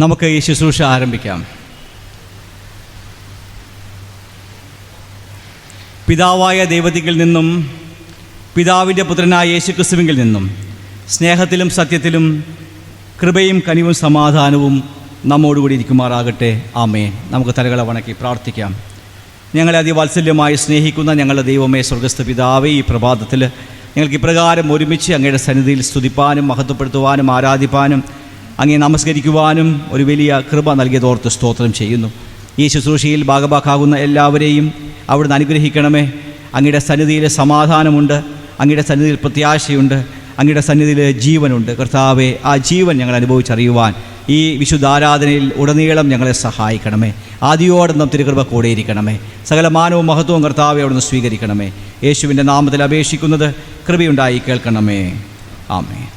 നമുക്ക് ഈ ശുശ്രൂഷ ആരംഭിക്കാം. പിതാവായ ദൈവത്തിൽ നിന്നും പിതാവിൻ്റെ പുത്രനായ യേശുക്രിസ്തുവിൽ നിന്നും സ്നേഹത്തിലും സത്യത്തിലും കൃപയും കനിവും സമാധാനവും നമ്മോടുകൂടി ഇരിക്കുമാറാകട്ടെ. ആമേൻ. നമുക്ക് തലകളെ വണക്കി പ്രാർത്ഥിക്കാം. ഞങ്ങളെ അതിവാത്സല്യമായി സ്നേഹിക്കുന്ന ഞങ്ങളുടെ ദൈവമേ, സ്വർഗസ്ഥ പിതാവേ, ഈ പ്രഭാതത്തിൽ ഞങ്ങൾക്ക് ഇപ്രകാരം ഒരുമിച്ച് അങ്ങയുടെ സന്നിധിയിൽ സ്തുതിപ്പാനും മഹത്വപ്പെടുത്തുവാനും ആരാധിപ്പാനും അങ്ങേ നമസ്കരിക്കുവാനും ഒരു വലിയ കൃപ നൽകിയതോർത്ത് സ്തോത്രം ചെയ്യുന്നു. ഈ ശുശ്രൂഷയിൽ ഭാഗഭാക്കാകുന്ന എല്ലാവരെയും അവിടുന്ന് അനുഗ്രഹിക്കണമേ. അങ്ങയുടെ സന്നിധിയിൽ സമാധാനമുണ്ട്, അങ്ങയുടെ സന്നിധിയിൽ പ്രത്യാശയുണ്ട്, അങ്ങയുടെ സന്നിധിയിൽ ജീവനുണ്ട്. കർത്താവെ, ആ ജീവൻ ഞങ്ങൾ അനുഭവിച്ചറിയുവാൻ ഈ വിശുദ്ധ ആരാധനയിൽ ഉടനീളം ഞങ്ങളെ സഹായിക്കണമേ. ആദിയോടെ നാം തിരുകൃപ കൂടെയിരിക്കണമേ. സകല മാനവും മഹത്വവും കർത്താവെ അവിടുന്ന് സ്വീകരിക്കണമേ. യേശുവിൻ്റെ നാമത്തിൽ അപേക്ഷിക്കുന്നത് കൃപയുണ്ടായി കേൾക്കണമേ. ആമേൻ.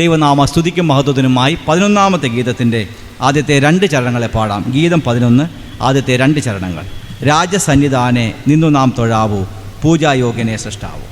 ദൈവനാമ സ്തുതിക്കും മഹത്വത്തിനുമായി 11ാമത്തെ ഗീതത്തിൻ്റെ ആദ്യത്തെ 2 ചരണങ്ങളെ പാടാം. ഗീതം 11 ആദ്യത്തെ 2 ചരണങ്ങൾ. രാജസന്നിധാനെ നിന്നു നാം തൊഴാവൂ, പൂജായോഗ്യനെ സൃഷ്ടാവൂ.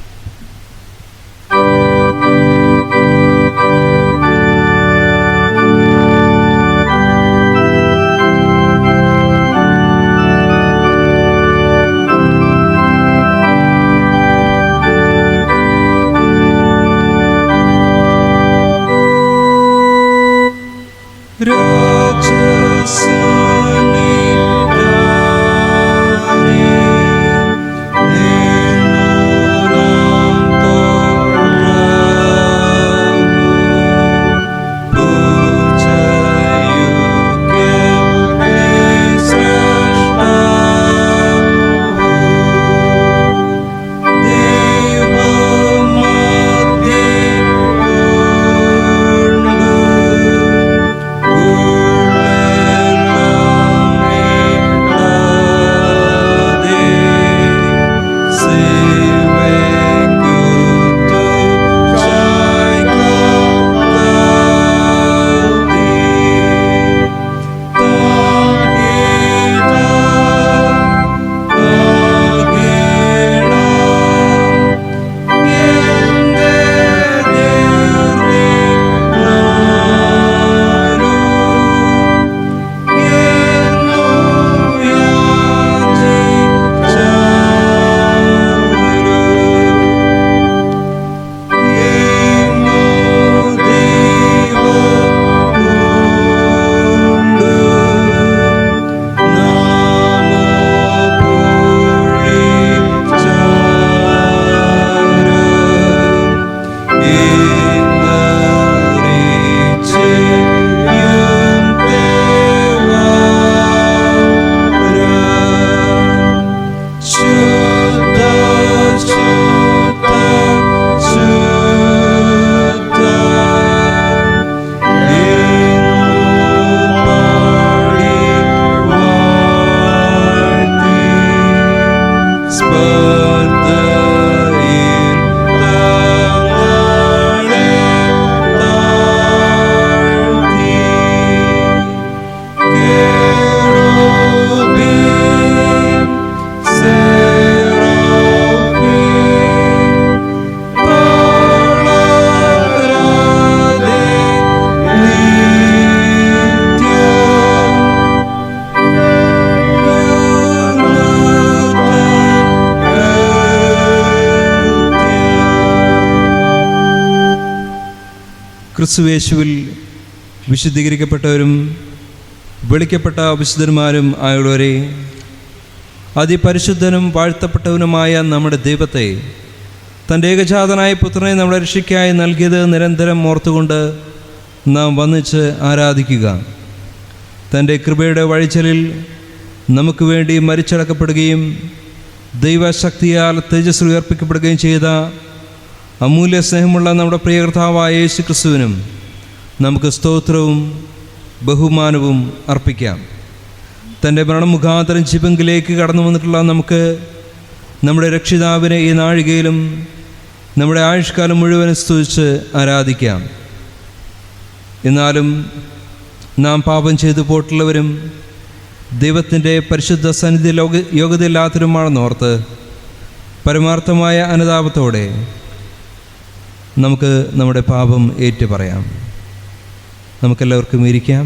ക്രിസ്തുയേശുവിൽ വിശുദ്ധീകരിക്കപ്പെട്ടവരും വിളിക്കപ്പെട്ട വിശുദ്ധന്മാരും ആയുള്ളവരെ, അതിപരിശുദ്ധനും വാഴ്ത്തപ്പെട്ടവനുമായ നമ്മുടെ ദൈവത്തെ, തൻ്റെ ഏകജാതനായ പുത്രനെ നമ്മുടെ രക്ഷയ്ക്കായി നൽകിയത് നിരന്തരം ഓർത്തുകൊണ്ട് നാം വന്നിച്ച് ആരാധിക്കുക. തൻ്റെ കൃപയുടെ വഴിച്ചലിൽ നമുക്ക് വേണ്ടി മരിച്ചടക്കപ്പെടുകയും ദൈവശക്തിയാൽ തേജസ് ഉയർപ്പിക്കപ്പെടുകയും ചെയ്ത അമൂല്യ സ്നേഹമുള്ള നമ്മുടെ പ്രിയ കർത്താവായ യേശു ക്രിസ്തുവിനും നമുക്ക് സ്തോത്രവും ബഹുമാനവും അർപ്പിക്കാം. തൻ്റെ മരണമുഖാന്തരം ജീവങ്കിലേക്ക് കടന്നു വന്നിട്ടുള്ള നമുക്ക് നമ്മുടെ രക്ഷിതാവിനെ ഈ നാഴികയിലും നമ്മുടെ ആയുഷ്കാലം മുഴുവനും സ്തുതിച്ച് ആരാധിക്കാം. എന്നാലും നാം പാപം ചെയ്തു പോയിട്ടുള്ളവരും ദൈവത്തിൻ്റെ പരിശുദ്ധ സന്നിധി യോഗ്യതയില്ലാത്തവരുമാണെന്നോർത്ത് പരമാർത്ഥമായ അനുതാപത്തോടെ നമുക്ക് നമ്മുടെ പാപം ഏറ്റുപറയാം. നമുക്കെല്ലാവർക്കും ഇരിക്കാം.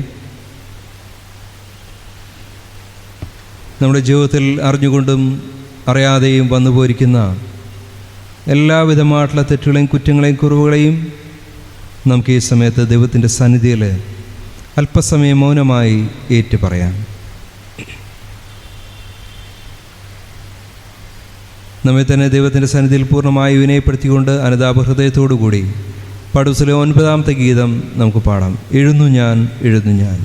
നമ്മുടെ ജീവിതത്തിൽ അറിഞ്ഞുകൊണ്ടും അറിയാതെയും വന്നു പോയിരിക്കുന്ന എല്ലാവിധമായിട്ടുള്ള തെറ്റുകളെയും കുറ്റങ്ങളെയും കുറവുകളെയും നമുക്ക് ഈ സമയത്ത് ദൈവത്തിൻ്റെ സന്നിധിയിൽ അല്പസമയം മൗനമായി ഏറ്റുപറയാം. നമ്മെ തന്നെ ദൈവത്തിൻ്റെ സന്നിധിയിൽ പൂർണ്ണമായി വിനയപ്പെടുത്തിക്കൊണ്ട് അനുതാപ ഹൃദയത്തോടുകൂടി പടുസിലെ 9-ാമത്തെ ഗീതം നമുക്ക് പാടാം. എഴുന്നു ഞാൻ, എഴുന്നു ഞാൻ.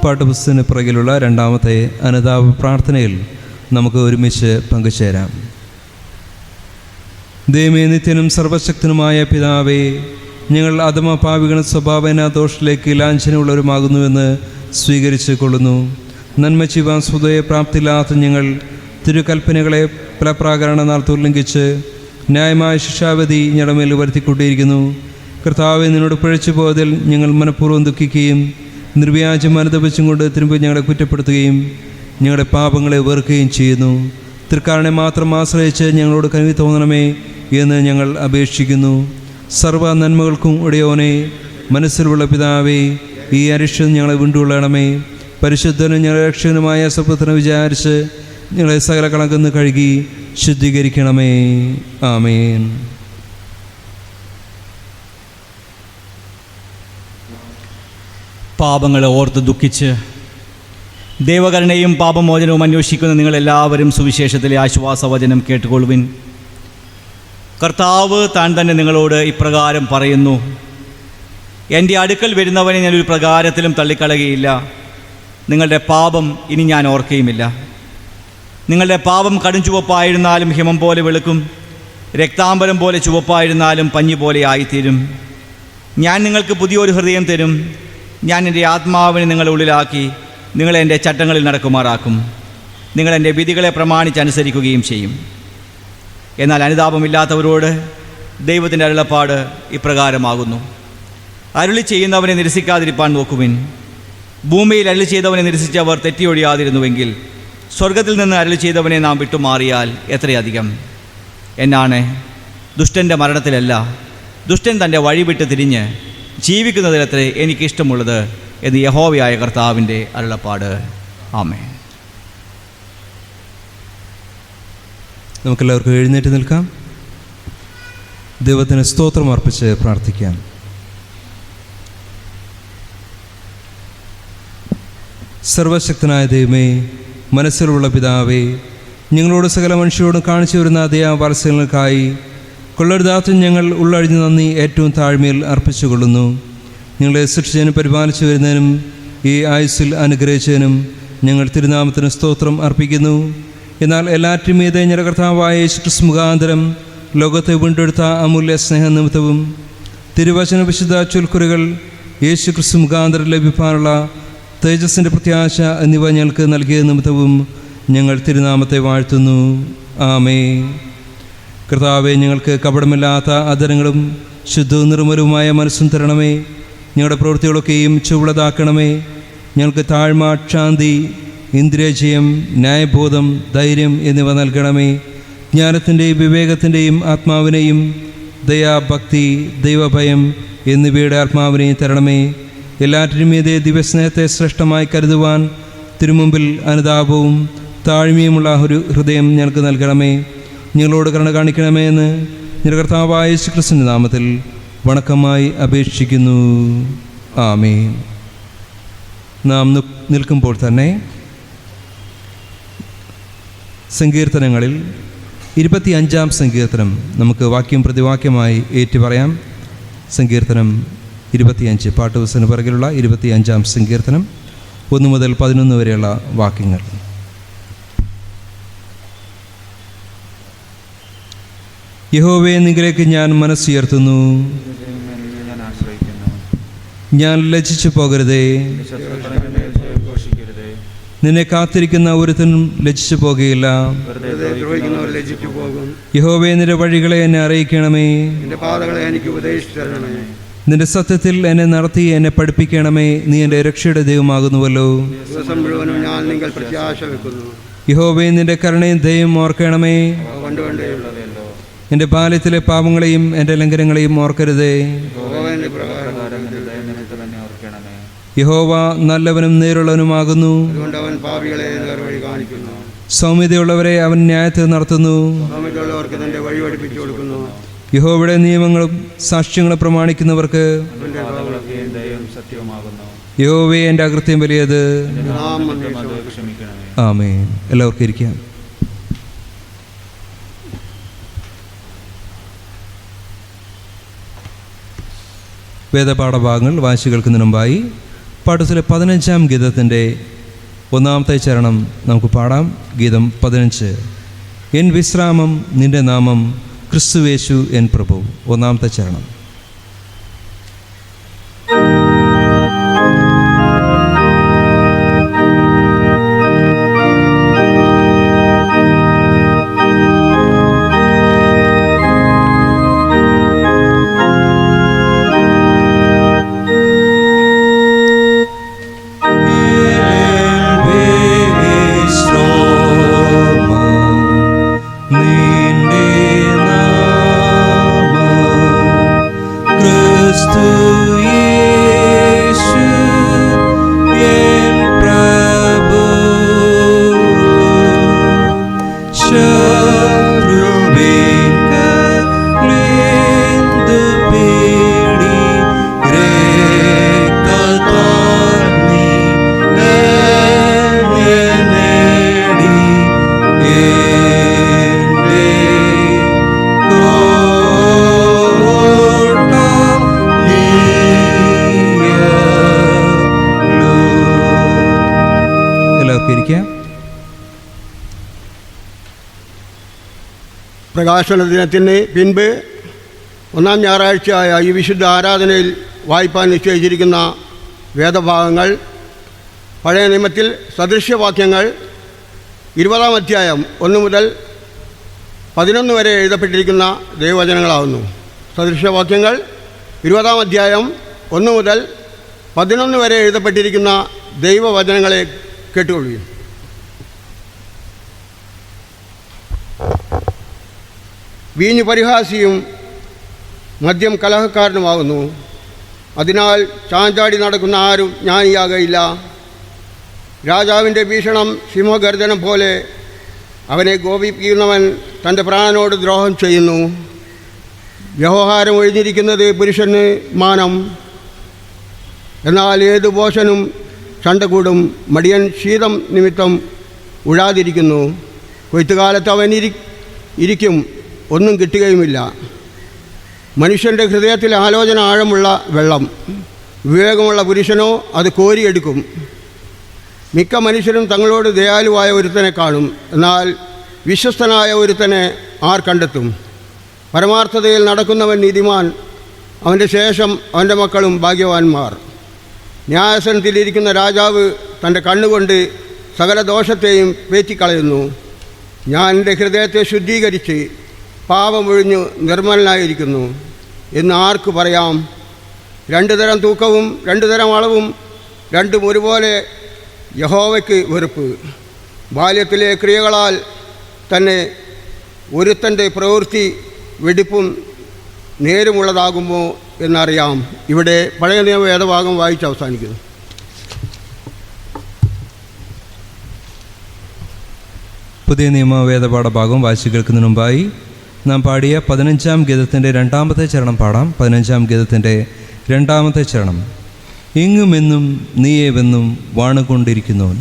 പാഠപുസ്തകത്തിന് പുറകിലുള്ള 2ാമത്തെ അനുതാപ പ്രാർത്ഥനയിൽ നമുക്ക് ഒരുമിച്ച് പങ്കുചേരാം. ദൈവമേ, നിത്യനും സർവശക്തനുമായ പിതാവേ, ഞങ്ങൾ അധമ പാപികളും സ്വഭാവേന ദോഷത്തിലേക്ക് ലാഞ്ചനയുള്ളവരുമാകുന്നുവെന്ന് സ്വീകരിച്ചു കൊള്ളുന്നു. നന്മ ചെയ്യുവാൻ സ്വതവേ പ്രാപ്തിയില്ലാത്ത ഞങ്ങൾ തിരുകൽപ്പനകളെ ഫലപ്രാകരണ ഉല്ലംഘിച്ച് ന്യായമായ ശിക്ഷാവിധി ഞങ്ങളുടെ മേൽ വരുത്തിക്കൊണ്ടിരിക്കുന്നു. കർത്താവെ, നിന്നോട് പിഴച്ചു പോയതിൽ ഞങ്ങൾ മനഃപൂർവ്വം ദുഃഖിക്കുകയും നിർവ്യാജം അനുദപിച്ചും കൊണ്ട് തിരുമ്പ് ഞങ്ങളെ കുറ്റപ്പെടുത്തുകയും ഞങ്ങളുടെ പാപങ്ങളെ വെറുക്കുകയും ചെയ്യുന്നു. തൃക്കാരനെ മാത്രം ആശ്രയിച്ച് ഞങ്ങളോട് കനിവ് തോന്നണമേ എന്ന് ഞങ്ങൾ അപേക്ഷിക്കുന്നു. സർവ്വ നന്മകൾക്കും ഉടയോനെ, മനസ്സിലുള്ള പിതാവേ, ഈ അരിഷ്ടം ഞങ്ങളെ വീണ്ടുകൊള്ളണമേ. പരിശുദ്ധനും ഞങ്ങളുടെ രക്ഷകനുമായ സത്യത്തിനെ വിചാരിച്ച് ഞങ്ങളെ സകല കളങ്കെന്ന് കഴുകി ശുദ്ധീകരിക്കണമേ. ആമേൻ. പാപങ്ങളെ ഓർത്ത് ദുഃഖിച്ച് ദൈവകരുണയും പാപമോചനവും അന്വേഷിക്കുന്ന നിങ്ങളെല്ലാവരും സുവിശേഷത്തിലെ ആശ്വാസവചനം കേട്ടുകൊള്ളുവിൻ. കർത്താവ് താൻ തന്നെ നിങ്ങളോട് ഇപ്രകാരം പറയുന്നു: എൻ്റെ അടുക്കൽ വരുന്നവനെ ഞാനൊരു പ്രകാരത്തിലും തള്ളിക്കളയുകയില്ല. നിങ്ങളുടെ പാപം ഇനി ഞാൻ ഓർക്കുകയുമില്ല. നിങ്ങളുടെ പാപം കടും ചുവപ്പായിരുന്നാലും ഹിമം പോലെ വെളുക്കും, രക്താംബരം പോലെ ചുവപ്പായിരുന്നാലും പഞ്ഞി പോലെ ആയിത്തീരും. ഞാൻ നിങ്ങൾക്ക് പുതിയൊരു ഹൃദയം തരും. ഞാൻ എൻ്റെ ആത്മാവിനെ നിങ്ങളുടെ ഉള്ളിലാക്കി നിങ്ങളെ എൻ്റെ ചട്ടങ്ങളിൽ നടക്കുമാറാക്കും. നിങ്ങളെൻ്റെ വിധികളെ പ്രമാണിച്ചനുസരിക്കുകയും ചെയ്യും. എന്നാൽ അനുതാപമില്ലാത്തവരോട് ദൈവത്തിൻ്റെ അരുളപ്പാട് ഇപ്രകാരമാകുന്നു: അരുളി ചെയ്യുന്നവനെ നിരസിക്കാതിരിപ്പാൻ നോക്കുവിൻ. ഭൂമിയിൽ അരുളി ചെയ്തവനെ നിരസിച്ചവർ തെറ്റിയൊഴിയാതിരുന്നുവെങ്കിൽ സ്വർഗത്തിൽ നിന്ന് അരുളി ചെയ്തവനെ നാം വിട്ടുമാറിയാൽ എത്രയധികം. എന്നാണ് ദുഷ്ടൻ്റെ മരണത്തിലല്ല, ദുഷ്ടൻ തൻ്റെ വഴി വിട്ട് തിരിഞ്ഞ് ജീവിക്കുന്നതിലത്രേ എനിക്കിഷ്ടമുള്ളത് എന്ന് യഹോവയായ കർത്താവിൻ്റെ അരുളപ്പാട്. ആമേൻ. നമുക്കെല്ലാവർക്കും എഴുന്നേറ്റ് നിൽക്കാം. ദൈവത്തിന് സ്തോത്രം അർപ്പിച്ച് പ്രാർത്ഥിക്കാം. സർവശക്തനായ ദൈവമേ, മനസ്സിലുള്ള പിതാവേ, ഞങ്ങളോട് സകല മനുഷ്യരോടും കാണിച്ചു വരുന്ന അതേ വാത്സല്യങ്ങൾക്കായി കൊള്ളരുതാത്ത ഞങ്ങൾ ഉള്ളഴിഞ്ഞ നന്ദി ഏറ്റവും താഴ്മയിൽ അർപ്പിച്ചുകൊള്ളുന്നു. ഞങ്ങളെ സൃഷ്ടിച്ചതിനും പരിപാലിച്ചു വരുന്നതിനും ഈ ആയുസ്സിൽ അനുഗ്രഹിച്ചതിനും ഞങ്ങൾ തിരുനാമത്തിന് സ്തോത്രം അർപ്പിക്കുന്നു. എന്നാൽ എല്ലാറ്റിനും മീതെ ഞങ്ങളുടെ കർത്താവായ യേശുക്രിസ്തു മുഖാന്തരം ലോകത്തെ വീണ്ടെടുത്ത അമൂല്യ സ്നേഹനിമിത്തവും തിരുവചന വിശുദ്ധ ചൊൽക്കുറികൾ യേശുക്രിസ്തു മുഖാന്തരം ലഭിക്കാനുള്ള തേജസ്സിൻ്റെ പ്രത്യാശ എന്നിവ ഞങ്ങൾക്ക് നൽകിയ നിമിത്തവും ഞങ്ങൾ തിരുനാമത്തെ വാഴ്ത്തുന്നു. ആമേൻ. കർത്താവെ, ഞങ്ങൾക്ക് കപടമില്ലാത്ത ആദരങ്ങളും ശുദ്ധവും നിർമ്മലവുമായ മനസ്സും തരണമേ. ഞങ്ങളുടെ പ്രവൃത്തികളൊക്കെയും ചുവളതാക്കണമേ. ഞങ്ങൾക്ക് താഴ്മ, ശാന്തി, ഇന്ദ്രിയജയം, ന്യായബോധം, ധൈര്യം എന്നിവ നൽകണമേ. ജ്ഞാനത്തിൻ്റെയും വിവേകത്തിൻ്റെയും ആത്മാവിനെയും ദയ, ഭക്തി, ദൈവഭയം എന്നിവയുടെ ആത്മാവിനെയും തരണമേ. എല്ലാറ്റിനും മീതെ ദിവ്യസ്നേഹത്തെ ശ്രേഷ്ഠമായി കരുതുവാൻ തിരുമുമ്പിൽ അനുതാപവും താഴ്മയുമുള്ള ഒരു ഹൃദയം ഞങ്ങൾക്ക് നൽകണമേ. ഞങ്ങളോട് കരുണ കാണിക്കണമേ എന്ന് ഞങ്ങളുടെ കർത്താവായ യേശുക്രിസ്തുവിന്റെ നാമത്തിൽ വണക്കമായി അപേക്ഷിക്കുന്നു. ആമേൻ. നാം നിൽക്കുമ്പോൾ തന്നെ സങ്കീർത്തനങ്ങളിൽ 25-ാം സങ്കീർത്തനം നമുക്ക് വാക്യം പ്രതിവാക്യമായി ഏറ്റുപറയാം. സങ്കീർത്തനം 25, പാട്ടുപുസ്തകത്തിന് പിറകിലുള്ള 25-ാം സങ്കീർത്തനം 1 മുതൽ 11 വരെയുള്ള വാക്യങ്ങൾ. യഹോവേ, നിങ്ങളിലേക്ക് ഞാൻ മനസ്സുയർത്തുന്നു. ഞാൻ ലജ്ജിച്ചു പോകരുതേ. നിന്നെ കാത്തിരിക്കുന്ന ഒരുത്തനും ലജ്ജിച്ചു പോകുകയില്ല. യഹോവേ, നിന്റെ വഴികളെ എന്നെ അറിയിക്കണമേ. നിന്റെ സത്യത്തിൽ എന്നെ നടത്തി എന്നെ പഠിപ്പിക്കണമേ. നീ എൻ്റെ രക്ഷയുടെ ദൈവമാകുന്നുവല്ലോ. യഹോവേ, നിന്റെ കരുണയും ദയയും ഓർക്കണമേ. എൻ്റെ ബാല്യത്തിലെ പാപങ്ങളെയും എൻ്റെ ലംഘനങ്ങളെയും ഓർക്കരുതേ. യഹോവ നല്ലവനും നേരുള്ളവനുമാകുന്നു. സൗമ്യതയുള്ളവരെ അവൻ ന്യായത്തിൽ നടത്തുന്നു. യഹോവയുടെ നിയമങ്ങളും സാക്ഷ്യങ്ങളും പ്രമാണിക്കുന്നവർക്ക് യഹോവേ, എൻ്റെ അകൃത്യം വലിയത്. ആമേൻ. എല്ലാവർക്കും ഇരിക്കാം. വേദപാഠഭാഗങ്ങൾ വായിച്ചു കേൾക്കുന്നതിന് മുമ്പായി പാഠത്തിലെ 15-ാം ഗീതത്തിൻ്റെ 1-ാമത്തെ ചരണം നമുക്ക് പാടാം. ഗീതം 15. എൻ വിശ്രാമം നിന്റെ നാമം, ക്രിസ്തുവേശു എൻ പ്രഭു. 1-ാമത്തെ ചരണം. പ്രകാശന ദിനത്തിന് പിൻപ് 1-ാം ഞായറാഴ്ചയായ ഈ വിശുദ്ധ ആരാധനയിൽ വായിപ്പാൻ നിശ്ചയിച്ചിരിക്കുന്ന വേദഭാഗങ്ങൾ പഴയ നിയമത്തിൽ സദൃശ്യവാക്യങ്ങൾ 20-ാം അധ്യായം 1 മുതൽ 11 വരെ എഴുതപ്പെട്ടിരിക്കുന്ന ദൈവവചനങ്ങളാവുന്നു. സദൃശ്യവാക്യങ്ങൾ 20-ാം അധ്യായം 1 മുതൽ 11 വരെ എഴുതപ്പെട്ടിരിക്കുന്ന ദൈവവചനങ്ങളെ കേട്ടുകൊള്ളുക. വീഞ്ഞു പരിഹാസിയും മദ്യം കലഹക്കാരനുമാകുന്നു. അതിനാൽ ചാഞ്ചാടി നടക്കുന്ന ആരും ജ്ഞാനിയാകയില്ല. രാജാവിൻ്റെ ഭീഷണം സിംഹഗർജനം പോലെ. അവനെ കോപിപ്പിക്കുന്നവൻ തൻ്റെ പ്രാണനോട് ദ്രോഹം ചെയ്യുന്നു. വ്യവഹാരം ഒഴിഞ്ഞിരിക്കുന്നത് പുരുഷന് മാനം. എന്നാൽ ഏതു ഭോഷനും ചണ്ട കൂടും. മടിയൻ ശീതം നിമിത്തം ഉഴാതിരിക്കുന്നു. കൊയ്ത്തുകാലത്ത് അവൻ ഇരിക്കും, ഒന്നും കിട്ടുകയുമില്ല. മനുഷ്യൻ്റെ ഹൃദയത്തിൽ ആലോചന ആഴമുള്ള വെള്ളം. വിവേകമുള്ള പുരുഷനോ അത് കോരിയെടുക്കും. മിക്ക മനുഷ്യരും തങ്ങളോട് ദയാലുവായ ഒരുത്തനെ കാണും. എന്നാൽ വിശ്വസ്തനായ ഒരുത്തനെ ആർ കണ്ടെത്തും? പരമാർത്ഥതയിൽ നടക്കുന്നവൻ നീതിമാൻ. അവൻ്റെ ശേഷം അവൻ്റെ മക്കളും ഭാഗ്യവാന്മാർ. ന്യായാസനത്തിലിരിക്കുന്ന രാജാവ് തൻ്റെ കണ്ണുകൊണ്ട് സകല ദോഷത്തെയും പേറ്റിക്കളയുന്നു. ഞാൻ എൻ്റെ ഹൃദയത്തെ ശുദ്ധീകരിച്ച് പാപമൊഴിഞ്ഞു നിർമ്മലനായിരിക്കുന്നു എന്ന് ആർക്ക് പറയാം? 2 തരം തൂക്കവും 2 തരം അളവും രണ്ടും ഒരുപോലെ യഹോവയ്ക്ക് വെറുപ്പ്. ബാല്യത്തിലെ ക്രിയകളാൽ തന്നെ ഒരുത്തൻ്റെ പ്രവൃത്തി വെടിപ്പും നേരുമുള്ളതാകുമോ എന്നറിയാം. ഇവിടെ പഴയ നിയമ വേദഭാഗം വായിച്ച് അവസാനിക്കുന്നു. പുതിയ നിയമ വേദപാഠഭാഗം വായിച്ചു കേൾക്കുന്നതിന് മുമ്പായി നാം പാടിയ 15-ാം ഗീതത്തിൻ്റെ 2-ാമത്തെ ചരണം പാടാം. 15-ാം ഗീതത്തിൻ്റെ 2-ാമത്തെ ചരണം. എങ്ങുമെന്നും നീയേവെന്നും വാണുകൊണ്ടിരിക്കുന്നവൻ.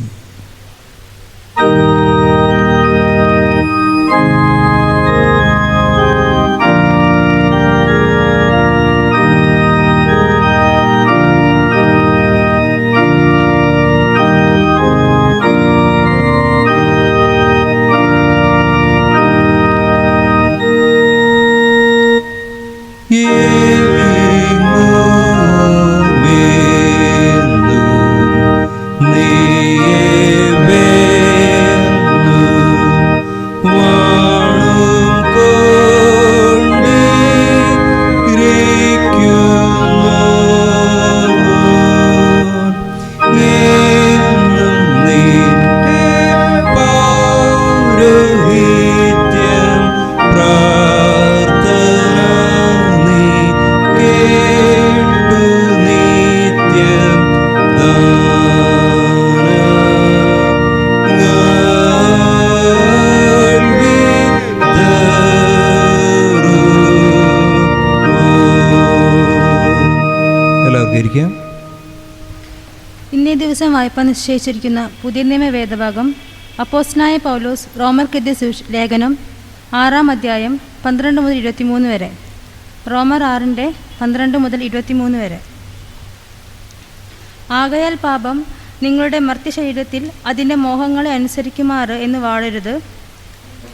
ഇന്നേ ദിവസം വായ്പ നിശ്ചയിച്ചിരിക്കുന്ന പുതിയ നിയമ വേദഭാഗം അപ്പോസ്തലനായ പൗലോസ് റോമർക്കെതിരെ ലേഖനം 6-ാം അധ്യായം 12 മുതൽ 23 വരെ. റോമർ 6-ന്റെ 12 മുതൽ 23 വരെ. ആകയാൽ പാപം നിങ്ങളുടെ മർത്യശരീരത്തിൽ അതിൻ്റെ മോഹങ്ങളെ അനുസരിക്കുമാറ് എന്ന് വാഴരുത്.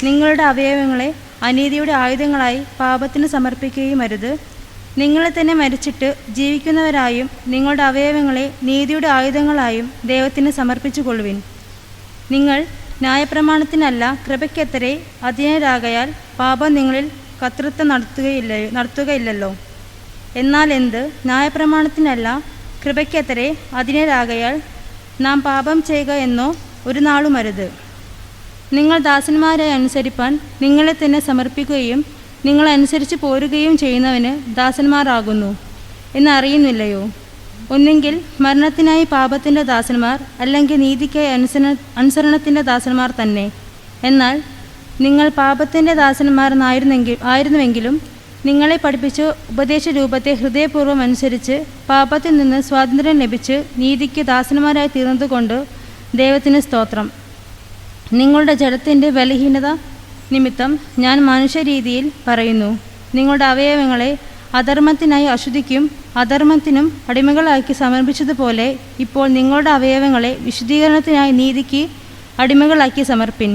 നിങ്ങളുടെ അവയവങ്ങളെ അനീതിയുടെ ആയുധങ്ങളായി പാപത്തിന് സമർപ്പിക്കുകയും അരുത്. നിങ്ങളെ തന്നെ മരിച്ചിട്ട് ജീവിക്കുന്നവരായും നിങ്ങളുടെ അവയവങ്ങളെ നീതിയുടെ ആയുധങ്ങളായും ദൈവത്തിന് സമർപ്പിച്ചു കൊള്ളുവിൻ. നിങ്ങൾ ന്യായപ്രമാണത്തിനല്ല കൃപയ്ക്കത്രേ അധീനരാകയാൽ പാപം നിങ്ങളിൽ കർത്തൃത്വം നടത്തുകയില്ലല്ലോ. എന്നാൽ എന്ത്? ന്യായപ്രമാണത്തിനല്ല കൃപയ്ക്കത്രേ അധീനരാകയാൽ നാം പാപം ചെയ്യുക എന്നോ ഒരു നാളും അരുത്. നിങ്ങൾ ദാസന്മാരെ അനുസരിപ്പാൻ നിങ്ങളെ തന്നെ സമർപ്പിക്കുകയും നിങ്ങളനുസരിച്ച് പോരുകയും ചെയ്യുന്നവന് ദാസന്മാരാകുന്നു എന്നറിയുന്നില്ലയോ? ഒന്നെങ്കിൽ മരണത്തിനായി പാപത്തിൻ്റെ ദാസന്മാർ, അല്ലെങ്കിൽ നീതിക്കായി അനുസരണത്തിൻ്റെ ദാസന്മാർ തന്നെ. എന്നാൽ നിങ്ങൾ പാപത്തിൻ്റെ ദാസന്മാരെന്നായിരുന്നുവെങ്കിലും നിങ്ങളെ പഠിപ്പിച്ച് ഉപദേശ രൂപത്തെ ഹൃദയപൂർവ്വം അനുസരിച്ച് പാപത്തിൽ നിന്ന് സ്വാതന്ത്ര്യം ലഭിച്ച് നീതിക്ക് ദാസന്മാരായി തീർന്നതുകൊണ്ട് ദൈവത്തിന് സ്തോത്രം. നിങ്ങളുടെ ജഡത്തിൻ്റെ ബലഹീനത നിമിത്തം ഞാൻ മനുഷ്യരീതിയിൽ പറയുന്നു. നിങ്ങളുടെ അവയവങ്ങളെ അധർമ്മത്തിനായി അശുദ്ധിക്കും അധർമ്മത്തിനും അടിമകളാക്കി സമർപ്പിച്ചതുപോലെ ഇപ്പോൾ നിങ്ങളുടെ അവയവങ്ങളെ വിശുദ്ധീകരണത്തിനായി നീതിക്ക് അടിമകളാക്കി സമർപ്പിൻ.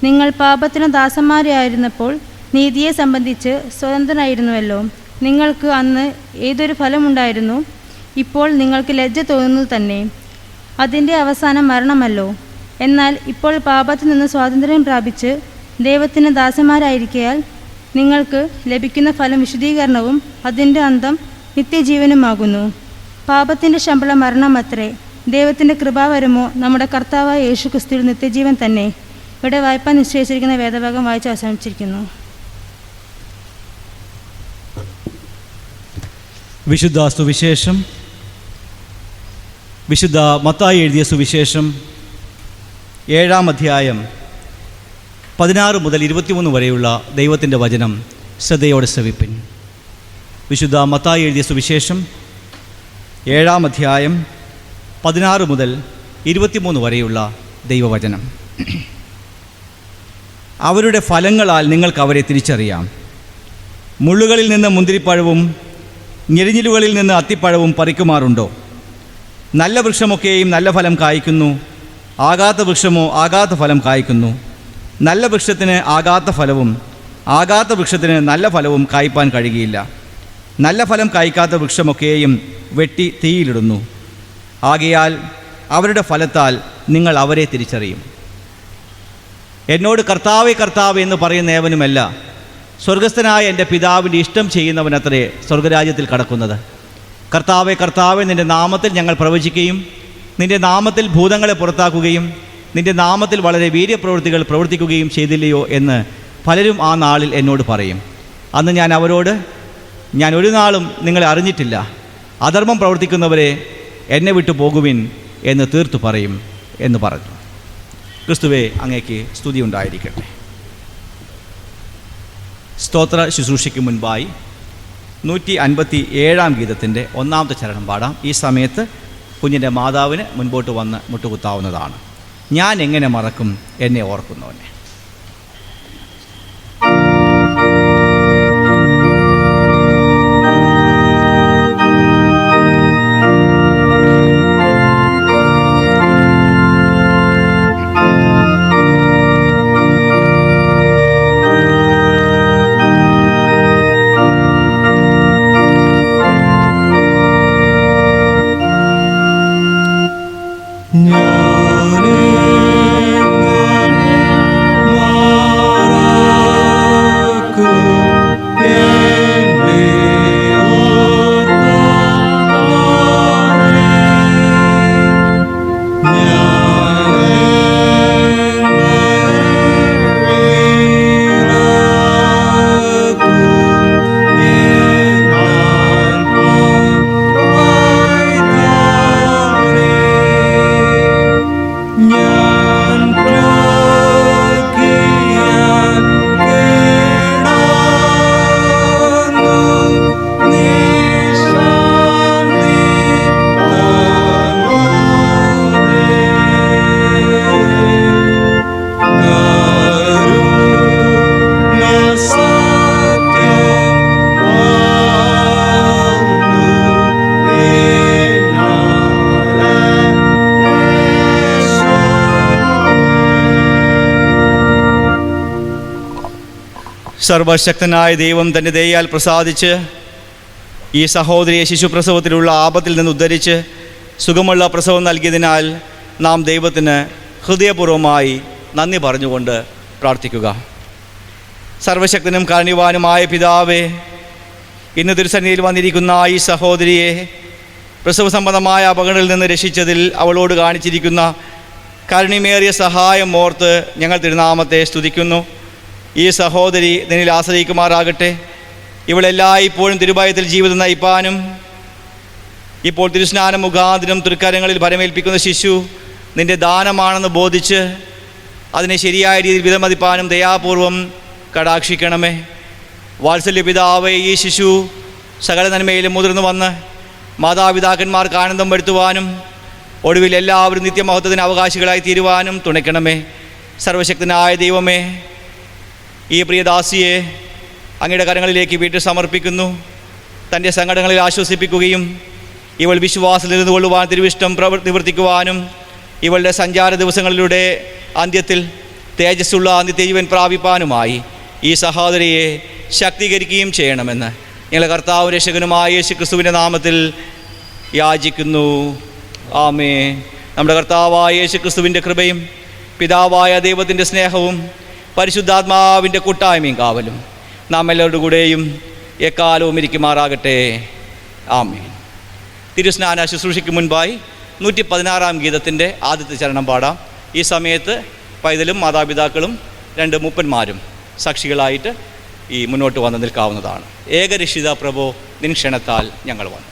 നിങ്ങൾ പാപത്തിന് ദാസന്മാരായിരുന്നപ്പോൾ നീതിയെ സംബന്ധിച്ച് സ്വതന്ത്രനായിരുന്നുവല്ലോ. നിങ്ങൾക്ക് അന്ന് ഏതൊരു ഫലമുണ്ടായിരുന്നു? ഇപ്പോൾ നിങ്ങൾക്ക് ലജ്ജ തോന്നുന്നത് തന്നെ. അതിൻ്റെ അവസാനം മരണമല്ലോ. എന്നാൽ ഇപ്പോൾ പാപത്തിൽ നിന്ന് സ്വാതന്ത്ര്യം പ്രാപിച്ച് ദൈവത്തിന് ദാസന്മാരായിരിക്കയാൽ നിങ്ങൾക്ക് ലഭിക്കുന്ന ഫലം വിശുദ്ധീകരണവും അതിൻ്റെ അന്തം നിത്യജീവനുമാകുന്നു. പാപത്തിൻ്റെ ശമ്പളം മരണമത്രേ. ദൈവത്തിൻ്റെ കൃപാവരമോ നമ്മുടെ കർത്താവായ യേശു ക്രിസ്തുവിൽ നിത്യജീവൻ തന്നെ. ഇവിടെ വായ്പ നിശ്ചയിച്ചിരിക്കുന്ന വേദഭാഗം വായിച്ച് അവസാനിച്ചിരിക്കുന്നു. വിശുദ്ധ സുവിശേഷം വിശുദ്ധ മത്തായി എഴുതിയ സുവിശേഷം 7-ാം അധ്യായം 16 മുതൽ 23 വരെയുള്ള ദൈവത്തിൻ്റെ വചനം ശ്രദ്ധയോടെ ശ്രവിപ്പിൻ. വിശുദ്ധ മത്തായി എഴുതിയ സുവിശേഷം 7-ാം അധ്യായം 16 മുതൽ 23 വരെയുള്ള ദൈവവചനം. അവരുടെ ഫലങ്ങളാൽ നിങ്ങൾക്ക് അവരെ തിരിച്ചറിയാം. മുള്ളുകളിൽ നിന്ന് മുന്തിരിപ്പഴവും ഞെരിഞ്ഞിലുകളിൽ നിന്ന് അത്തിപ്പഴവും പറിക്കുമാറുണ്ടോ? നല്ല വൃക്ഷമൊക്കെയും നല്ല ഫലം കായ്ക്കുന്നു, ആകാത്ത വൃക്ഷമോ ആകാത്ത ഫലം കായ്ക്കുന്നു. നല്ല വൃക്ഷത്തിന് ആകാത്ത ഫലവും ആകാത്ത വൃക്ഷത്തിന് നല്ല ഫലവും കായ്പാൻ കഴിയുകയില്ല. നല്ല ഫലം കായ്ക്കാത്ത വൃക്ഷമൊക്കെയും വെട്ടി തീയിലിടുന്നു. ആകയാൽ അവരുടെ ഫലത്താൽ നിങ്ങൾ അവരെ തിരിച്ചറിയും. എന്നോട് കർത്താവേ കർത്താവേ എന്ന് പറയുന്ന ഏവനുമല്ല, സ്വർഗസ്ഥനായ എൻ്റെ പിതാവിൻ്റെ ഇഷ്ടം ചെയ്യുന്നവനത്രേ സ്വർഗരാജ്യത്തിൽ കടക്കുന്നത്. കർത്താവെ, കർത്താവെ, നിൻ്റെ നാമത്തിൽ ഞങ്ങൾ പ്രവചിക്കുകയും നിൻ്റെ നാമത്തിൽ ഭൂതങ്ങളെ പുറത്താക്കുകയും നിൻ്റെ നാമത്തിൽ വളരെ വീര്യപ്രവൃത്തികൾ പ്രവർത്തിക്കുകയും ചെയ്തില്ലയോ എന്ന് പലരും ആ നാളിൽ എന്നോട് പറയും. അന്ന് ഞാൻ അവരോട്, ഞാൻ ഒരു നാളും നിങ്ങളെ അറിഞ്ഞിട്ടില്ല, അധർമ്മം പ്രവർത്തിക്കുന്നവരെ എന്നെ വിട്ടു പോകുവിൻ എന്ന് തീർത്തു പറയും എന്ന് പറഞ്ഞു. ക്രിസ്തുവേ, അങ്ങേക്ക് സ്തുതി ഉണ്ടായിരിക്കട്ടെ. സ്തോത്ര ശുശ്രൂഷയ്ക്ക് മുൻപായി 157 ഗീതത്തിൻ്റെ 1-ാമത്തെ ചരണം പാടാം. ഈ സമയത്ത് കുഞ്ഞിൻ്റെ മാതാവിന് മുൻപോട്ട് വന്ന് മുട്ടുകുത്താവുന്നതാണ്. ഞാൻ എങ്ങനെ മറക്കും എന്നെ ഓർക്കുന്നവനെ. സർവശക്തനായ ദൈവം തൻ്റെ ദയയാൽ പ്രസാദിച്ച് ഈ സഹോദരിയെ ശിശുപ്രസവത്തിലുള്ള ആപത്തിൽ നിന്ന് ഉദ്ധരിച്ച് സുഖമുള്ള പ്രസവം നൽകിയതിനാൽ നാം ദൈവത്തിന് ഹൃദയപൂർവ്വമായി നന്ദി പറഞ്ഞുകൊണ്ട് പ്രാർത്ഥിക്കുക. സർവശക്തനും കാരുണ്യവാനുമായ പിതാവേ, ഇന്ന് തിരുസന്നിധിയിൽ വന്നിരിക്കുന്ന ഈ സഹോദരിയെ പ്രസവ സംബന്ധമായ അപകടങ്ങളിൽ നിന്ന് രക്ഷിച്ചതിൽ അവളോട് കാണിച്ചിരിക്കുന്ന കാരുണ്യമേറിയ സഹായം ഓർത്ത് ഞങ്ങൾ തിരുനാമത്തെ സ്തുതിക്കുന്നു. ഈ സഹോദരി നിന്നിൽ ആശ്രയിക്കുമാറാകട്ടെ. ഇവളെല്ലായ്പ്പോഴും തിരുഭയത്തിൽ ജീവിതം നയിപ്പാനും ഇപ്പോൾ തിരുസ്നാനം മുഖാന്തരം തൃക്കരങ്ങളിൽ ഭരമേൽപ്പിക്കുന്ന ശിശു നിൻ്റെ ദാനമാണെന്ന് ബോധിച്ച് അതിനെ ശരിയായ രീതിയിൽ വിലമതിപ്പാനും ദയാപൂർവം കടാക്ഷിക്കണമേ. വാത്സല്യ പിതാവേ, ഈ ശിശു സകല നന്മയിലും മുതിർന്നു വന്ന് മാതാപിതാക്കന്മാർക്ക് ആനന്ദം വരുത്തുവാനും ഒടുവിൽ എല്ലാവരും നിത്യമഹത്വത്തിന് അവകാശികളായി തീരുവാനും തുണയ്ക്കണമേ. സർവശക്തനായ ദൈവമേ, ഈ പ്രിയദാസിയെ അങ്ങയുടെ കരങ്ങളിലേക്ക് വീട്ടിൽ സമർപ്പിക്കുന്നു. തൻ്റെ സങ്കടങ്ങളിൽ ആശ്വസിപ്പിക്കുകയും ഇവൾ വിശ്വാസത്തിൽ നിന്ന് കൊള്ളുവാൻ തിരുവിഷ്ടം നിവർത്തിക്കുവാനും ഇവളുടെ സഞ്ചാര ദിവസങ്ങളിലൂടെ അന്ത്യത്തിൽ തേജസ്സുള്ള നിത്യജീവൻ പ്രാപിപ്പാനുമായി ഈ സഹോദരിയെ ശക്തീകരിക്കുകയും ചെയ്യണമെന്ന് ഞങ്ങളുടെ കർത്താവ് രക്ഷകനുമായ യേശു ക്രിസ്തുവിൻ്റെ നാമത്തിൽ യാചിക്കുന്നു. ആമേൻ. നമ്മുടെ കർത്താവായ യേശു ക്രിസ്തുവിൻ്റെ കൃപയും പിതാവായ ദൈവത്തിൻ്റെ സ്നേഹവും പരിശുദ്ധാത്മാവിൻ്റെ കൂട്ടായ്മയും കാവലും നാം എല്ലാവരുടെ കൂടെയും എക്കാലവും ഇരിക്കുമാറാകട്ടെ. ആമേൻ. തിരുസ്നാന ശുശ്രൂഷയ്ക്ക് മുൻപായി 116 ഗീതത്തിൻ്റെ ആദ്യത്തെ ചരണം പാടാം. ഈ സമയത്ത് പൈതലും മാതാപിതാക്കളും 2 മൂപ്പന്മാരും സാക്ഷികളായിട്ട് ഈ മുന്നോട്ട് വന്ന് നിൽക്കാവുന്നതാണ്. ഏകരക്ഷിത പ്രഭോ, നിൻ ക്ഷണത്താൽ ഞങ്ങൾ വന്നു.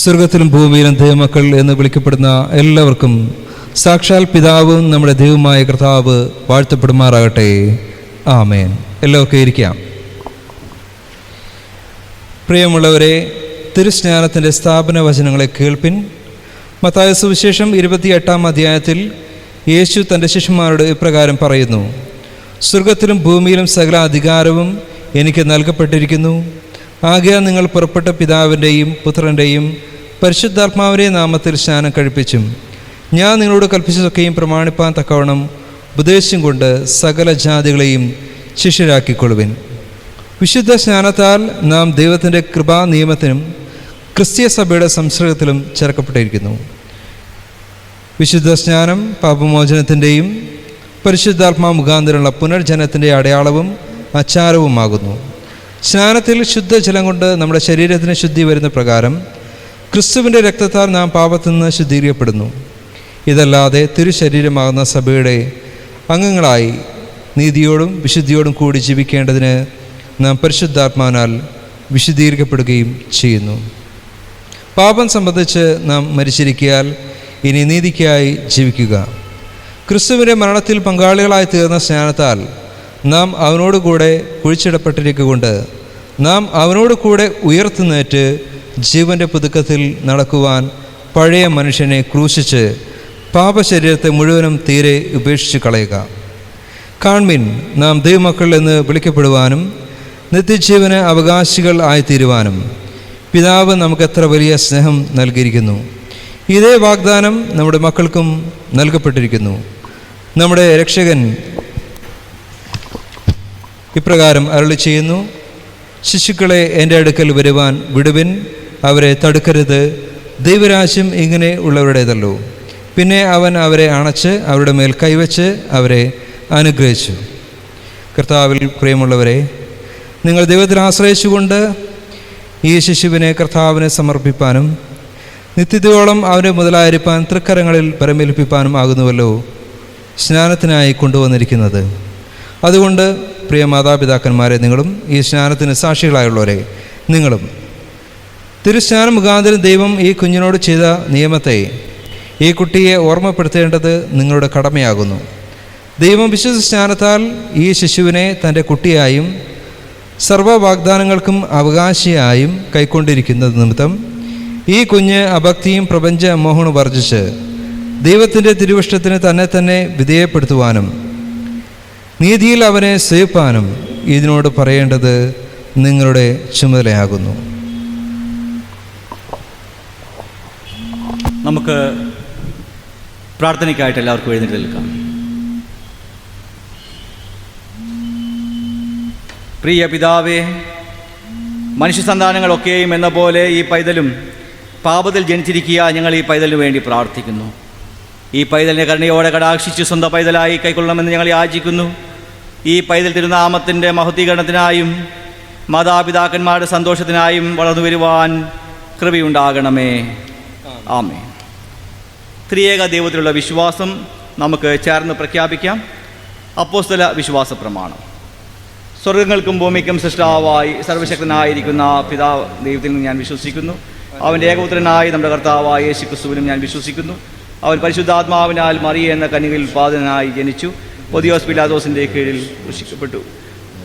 സ്വർഗത്തിലും ഭൂമിയിലും ദൈവമക്കൾ എന്ന് വിളിക്കപ്പെടുന്ന എല്ലാവർക്കും സാക്ഷാൽ പിതാവും നമ്മുടെ ദൈവമായ കർത്താവ് വാഴ്ത്തപ്പെടുമാറാകട്ടെ. ആമേൻ. എല്ലാവർക്കും ഇരിക്കാം. പ്രിയമുള്ളവരെ, തിരുസ്നാനത്തിൻ്റെ സ്ഥാപന വചനങ്ങളെ കേൾപ്പിൻ. മത്തായി സുവിശേഷം 28-ാം അധ്യായത്തിൽ യേശു തൻ്റെ ശിഷ്യന്മാരോട് ഇപ്രകാരം പറയുന്നു: സ്വർഗത്തിലും ഭൂമിയിലും സകല അധികാരവും എനിക്ക് നൽകപ്പെട്ടിരിക്കുന്നു. ആകയാൽ നിങ്ങൾ പുറപ്പെട്ട പിതാവിൻ്റെയും പുത്രൻ്റെയും പരിശുദ്ധാത്മാവിൻ്റെയും നാമത്തിൽ സ്നാനം കഴിപ്പിച്ചും ഞാൻ നിങ്ങളോട് കൽപ്പിച്ചതൊക്കെയും പ്രമാണിപ്പാൻ തക്കവണ്ണം ഉപദേശം കൊണ്ട് സകല ജാതികളെയും ശിഷ്യരാക്കിക്കൊള്ളുവിൻ. വിശുദ്ധ സ്നാനത്താൽ നാം ദൈവത്തിൻ്റെ കൃപാ നിയമത്തിനും ക്രിസ്തീയ സഭയുടെ സംസർഗത്തിലും ചേർക്കപ്പെട്ടിരിക്കുന്നു. വിശുദ്ധ സ്നാനം പാപമോചനത്തിൻ്റെയും പരിശുദ്ധാത്മാ മുഖാന്തരമുള്ള പുനർജനത്തിൻ്റെ അടയാളവും ആചാരവുമാകുന്നു. സ്നാനത്തിൽ ശുദ്ധജലം കൊണ്ട് നമ്മുടെ ശരീരത്തിന് ശുദ്ധി വരുന്ന പ്രകാരം ക്രിസ്തുവിൻ്റെ രക്തത്താൽ നാം പാപത്തിൽ നിന്ന് ശുദ്ധീകരിക്കപ്പെടുന്നു. ഇതല്ലാതെ തിരുശരീരമാകുന്ന സഭയുടെ അംഗങ്ങളായി നീതിയോടും വിശുദ്ധിയോടും കൂടി ജീവിക്കേണ്ടതിന് നാം പരിശുദ്ധാത്മാവിനാൽ വിശുദ്ധീകരിക്കപ്പെടുകയും ചെയ്യുന്നു. പാപം സംബന്ധിച്ച് നാം മരിച്ചിരിക്കയാൽ ഇനി നീതിക്കായി ജീവിക്കുക. ക്രിസ്തുവിൻ്റെ മരണത്തിൽ പങ്കാളികളായി തീർന്ന സ്നാനത്താൽ നാം അവനോടുകൂടെ കുഴിച്ചിടപ്പെട്ടിരിക്കൊണ്ട് നാം അവനോട് കൂടെ ഉയർത്തുന്നേറ്റ് ജീവൻ്റെ പുതുക്കത്തിൽ നടക്കുവാൻ പഴയ മനുഷ്യനെ ക്രൂശിച്ച് പാപശരീരത്തെ മുഴുവനും തീരെ ഉപേക്ഷിച്ച് കളയുക. കാൺമിൻ, നാം ദൈവമക്കൾ എന്ന് വിളിക്കപ്പെടുവാനും നിത്യജീവന് അവകാശികൾ ആയിത്തീരുവാനും പിതാവ് നമുക്ക് എത്ര വലിയ സ്നേഹം നൽകിയിരിക്കുന്നു. ഇതേ വാഗ്ദാനം നമ്മുടെ മക്കൾക്കും നൽകപ്പെട്ടിരിക്കുന്നു. നമ്മുടെ രക്ഷകൻ ഇപ്രകാരം അരുളി ചെയ്യുന്നു: ശിശുക്കളെ എൻ്റെ അടുക്കൽ വരുവാൻ വിടുവിൻ, അവരെ തടുക്കരുത്, ദൈവരാജ്യം ഇങ്ങനെ ഉള്ളവരുടേതല്ലോ. പിന്നെ അവൻ അവരെ അണച്ച് അവരുടെ മേൽ കൈവച്ച് അവരെ അനുഗ്രഹിച്ചു. കർത്താവിൽ പ്രിയമുള്ളവരെ, നിങ്ങൾ ദൈവത്തിൽ ആശ്രയിച്ചുകൊണ്ട് ഈ ശിശുവിനെ കർത്താവിനെ സമർപ്പിപ്പാനും നിത്യതയോളം അവനെ മുതലായിരിക്കാൻ തൃക്കരങ്ങളിൽ പരമേൽപ്പിപ്പാനും ആകുന്നുവല്ലോ സ്നാനത്തിനായി കൊണ്ടുവന്നിരിക്കുന്നത്. അതുകൊണ്ട് പ്രിയ മാതാപിതാക്കന്മാരെ, നിങ്ങളും ഈ സ്നാനത്തിന് സാക്ഷികളായുള്ളവരെ, നിങ്ങളും തിരുസ്നാന മുഖാന്തരം ദൈവം ഈ കുഞ്ഞിനോട് ചെയ്ത നിയമത്തെ, ഈ കുട്ടിയെ ഓർമ്മപ്പെടുത്തേണ്ടത് നിങ്ങളുടെ കടമയാകുന്നു. ദൈവം വിശുദ്ധ സ്നാനത്താൽ ഈ ശിശുവിനെ തൻ്റെ കുട്ടിയായും സർവ്വ വാഗ്ദാനങ്ങൾക്കും അവകാശിയായും കൈക്കൊണ്ടിരിക്കുന്നത് നിമിത്തം ഈ കുഞ്ഞ് അഭക്തിയും പ്രപഞ്ച മോഹവും വർജിച്ച് ദൈവത്തിൻ്റെ തിരുവിഷ്ടത്തിന് തന്നെ വിധേയപ്പെടുത്തുവാനും നീതിയിൽ അവനെ സേവിപ്പാനും ഇതിനോട് പറയേണ്ടത് നിങ്ങളുടെ ചുമതലയാകുന്നു. നമുക്ക് പ്രാർത്ഥനയ്ക്കായിട്ട് എല്ലാവർക്കും എഴുന്നേറ്റ് നിൽക്കാം. പ്രിയ പിതാവേ, മനുഷ്യ സന്താനങ്ങളൊക്കെയും എന്ന പോലെ ഈ പൈതലും പാപത്തിൽ ജനിച്ചിരിക്കുക. ഞങ്ങൾ ഈ പൈതലിന് വേണ്ടി പ്രാർത്ഥിക്കുന്നു. ഈ പൈതലിനെ കരുണയോടെ കടാക്ഷിച്ച് സ്വന്തം പൈതലായി കൈക്കൊള്ളണമെന്ന് ഞങ്ങൾ യാചിക്കുന്നു. ഈ പൈതൽ തിരുനാമത്തിൻ്റെ മഹത്വീകരണത്തിനായും മാതാപിതാക്കന്മാരുടെ സന്തോഷത്തിനായും വളർന്നു വരുവാൻ കൃപയുണ്ടാകണമേ. ആമേൻ. ത്രിയേക ദൈവത്തിലുള്ള വിശ്വാസം നമുക്ക് ചേർന്ന് പ്രഖ്യാപിക്കാം. അപ്പോസ്തല വിശ്വാസ പ്രമാണം. സ്വർഗങ്ങൾക്കും ഭൂമിക്കും സൃഷ്ടാവായി സർവശക്തനായിരിക്കുന്ന പിതാവ് ദൈവത്തിൽ നിന്ന് ഞാൻ വിശ്വസിക്കുന്നു. അവൻ്റെ ഏകപുത്രനായി നമ്മുടെ കർത്താവായ യേശു ക്രിസ്തുവിനും ഞാൻ വിശ്വസിക്കുന്നു. അവൻ പരിശുദ്ധാത്മാവിനാൽ മറിയ എന്ന കന്യകയിൽ ഉൽപാദനായി ജനിച്ചു. പൊതിയോസ് പിലാത്തോസിൻ്റെ കീഴിൽ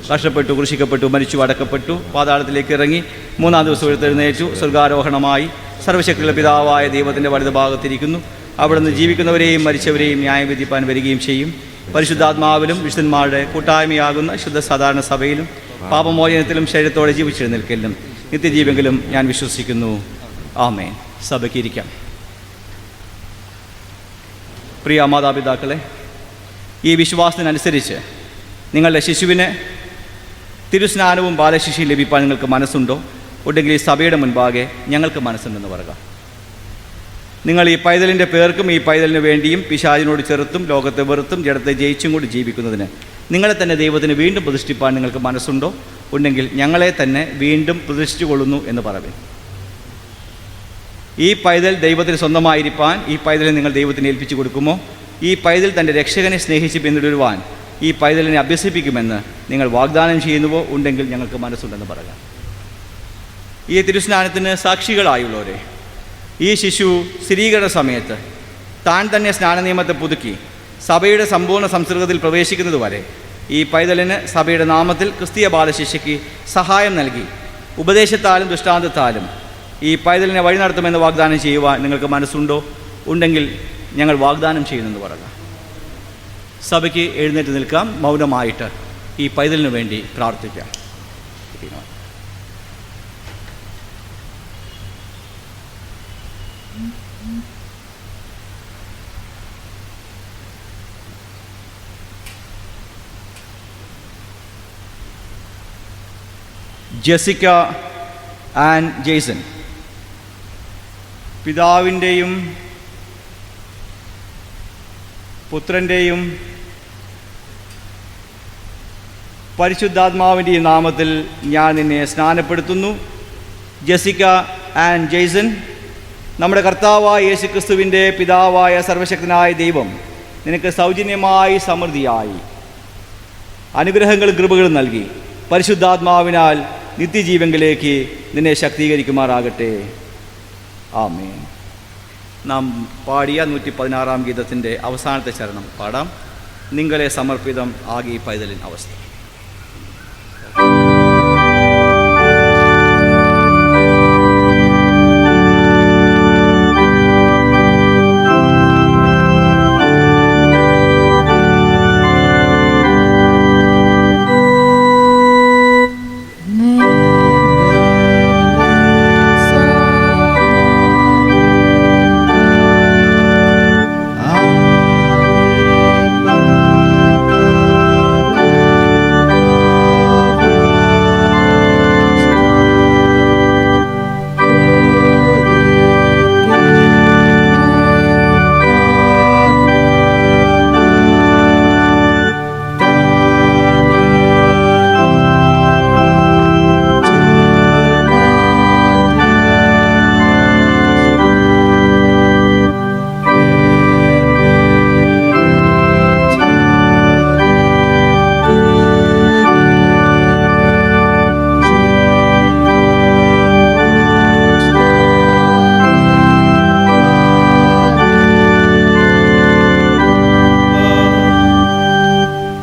കഷ്ടപ്പെട്ടു, ക്രൂശിക്കപ്പെട്ടു, മരിച്ചു, അടക്കപ്പെട്ടു, പാതാളത്തിലേക്ക് ഇറങ്ങി, മൂന്നാം ദിവസം എഴുന്നേറ്റു, സ്വർഗാരോഹണമായി സർവശക്തിയുള്ള പിതാവായ ദൈവത്തിൻ്റെ വലതുഭാഗത്തിരിക്കുന്നു. അവിടുന്ന് ജീവിക്കുന്നവരെയും മരിച്ചവരെയും ന്യായം വിധിപ്പാൻ വരികയും ചെയ്യും. പരിശുദ്ധാത്മാവിലും വിശുദ്ധന്മാരുടെ കൂട്ടായ്മയാകുന്ന ശുദ്ധ സാധാരണ സഭയിലും പാപമോചനത്തിലും ശരീരത്തോടെ ജീവിച്ചെഴുന്നേൽക്കലിലും നിത്യജീവെങ്കിലും ഞാൻ വിശ്വസിക്കുന്നു. ആമേൻ. സഭയ്ക്ക് ഇരിക്കാം. പ്രിയ മാതാപിതാക്കളെ, ഈ വിശ്വാസത്തിനനുസരിച്ച് നിങ്ങളുടെ ശിശുവിന് തിരുസ്നാനവും ബാലശിശയും ലഭിക്കാൻ നിങ്ങൾക്ക് മനസ്സുണ്ടോ? ഉണ്ടെങ്കിൽ ഈ സഭയുടെ മുൻപാകെ ഞങ്ങൾക്ക് മനസ്സുണ്ടെന്ന് പറയുക. നിങ്ങൾ ഈ പൈതലിൻ്റെ പേർക്കും ഈ പൈതലിന് വേണ്ടിയും പിശാചിനോട് ചെറുത്തും ലോകത്തെ വെറുത്തും ജഡത്തെ ജയിച്ചും കൂടി ജീവിക്കുന്നതിന് നിങ്ങളെ തന്നെ ദൈവത്തിന് വീണ്ടും പ്രതിഷ്ഠിപ്പാൻ നിങ്ങൾക്ക് മനസ്സുണ്ടോ? ഉണ്ടെങ്കിൽ ഞങ്ങളെ തന്നെ വീണ്ടും പ്രതിഷ്ഠിച്ചുകൊള്ളുന്നു എന്ന് പറയും. ഈ പൈതൽ ദൈവത്തിന് സ്വന്തമായിരിക്കാൻ ഈ പൈതലിനെ നിങ്ങൾ ദൈവത്തിന് ഏൽപ്പിച്ചു കൊടുക്കുമോ? ഈ പൈതൽ തൻ്റെ രക്ഷകനെ സ്നേഹിച്ച് പിന്തുടരുവാൻ ഈ പൈതലിനെ അഭ്യസിപ്പിക്കുമെന്ന് നിങ്ങൾ വാഗ്ദാനം ചെയ്യുന്നുവോ? ഉണ്ടെങ്കിൽ ഞങ്ങൾക്ക് മനസ്സുണ്ടെന്ന് പറയാം. ഈ തിരുസ്നാനത്തിന് സാക്ഷികളായുള്ളവരെ, ഈ ശിശു സ്ഥിരീകരണ സമയത്ത് താൻ തന്നെ സ്നാനനിയമത്തെ പുതുക്കി സഭയുടെ സമ്പൂർണ്ണ സംസർഗത്തിൽ പ്രവേശിക്കുന്നതുവരെ ഈ പൈതലിന് സഭയുടെ നാമത്തിൽ ക്രിസ്തീയ ബാലശിഷ്യയ്ക്ക് സഹായം നൽകി ഉപദേശത്താലും ദൃഷ്ടാന്തത്താലും ഈ പൈതലിനെ വഴി നടത്തുമെന്ന് വാഗ്ദാനം ചെയ്യുവാൻ നിങ്ങൾക്ക് മനസ്സുണ്ടോ? ഉണ്ടെങ്കിൽ ഞങ്ങൾ വാഗ്ദാനം ചെയ്യുന്നെന്ന് പറയുക. സഭയ്ക്ക് എഴുന്നേറ്റ് നിൽക്കാം. മൗനമായിട്ട് ഈ പൈതലിനു വേണ്ടി പ്രാർത്ഥിക്കാം. Jessica and Jason. പിതാവിൻ്റെയും പുത്രൻ്റെയും പരിശുദ്ധാത്മാവിൻ്റെയും നാമത്തിൽ ഞാൻ നിന്നെ സ്നാനപ്പെടുത്തുന്നു. ജെസിക്ക ആൻഡ് ജെയ്സൺ, നമ്മുടെ കർത്താവായ യേശുക്രിസ്തുവിൻ്റെ പിതാവായ സർവശക്തനായ ദൈവം നിനക്ക് സൗജന്യമായി സമൃദ്ധിയായി അനുഗ്രഹങ്ങളും കൃപകളും നൽകി പരിശുദ്ധാത്മാവിനാൽ നിത്യജീവങ്കിലേക്ക് നിന്നെ ശക്തീകരിക്കുമാറാകട്ടെ. ആമേൻ. നാം പാടിയ 116-ാം ഗീതത്തിൻ്റെ അവസാനത്തെ ചരണം പാടാം. നിങ്ങളെ സമർപ്പിതം ആകെ പൈതലിൻ അവസ്ഥ.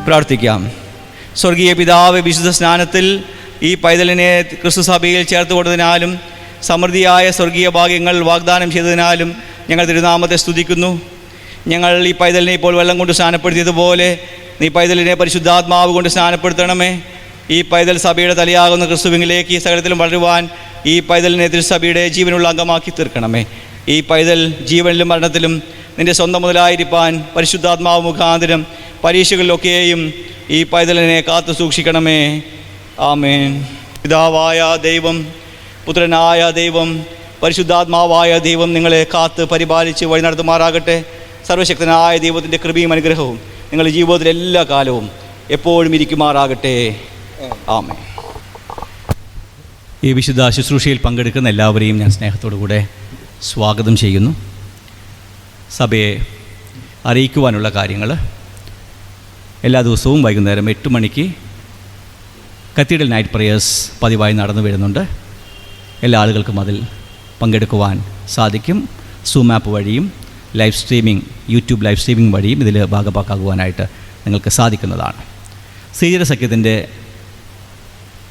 പ്രാർത്ഥിക്കാം. സ്വർഗീയ പിതാവ്, വിശുദ്ധ സ്നാനത്തിൽ ഈ പൈതലിനെ ക്രിസ്തുസഭയിൽ ചേർത്ത് കൊണ്ടതിനാലും സമൃദ്ധിയായ സ്വർഗീയ ഭാഗ്യങ്ങൾ വാഗ്ദാനം ചെയ്തതിനാലും ഞങ്ങൾ തിരുനാമത്തെ സ്തുതിക്കുന്നു. ഞങ്ങൾ ഈ പൈതലിനെ ഇപ്പോൾ വെള്ളം കൊണ്ട് സ്നാനപ്പെടുത്തിയതുപോലെ നീ പൈതലിനെ പരിശുദ്ധാത്മാവ് കൊണ്ട് സ്നാനപ്പെടുത്തണമേ. ഈ പൈതൽ സഭയുടെ തലയാകുന്ന ക്രിസ്തുവിലേക്ക് ഈ സകലത്തിലും വളരുവാൻ ഈ പൈതലിനെ തിരുസഭയുടെ ജീവനുള്ള അംഗമാക്കി തീർക്കണമേ. ഈ പൈതൽ ജീവനിലും മരണത്തിലും നിൻ്റെ സ്വന്തം മുതലായിരിക്കാൻ പരിശുദ്ധാത്മാവ് മുഖാന്തരം പരീക്ഷകളിലൊക്കെയും ഈ പൈതലിനെ കാത്തു സൂക്ഷിക്കണമേ. ആമേൻ. പിതാവായ ദൈവം, പുത്രനായ ദൈവം, പരിശുദ്ധാത്മാവായ ദൈവം നിങ്ങളെ കാത്ത് പരിപാലിച്ച് വഴി നടത്തുമാറാകട്ടെ. സർവശക്തനായ ദൈവത്തിൻ്റെ കൃപയും അനുഗ്രഹവും നിങ്ങളുടെ ജീവിതത്തിലെ എല്ലാ കാലവും എപ്പോഴും ഇരിക്കുമാറാകട്ടെ. ആമേൻ. ഈ വിശുദ്ധ ശുശ്രൂഷയിൽ പങ്കെടുക്കുന്ന എല്ലാവരെയും ഞാൻ സ്നേഹത്തോടു കൂടെ സ്വാഗതം ചെയ്യുന്നു. സഭയെ അറിയിക്കുവാനുള്ള കാര്യങ്ങൾ എല്ലാ ദിവസവും വൈകുന്നേരം 8 മണിക്ക് കത്തീഡ്രൽ നൈറ്റ് പ്രേയേഴ്സ് പതിവായി നടന്നു വരുന്നുണ്ട്. എല്ലാ ആളുകൾക്കും അതിൽ പങ്കെടുക്കുവാൻ സാധിക്കും. സൂം ആപ്പ് വഴിയും live streaming, YouTube live streaming വഴിയും ഇതിൽ ഭാഗഭാക്കാകുവാനായിട്ട് നിങ്ങൾക്ക് സാധിക്കുന്നതാണ്. ശ്രീജന സഖ്യത്തിൻ്റെ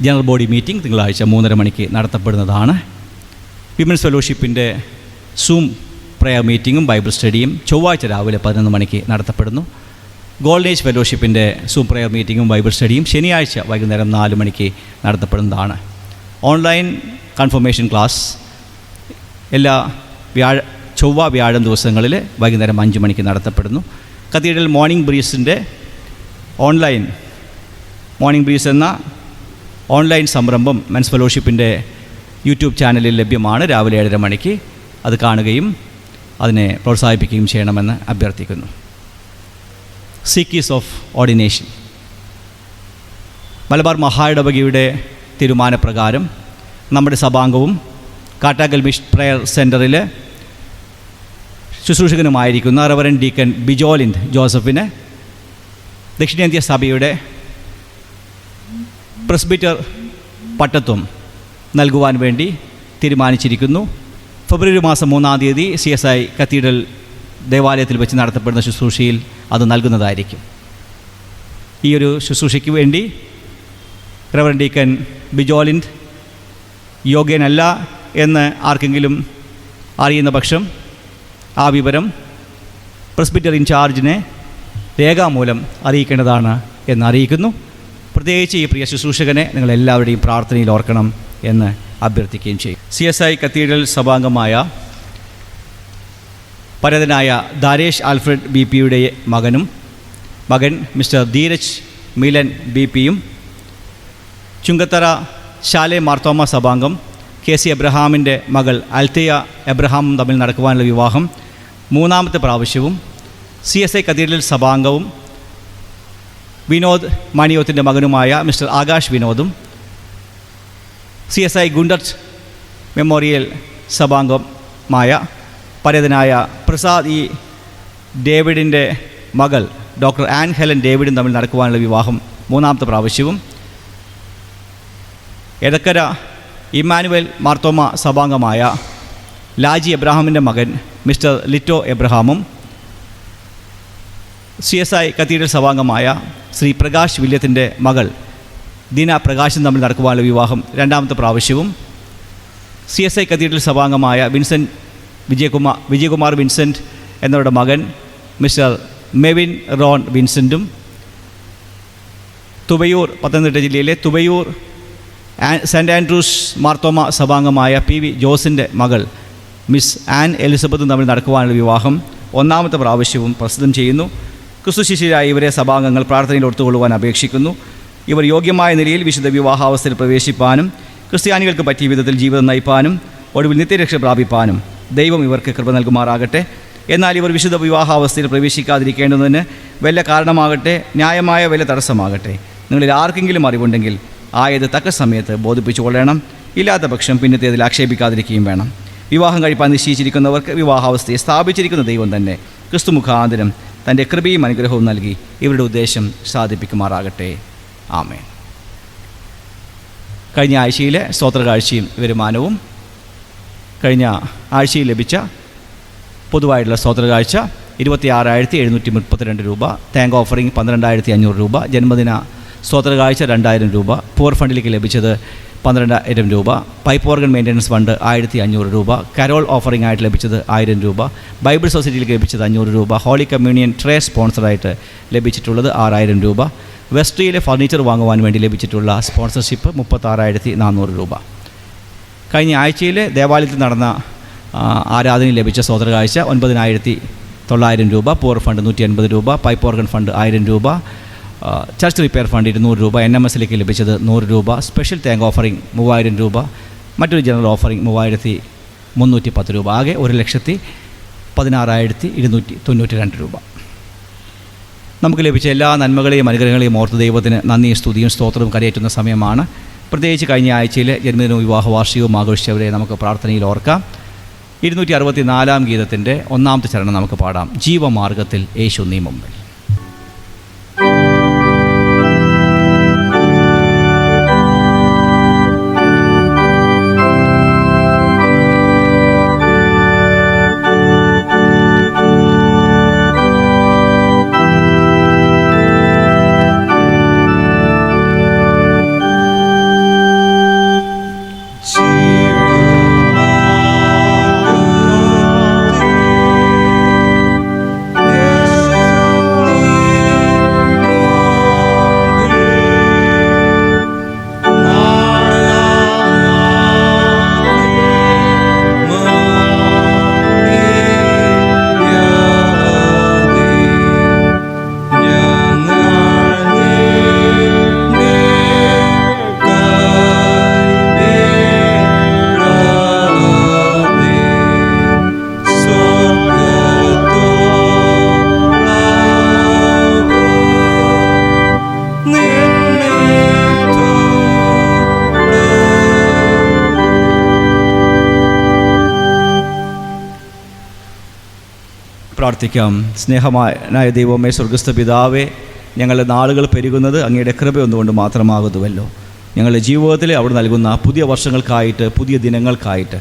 ജനറൽ ബോഡി മീറ്റിംഗ് തിങ്കളാഴ്ച 3:30 മണിക്ക് നടത്തപ്പെടുന്നതാണ്. വിമൻസ് ഫെലോഷിപ്പിൻ്റെ സൂം പ്രയർ മീറ്റിങ്ങും ബൈബിൾ സ്റ്റഡിയും ചൊവ്വാഴ്ച രാവിലെ 11 മണിക്ക് നടത്തപ്പെടുന്നു. ഗോൾഡൻ ഏജ് ഫെലോഷിപ്പിൻ്റെ സൂം പ്രയർ മീറ്റിങ്ങും ബൈബിൾ സ്റ്റഡിയും ശനിയാഴ്ച വൈകുന്നേരം 4 മണിക്ക് നടത്തപ്പെടുന്നതാണ്. ഓൺലൈൻ കൺഫർമേഷൻ ക്ലാസ് എല്ലാ ചൊവ്വ വ്യാഴം ദിവസങ്ങളിൽ വൈകുന്നേരം 5 മണിക്ക് നടത്തപ്പെടുന്നു. കത്തീഡ്രൽ മോർണിംഗ് ബ്രീസിൻ്റെ ഓൺലൈൻ മോർണിംഗ് ബ്രീസ് എന്ന ഓൺലൈൻ സംരംഭം മെൻസ് ഫെലോഷിപ്പിൻ്റെ യൂട്യൂബ് ചാനലിൽ ലഭ്യമാണ്. രാവിലെ 7:30 മണിക്ക് അത് കാണുകയും അതിനെ പ്രോത്സാഹിപ്പിക്കുകയും ചെയ്യണമെന്ന് അഭ്യർത്ഥിക്കുന്നു. സീക്കീസ് ഓഫ് ഓർഡിനേഷൻ. മലബാർ മഹായിടവകയുടെ തീരുമാനപ്രകാരം നമ്മുടെ സഭാംഗവും കാട്ടാക്കൽ മിഷൻ പ്രയർ സെൻറ്ററിൽ ശുശ്രൂഷകനുമായിരിക്കുന്ന റവറൻ ഡീക്കൻ ബിജോലിന്ദ് ജോസഫിന് ദക്ഷിണേന്ത്യ സഭയുടെ പ്രസ്ബിറ്റർ പട്ടത്വം നൽകുവാൻ വേണ്ടി തീരുമാനിച്ചിരിക്കുന്നു. ഫെബ്രുവരി മാസം 3-ാം തീയതി CSI കത്തീഡ്രൽ ദേവാലയത്തിൽ വെച്ച് നടത്തപ്പെടുന്ന ശുശ്രൂഷയിൽ അത് നൽകുന്നതായിരിക്കും. ഈ ഒരു ശുശ്രൂഷയ്ക്ക് വേണ്ടി റെവറൻഡ് ഡീക്കൻ ബിജോലിൻഡ് യോഗ്യനല്ല എന്ന് ആർക്കെങ്കിലും അറിയുന്ന പക്ഷം ആ വിവരം പ്രസ്ബിറ്റർ ഇൻചാർജിനെ രേഖാമൂലം അറിയിക്കേണ്ടതാണ് എന്ന് അറിയിക്കുന്നു. പ്രത്യേകിച്ച് ഈ പ്രിയ ശുശ്രൂഷകനെ നിങ്ങളെല്ലാവരുടെയും പ്രാർത്ഥനയിൽ ഓർക്കണം എന്ന് അഭ്യർത്ഥിക്കുകയും ചെയ്യും. CSI കത്തീഡ്രൽ സഭാംഗമായ പരതനായ ദാരേഷ് ആൽഫ്രഡ് BP-യുടെ മകൻ മിസ്റ്റർ ധീരജ് മിലൻ BP-യും ചുങ്കത്തറ ശാലെ മാർത്തോമ സഭാംഗം KC എബ്രഹാമിൻ്റെ മകൾ അൽത്തയ എബ്രഹാമും തമ്മിൽ നടക്കുവാനുള്ള വിവാഹം 3-ാമത്തെ പ്രാവശ്യവും CSI കത്തീഡ്രൽ സഭാംഗവും വിനോദ് മണിയോത്തിൻ്റെ മകനുമായ മിസ്റ്റർ ആകാശ് വിനോദും CSI ഗുണ്ടർട്ട് മെമ്മോറിയൽ സഭാംഗമായ പരേതനായ പ്രസാദ് ഡേവിഡിൻ്റെ മകൾ ഡോക്ടർ ആൻ ഹെലൻ ഡേവിഡും തമ്മിൽ നടക്കുവാനുള്ള വിവാഹം 3-ാമത്തെ പ്രാവശ്യവും എടക്കര ഇമ്മാനുവൽ മാർത്തോമ സഭാംഗമായ ലാജി എബ്രഹാമിൻ്റെ മകൻ മിസ്റ്റർ ലിറ്റോ എബ്രഹാമും CSI കത്തീഡ്രൽ സഭാംഗമായ ശ്രീ പ്രകാശ് വില്യത്തിൻ്റെ മകൾ ദീന പ്രകാശും തമ്മിൽ നടക്കുവാനുള്ള വിവാഹം 2-ാമത്തെ പ്രാവശ്യവും CSI കത്തീഡ്രൽ സഭാംഗമായ വിജയകുമാർ വിൻസെൻ്റ് എന്നവരുടെ മകൻ മിസ്റ്റർ മെവിൻ റോൺ വിൻസെൻറ്റും തുവയൂർ, പത്തനംതിട്ട ജില്ലയിലെ തുവയൂർ സെൻറ്റ് ആൻഡ്രൂസ് മാർത്തോമ സഭാംഗമായ PV ജോസിൻ്റെ മകൾ മിസ് ആൻ എലിസബത്തും തമ്മിൽ നടക്കുവാനുള്ള വിവാഹം 1-ാമത്തെ പ്രാവശ്യവും പ്രസിദ്ധം ചെയ്യുന്നു. ക്രിസ്തു ശിഷ്യരായ ഇവരെ സഭാംഗങ്ങൾ പ്രാർത്ഥനയിൽ ഒത്തുകൊള്ളുവാൻ അപേക്ഷിക്കുന്നു. ഇവർ യോഗ്യമായ നിലയിൽ വിശുദ്ധ വിവാഹാവസ്ഥയിൽ പ്രവേശിപ്പാനും ക്രിസ്ത്യാനികൾക്ക് പറ്റിയ വിധത്തിൽ ജീവിതം നയിപ്പാനും ഒടുവിൽ നിത്യരക്ഷ പ്രാപിപ്പാനും ദൈവം ഇവർക്ക് കൃപ നൽകുമാറാകട്ടെ. എന്നാൽ ഇവർ വിശുദ്ധ വിവാഹാവസ്ഥയിൽ പ്രവേശിക്കാതിരിക്കേണ്ടതിന് വല്ല കാരണമാകട്ടെ, ന്യായമായ വല്ല തടസ്സമാകട്ടെ, നിങ്ങളിൽ ആർക്കെങ്കിലും അറിവുണ്ടെങ്കിൽ ആയത് തക്ക സമയത്ത് ബോധിപ്പിച്ചു കൊള്ളണം. ഇല്ലാത്ത പക്ഷം പിന്നത്തേതിൽ ആക്ഷേപിക്കാതിരിക്കുകയും വേണം. വിവാഹം കഴിപ്പാൻ നിശ്ചയിച്ചിരിക്കുന്നവർക്ക് വിവാഹാവസ്ഥയെ സ്ഥാപിച്ചിരിക്കുന്ന ദൈവം തന്നെ ക്രിസ്തു മുഖാന്തരം തൻ്റെ കൃപയും അനുഗ്രഹവും നൽകി ഇവരുടെ ഉദ്ദേശം സാധിപ്പിക്കുമാറാകട്ടെ. ആമേൻ. കഴിഞ്ഞ ആഴ്ചയിലെ സ്തോത്രകാഴ്ചയും വരുമാനവും കഴിഞ്ഞ ആഴ്ചയിൽ ലഭിച്ച പൊതുവായിട്ടുള്ള സ്തോത്രകാഴ്ച 26,732 രൂപ, താങ്ക് ഓഫറിംഗ് 12,500 രൂപ, ജന്മദിന സ്തോത്രകാഴ്ച 2,000 രൂപ, പൂർ ഫണ്ടിലേക്ക് ലഭിച്ചത് 12,000 രൂപ, പൈപ്പ് ഓർഗൻ മെയിൻ്റനൻസ് ഫണ്ട് 1,500 രൂപ, കരോൾ ഓഫറിംഗ് ആയിട്ട് ലഭിച്ചത് 1,000 രൂപ, ബൈബിൾ സൊസൈറ്റിയിലേക്ക് ലഭിച്ചത് 500 രൂപ, ഹോളി കമ്മ്യൂണിയൻ ട്രേ സ്പോൺസറായിട്ട് ലഭിച്ചിട്ടുള്ളത് 6,000 രൂപ, വെസ്ട്രിയിലെ ഫർണിച്ചർ വാങ്ങുവാൻ വേണ്ടി ലഭിച്ചിട്ടുള്ള സ്പോൺസർഷിപ്പ് 36,400 രൂപ. കഴിഞ്ഞ ആഴ്ചയിൽ ദേവാലയത്തിൽ നടന്ന ആരാധനയിൽ ലഭിച്ച സ്തോത്രകാഴ്ച 9,900 രൂപ, പൂർ ഫണ്ട് 150 രൂപ, പൈപ്പ് ഓർഗൻ ഫണ്ട് 1000 രൂപ, ചർച്ച് റിപ്പയർ ഫണ്ട് 200 രൂപ, NMSലേക്ക് ലഭിച്ചത് 100 രൂപ, സ്പെഷ്യൽ താങ്ക് ഓഫറിംഗ് 3,000 രൂപ, മറ്റൊരു ജനറൽ ഓഫറിംഗ് 3,310 രൂപ. ആകെ 1,16,292 രൂപ. നമുക്ക് ലഭിച്ച എല്ലാ നന്മകളെയും അനുഗ്രഹങ്ങളെയും ഓർത്ത് ദൈവത്തിന് നന്ദിയും സ്തുതിയും സ്തോത്രവും കരയേറ്റുന്ന സമയമാണ്. പ്രത്യേകിച്ച് കഴിഞ്ഞ ആഴ്ചയിൽ ജന്മദിനവും വിവാഹ വാർഷികവും ആഘോഷിച്ചവരെ നമുക്ക് പ്രാർത്ഥനയിൽ ഓർക്കാം. 264-ാം ഗീതത്തിൻ്റെ 1-ാമത്തെ ചരണം നമുക്ക് പാടാം. ജീവമാർഗത്തിൽ യേശു നീ മുമ്പിൽ. പ്രാർത്ഥിക്കാം. സ്നേഹമായ ദൈവമേ, സ്വർഗസ്ഥ പിതാവേ, ഞങ്ങളുടെ നാളുകൾ പെരുകുന്നത് അങ്ങയുടെ കൃപ ഒന്നുകൊണ്ട് മാത്രമാകുന്നുവല്ലോ. ഞങ്ങളുടെ ജീവിതത്തിൽ അവിടെ നൽകുന്ന പുതിയ വർഷങ്ങൾക്കായിട്ട്, പുതിയ ദിനങ്ങൾക്കായിട്ട്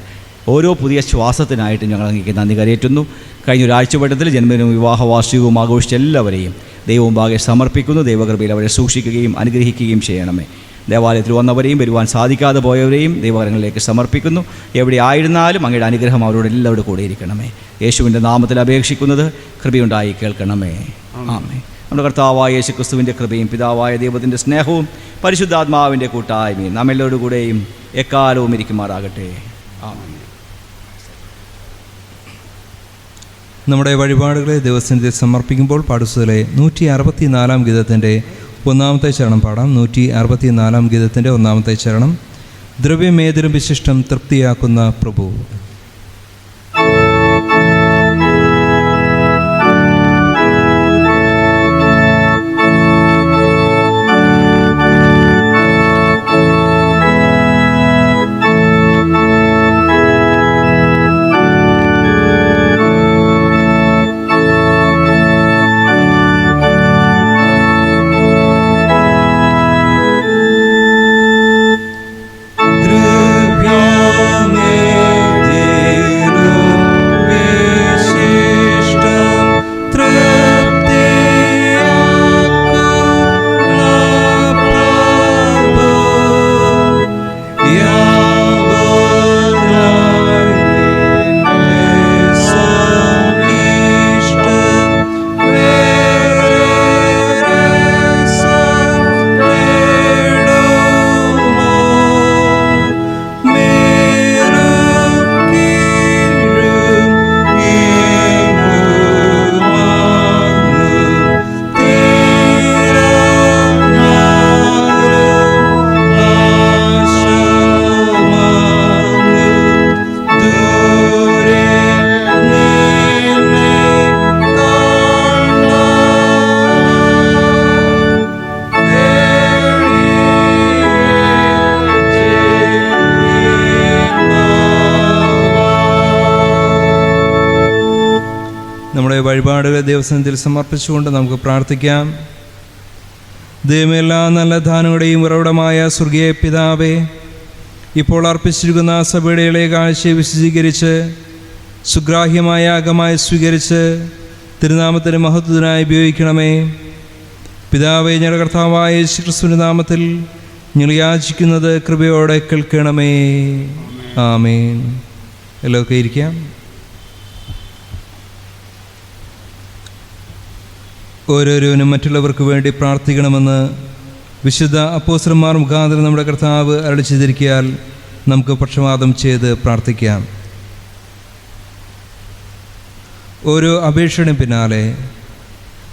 ഓരോ പുതിയ ശ്വാസത്തിനായിട്ട് ഞങ്ങൾ അങ്ങേക്ക് നന്ദി കരയേറ്റുന്നു. കഴിഞ്ഞ ഒരാഴ്ചവട്ടത്തിൽ ജന്മദിനവും വിവാഹവാർഷികവും ആഘോഷിച്ച എല്ലാവരെയും ദൈവവും ഭാഗെ സമർപ്പിക്കുന്നു. ദൈവകൃപയിൽ അവരെ സൂക്ഷിക്കുകയും അനുഗ്രഹിക്കുകയും ചെയ്യണമേ. ദേവാലയത്തിൽ വന്നവരെയും വരുവാൻ സാധിക്കാതെ പോയവരെയും ദൈവകരങ്ങളിലേക്ക് സമർപ്പിക്കുന്നു. എവിടെ ആയിരുന്നാലും അങ്ങയുടെ അനുഗ്രഹം അവരോട് എല്ലാവരുടെ കൂടെ ഇരിക്കണമേ. യേശുവിൻ്റെ നാമത്തിൽ അപേക്ഷിക്കുന്നത് കൃപയുണ്ടായി കേൾക്കണമേ. ആമേൻ. നമ്മുടെ കർത്താവായ യേശു ക്രിസ്തുവിൻ്റെ കൃപയും പിതാവായ ദൈവത്തിൻ്റെ സ്നേഹവും പരിശുദ്ധാത്മാവിൻ്റെ കൂട്ടായ്മയും നമ്മെല്ലാവരുടെ കൂടെയും എക്കാലവും ഇരിക്കുമാറാകട്ടെ. ആമേൻ. നമ്മുടെ വഴിപാടുകളെ ദൈവസന്നിധിയിൽ സമർപ്പിക്കുമ്പോൾ പാടുസത്തിലെ 164 ഗീതത്തിൻ്റെ 1-ാമത്തെ ചരണം പാടാം. 164 ഗീതത്തിൻ്റെ 1-ാമത്തെ ചരണം. ദ്രവ്യമേതിലും വിശിഷ്ടം തൃപ്തിയാക്കുന്ന പ്രഭു. വഴിപാടുകളെ ദൈവസന്നിധിയിൽ സമർപ്പിച്ചുകൊണ്ട് നമുക്ക് പ്രാർത്ഥിക്കാം. ദൈവമേ, എല്ലാ നല്ല ദാനങ്ങളുടെയും ഉറവിടമായ സ്വർഗീയ പിതാവേ, ഇപ്പോൾ അർപ്പിച്ചിരിക്കുന്ന സഭയുടെ ഇളയ കാഴ്ചയെ വിശദീകരിച്ച് സുഗ്രാഹ്യമായ യാഗമായി സ്വീകരിച്ച് തിരുനാമത്തിന് മഹത്വത്തിനായി ഉപയോഗിക്കണമേ. പിതാവേ, ഞങ്ങളുടെ കർത്താവായ യേശുക്രിസ്തുവിന്റെ നാമത്തിൽ ഞങ്ങൾ യാചിക്കുന്നത് കൃപയോടെ കേൾക്കണമേ. ആമേൻ. എല്ലാവർക്കും ഇരിക്കാം. ഓരോരുവനും മറ്റുള്ളവർക്ക് വേണ്ടി പ്രാർത്ഥിക്കണമെന്ന് വിശുദ്ധ അപ്പോസ്തലന്മാർ മുഖാന്തരം നമ്മുടെ കർത്താവ് അരുളി ചെയ്തിരിക്കയാൽ നമുക്ക് പക്ഷപാതം ചെയ്ത് പ്രാർത്ഥിക്കാം. ഓരോ അപേക്ഷയുടെ പിന്നാലെ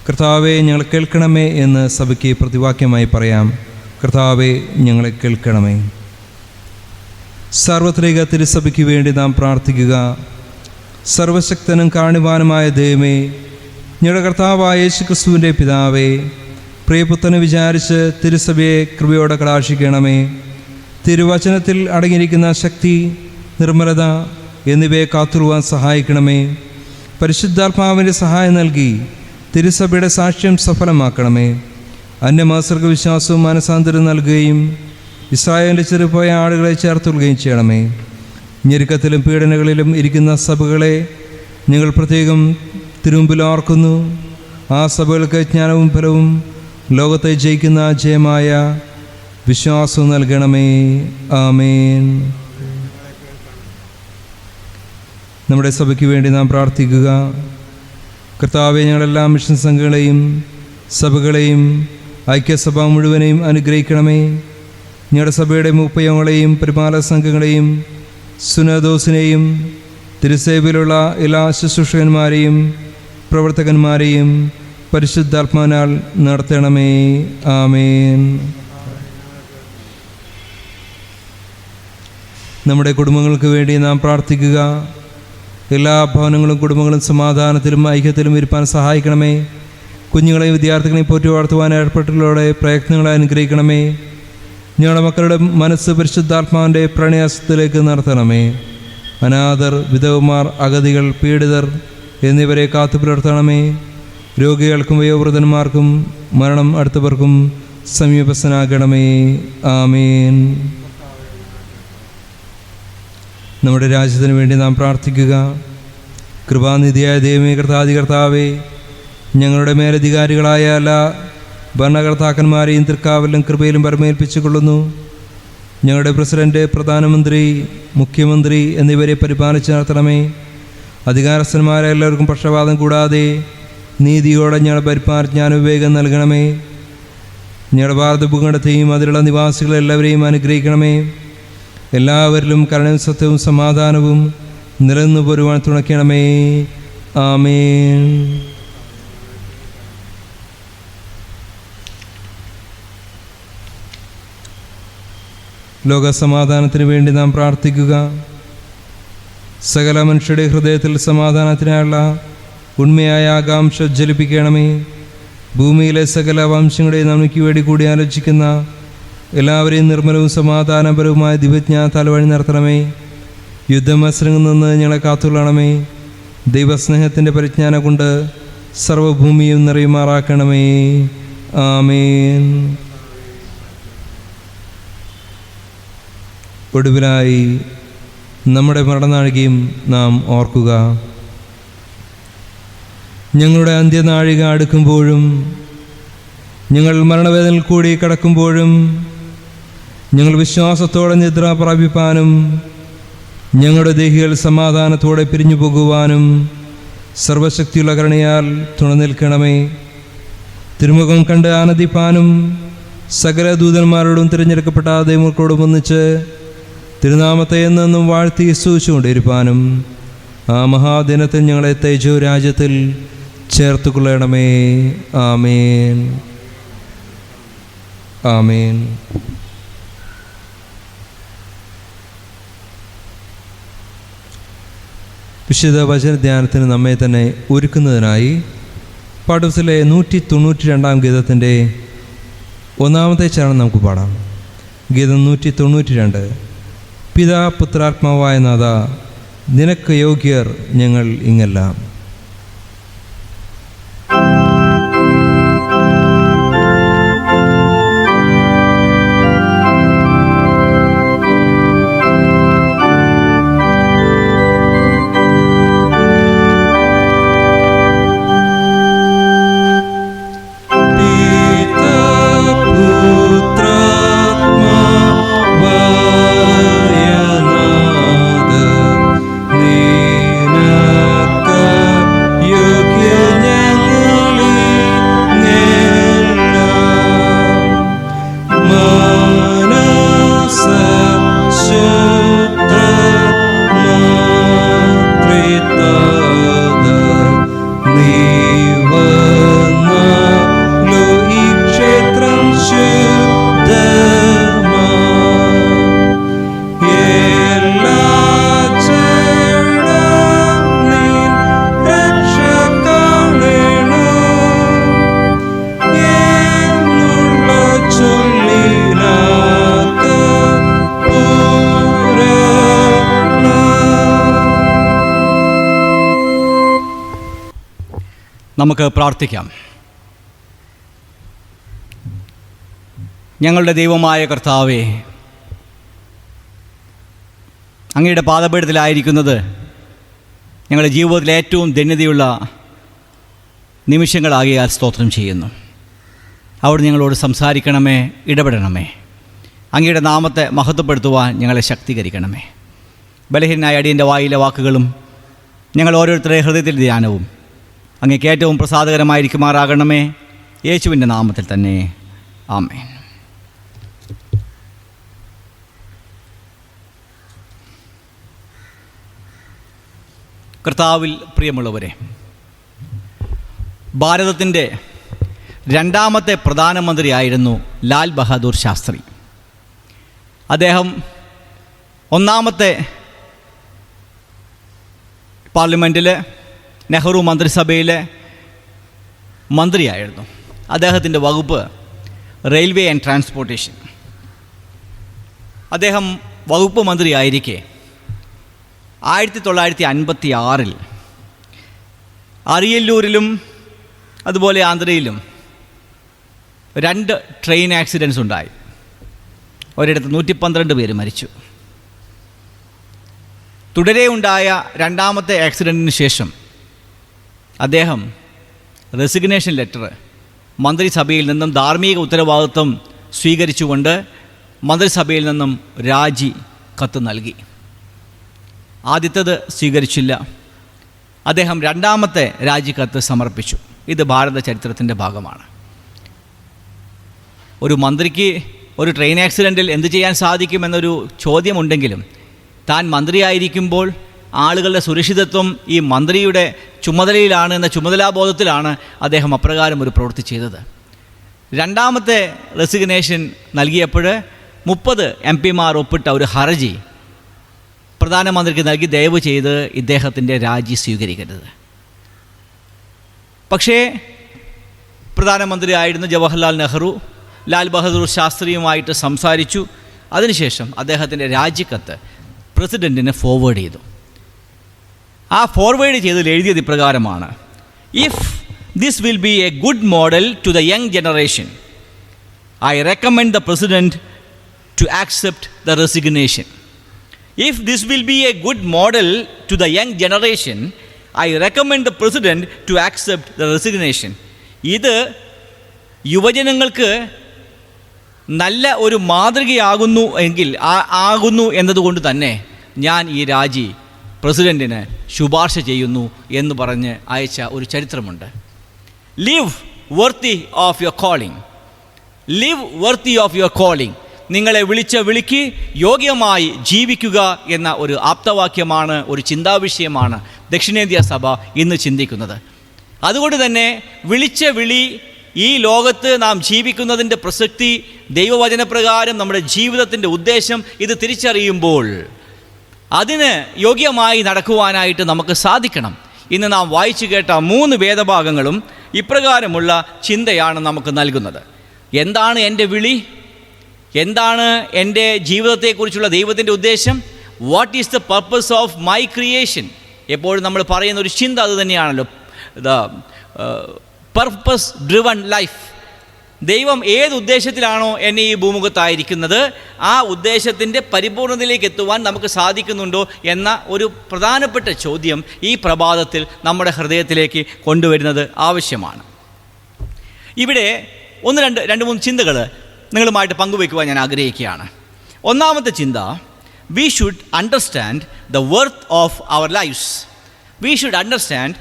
കർത്താവെ ഞങ്ങൾ കേൾക്കണമേ എന്ന് സഭയ്ക്ക് പ്രതിവാക്യമായി പറയാം. കർത്താവെ ഞങ്ങളെ കേൾക്കണമേ. സാർവത്രിക തിരുസഭയ്ക്ക് വേണ്ടി നാം പ്രാർത്ഥിക്കുക. സർവശക്തനും കാരുണ്യവാനുമായ ദൈവമേ, ഞങ്ങളുടെ കർത്താവായ യേശുക്രിസ്തുവിൻ്റെ പിതാവേ, പ്രിയപുത്രനെ വിചാരിച്ച് തിരുസഭയെ കൃപയോടെ കടാക്ഷിക്കണമേ. തിരുവചനത്തിൽ അടങ്ങിയിരിക്കുന്ന ശക്തി, നിർമ്മലത എന്നിവയെ കാത്തുകൊള്ളുവാൻ സഹായിക്കണമേ. പരിശുദ്ധാത്മാവിൻ്റെ സഹായം നൽകി തിരുസഭയുടെ സാക്ഷ്യം സഫലമാക്കണമേ. അന്യമാസർഗ വിശ്വാസവും മനസാന്തരം നൽകുകയും ഇസ്രായേലിൻ്റെ ചെറുപോയ ആളുകളെ ചേർത്തുകൊള്ളുകയും ചെയ്യണമേ. ഞെരുക്കത്തിലും പീഡനകളിലും ഇരിക്കുന്ന സഭകളെ ഞങ്ങൾ പ്രത്യേകം തിരുമുമ്പിൽ ഓർക്കുന്നു. ആ സഭകൾക്ക് ജ്ഞാനവും ഫലവും ലോകത്തെ ജയിക്കുന്ന ജയമായ വിശ്വാസവും നൽകണമേ. ആമേൻ. നമ്മുടെ സഭയ്ക്ക് വേണ്ടി നാം പ്രാർത്ഥിക്കുക. കർത്താവെ, ഞങ്ങളെല്ലാ മിഷൻ സംഘങ്ങളെയും സഭകളെയും ഐക്യസഭ മുഴുവനെയും അനുഗ്രഹിക്കണമേ. ഞങ്ങളുടെ സഭയുടെ മുപ്പയങ്ങളെയും പരിപാലന സംഘങ്ങളെയും സുനദോസിനെയും തിരുസേവയിലുള്ള എല്ലാ ശുശ്രൂഷകന്മാരെയും പ്രവർത്തകന്മാരെയും പരിശുദ്ധാത്മാവിനാൽ നടത്തണമേ. ആമേൻ. നമ്മുടെ കുടുംബങ്ങൾക്ക് വേണ്ടി നാം പ്രാർത്ഥിക്കുക. എല്ലാ ഭവനങ്ങളും കുടുംബങ്ങളും സമാധാനത്തിലും ഐക്യത്തിലും ഇരിപ്പാൻ സഹായിക്കണമേ. കുഞ്ഞുങ്ങളെയും വിദ്യാർത്ഥികളെയും പോറ്റി വളർത്തുവാൻ ഏർപ്പെട്ടുള്ളവരുടെ പ്രയത്നങ്ങളെ അനുഗ്രഹിക്കണമേ. ഞങ്ങളുടെ മക്കളുടെ മനസ്സ് പരിശുദ്ധാത്മാവിൻ്റെ പ്രണയാസത്തിലേക്ക് നടത്തണമേ. അനാഥർ, വിധവമാർ, അഗതികൾ, പീഡിതർ എന്നിവരെ കാത്തു പുലർത്തണമേ. രോഗികൾക്കും വയോവൃദ്ധന്മാർക്കും മരണം അടുത്തവർക്കും സമീപസ്ഥനാകണമേ. ആമേൻ. നമ്മുടെ രാജ്യത്തിന് വേണ്ടി നാം പ്രാർത്ഥിക്കുക. കൃപാനിധിയായ ദൈവമേ, കർത്താവേ, ഞങ്ങളുടെ മേലധികാരികളായ എല്ലാ ഭരണകർത്താക്കന്മാരെയും തൃക്കാവലിലും കൃപയിലും പരമേൽപ്പിച്ചു കൊള്ളുന്നു. ഞങ്ങളുടെ പ്രസിഡന്റ്, പ്രധാനമന്ത്രി, മുഖ്യമന്ത്രി എന്നിവരെ പരിപാലിച്ച് നടത്തണമേ. അധികാരസ്ഥന്മാരെ എല്ലാവർക്കും പക്ഷപാതം കൂടാതെ നീതിയോടെ ഞങ്ങളെ പരിപാലിച്ച് വിവേകം നൽകണമേ. ഞങ്ങളുടെ ഭാരതഭൂഖണ്ഡത്തെയും അതിലുള്ള നിവാസികളെല്ലാവരെയും അനുഗ്രഹിക്കണമേ. എല്ലാവരിലും കരുണയും സത്യവും സമാധാനവും നിലനിന്നു പോരുവാൻ തുണയ്ക്കണമേ. ആമേൻ. ലോകസമാധാനത്തിന് വേണ്ടി നാം പ്രാർത്ഥിക്കുക. സകല മനുഷ്യരുടെ ഹൃദയത്തിൽ സമാധാനത്തിനായുള്ള ഉണ്മയായ ആകാംക്ഷ ഉജ്ജ്വലിപ്പിക്കണമേ. ഭൂമിയിലെ സകല വംശങ്ങളെയും നമുക്ക് വേണ്ടി കൂടി ആലോചിക്കുന്ന എല്ലാവരെയും നിർമ്മലവും സമാധാനപരവുമായ ദിവ്യജ്ഞാനത്താൽ വഴി നടത്തണമേ. യുദ്ധമത്സരങ്ങളിൽ നിന്ന് ഞങ്ങളെ കാത്തുകൊള്ളണമേ. ദൈവസ്നേഹത്തിൻ്റെ പരിജ്ഞാനം കൊണ്ട് സർവ്വഭൂമിയും നിറയുമാറാക്കണമേ. ആമേൻ. ഒടുവിലായി നമ്മുടെ മരണനാഴികയും നാം ഓർക്കുക. ഞങ്ങളുടെ അന്ത്യനാഴിക അടുക്കുമ്പോഴും ഞങ്ങൾ മരണവേദനയിൽ കൂടി കടക്കുമ്പോഴും ഞങ്ങൾ വിശ്വാസത്തോടെ നിദ്ര പ്രാപിപ്പാനും ഞങ്ങളുടെ ദേഹികൾ സമാധാനത്തോടെ പിരിഞ്ഞു പോകുവാനും സർവശക്തിയുള്ള കരുണയാൽ തുണനിൽക്കണമേ. തിരുമുഖം കണ്ട് ആനന്ദിപ്പാനും സകല ദൂതന്മാരോടും തിരഞ്ഞെടുക്കപ്പെട്ട ദൈവങ്ങളോടും ഒന്നിച്ച് തിരുനാമത്തെ എന്നെന്നും വാഴ്ത്തി സ്തുതിച്ചുകൊണ്ടിരിപ്പാനും ആ മഹാദിനത്തിൽ ഞങ്ങളെ തേജോ രാജ്യത്തിൽ ചേർത്തുകൊള്ളണമേ. ആമേൻ. ആമേൻ. വിശുദ്ധ വചനധ്യാനത്തിന് നമ്മെ തന്നെ ഒരുക്കുന്നതിനായി പാഠപുസ്തകത്തിലെ 192 ഗീതത്തിൻ്റെ 1 ചരണം നമുക്ക് പാടാം. ഗീതം 192. പിതാ പുത്രാത്മാവായ നാഥ, നിനക്ക് യോഗ്യർ ഞങ്ങൾ ഇങ്ങെല്ലാം. നമുക്ക് പ്രാർത്ഥിക്കാം. ഞങ്ങളുടെ ദൈവമായ കർത്താവേ, അങ്ങയുടെ പാദപീഠത്തിലായിരിക്കുന്നത് ഞങ്ങളുടെ ജീവിതത്തിലെ ഏറ്റവും ധന്യതയുള്ള നിമിഷങ്ങളാകിയാൽ സ്തോത്രം ചെയ്യുന്നു. അവിടെ ഞങ്ങളോട് സംസാരിക്കണമേ, ഇടപെടണമേ. അങ്ങയുടെ നാമത്തെ മഹത്വപ്പെടുത്തുവാൻ ഞങ്ങളെ ശക്തീകരിക്കണമേ. ബലഹീനനായ അടിയൻ്റെ വായിലെ വാക്കുകളും ഞങ്ങൾ ഓരോരുത്തരുടെ ഹൃദയത്തിൽ ധ്യാനവും അങ്ങേക്ക് ഏറ്റവും പ്രസാദകരമായിരിക്കുമാറാകണമേ. യേശുവിൻ്റെ നാമത്തിൽ തന്നെ ആമേൻ. കർത്താവിൽ പ്രിയമുള്ളവരെ, ഭാരതത്തിൻ്റെ 2ാമത്തെ പ്രധാനമന്ത്രിയായിരുന്നു ലാൽ ബഹാദൂർ ശാസ്ത്രി. അദ്ദേഹം 1ാമത്തെ പാർലമെൻറ്റിൽ നെഹ്റു മന്ത്രിസഭയിലെ മന്ത്രിയായിരുന്നു. അദ്ദേഹത്തിൻ്റെ വകുപ്പ് റെയിൽവേ ആൻഡ് ട്രാൻസ്പോർട്ടേഷൻ. അദ്ദേഹം വകുപ്പ് മന്ത്രിയായിരിക്കെ 1956 അരിയല്ലൂരിലും അതുപോലെ ആന്ധ്രയിലും 2 ട്രെയിൻ ആക്സിഡൻറ്റ്സ് ഉണ്ടായി. ഒരിടത്ത് 112 പേര് മരിച്ചു. തുടരെ ഉണ്ടായ രണ്ടാമത്തെ ആക്സിഡൻറ്റിന് ശേഷം അദ്ദേഹം റെസിഗ്നേഷൻ ലെറ്റർ മന്ത്രിസഭയിൽ നിന്നും ധാർമ്മിക ഉത്തരവാദിത്വം സ്വീകരിച്ചുകൊണ്ട് മന്ത്രിസഭയിൽ നിന്നും രാജി കത്ത് നൽകി. ആദ്യത്തേത് സ്വീകരിച്ചില്ല. അദ്ദേഹം രണ്ടാമത്തെ രാജിക്കത്ത് സമർപ്പിച്ചു. ഇത് ഭാരത ചരിത്രത്തിൻ്റെ ഭാഗമാണ്. ഒരു മന്ത്രിക്ക് ഒരു ട്രെയിൻ ആക്സിഡൻറ്റിൽ എന്ത് ചെയ്യാൻ സാധിക്കുമെന്നൊരു ചോദ്യമുണ്ടെങ്കിലും താൻ മന്ത്രിയായിരിക്കുമ്പോൾ ആളുകളുടെ സുരക്ഷിതത്വം ഈ മന്ത്രിയുടെ ചുമതലയിലാണ് എന്ന ചുമതലാബോധത്തിലാണ് അദ്ദേഹം അപ്രകാരം ഒരു പ്രവൃത്തി ചെയ്തത്. രണ്ടാമത്തെ റെസിഗ്നേഷൻ നൽകിയപ്പോൾ 30 MP-മാർ ഒപ്പിട്ട ഒരു ഹർജി പ്രധാനമന്ത്രിക്ക് നൽകി ദയവ് ചെയ്ത് ഇദ്ദേഹത്തിൻ്റെ രാജി സ്വീകരിക്കരുത്. പക്ഷേ പ്രധാനമന്ത്രിയായിരുന്ന ജവഹർലാൽ നെഹ്റു ലാൽ ബഹദൂർ ശാസ്ത്രിയുമായിട്ട് സംസാരിച്ചു. അതിനുശേഷം അദ്ദേഹത്തിൻ്റെ രാജിക്കത്ത് പ്രസിഡൻറ്റിന് ഫോർവേഡ് ചെയ്തു. ആ ഫോർവേഡ് ചെയ്തതിൽ എഴുതിയത് ഇപ്രകാരമാണ്: if this will be a good model to the young generation, I recommend the president to accept the resignation. If this will be a good model to the young generation, I recommend the president to accept the resignation. ഇത് യുവജനങ്ങൾക്ക് നല്ല ഒരു മാതൃകയാകുന്നു ആകുന്നു എന്നതുകൊണ്ട് തന്നെ ഞാൻ ഈ രാജി പ്രസിഡൻറ്റിന് ശുപാർശ ചെയ്യുന്നു എന്ന് പറഞ്ഞ് അയച്ച ഒരു ചരിത്രമുണ്ട്. Live worthy of your calling. Live worthy of your calling. നിങ്ങളെ വിളിച്ച വിളിക്ക് യോഗ്യമായി ജീവിക്കുക എന്ന ഒരു ആപ്തവാക്യമാണ്, ഒരു ചിന്താവിഷയമാണ് ദക്ഷിണേന്ത്യ സഭ ഇന്ന് ചിന്തിക്കുന്നത്. അതുകൊണ്ട് തന്നെ വിളിച്ച വിളി, ഈ ലോകത്ത് നാം ജീവിക്കുന്നതിൻ്റെ പ്രസക്തി, ദൈവവചനപ്രകാരം നമ്മുടെ ജീവിതത്തിൻ്റെ ഉദ്ദേശം ഇത് തിരിച്ചറിയുമ്പോൾ അതിന് യോഗ്യമായി നടക്കുവാനായിട്ട് നമുക്ക് സാധിക്കണം. ഇന്ന് നാം വായിച്ചു കേട്ട 3 വേദഭാഗങ്ങളും ഇപ്രകാരമുള്ള ചിന്തയാണ് നമുക്ക് നൽകുന്നത്. എന്താണ് എൻ്റെ വിളി? എന്താണ് എൻ്റെ ജീവിതത്തെക്കുറിച്ചുള്ള ദൈവത്തിൻ്റെ ഉദ്ദേശം? What is the purpose of my creation? എപ്പോഴും നമ്മൾ പറയുന്ന ഒരു ചിന്ത അത് തന്നെയാണല്ലോ, ദ പർപ്പസ് ഡ്രിവൺ ലൈഫ്. ദൈവം ഏത് ഉദ്ദേശത്തിലാണോ എന്നെ ഈ ഭൂമുഖത്തായിരിക്കുന്നത്, ആ ഉദ്ദേശത്തിൻ്റെ പരിപൂർണതയിലേക്ക് എത്തുവാൻ നമുക്ക് സാധിക്കുന്നുണ്ടോ എന്ന ഒരു പ്രധാനപ്പെട്ട ചോദ്യം ഈ പ്രഭാതത്തിൽ നമ്മുടെ ഹൃദയത്തിലേക്ക് കൊണ്ടുവരുന്നത് ആവശ്യമാണ്. ഇവിടെ 2-3 ചിന്തകൾ നിങ്ങളുമായിട്ട് പങ്കുവയ്ക്കുവാൻ ഞാൻ ആഗ്രഹിക്കുകയാണ്. ഒന്നാമത്തെ ചിന്ത, we should understand the worth of our lives. We should understand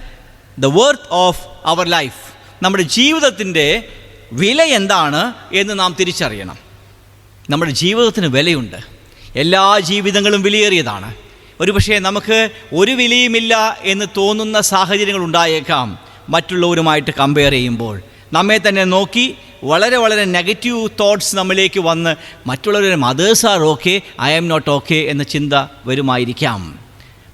the worth of our life. നമ്മുടെ ജീവിതത്തിൻ്റെ വില എന്താണ് എന്ന് നാം തിരിച്ചറിയണം. നമ്മുടെ ജീവിതത്തിന് വിലയുണ്ട്. എല്ലാ ജീവിതങ്ങളും വിലയേറിയതാണ്. ഒരുപക്ഷെ നമുക്ക് ഒരു വിലയുമില്ല എന്ന് തോന്നുന്ന സാഹചര്യങ്ങൾ ഉണ്ടായേക്കാം. മറ്റുള്ളവരുമായിട്ട് കമ്പയർ ചെയ്യുമ്പോൾ നമ്മെ തന്നെ നോക്കി വളരെ വളരെ നെഗറ്റീവ് തോട്ട്സ് നമ്മിലേക്ക് വന്ന് മറ്റുള്ളവരുടെ mothers are okay, I am not okay എന്ന ചിന്ത വരുമായിരിക്കാം.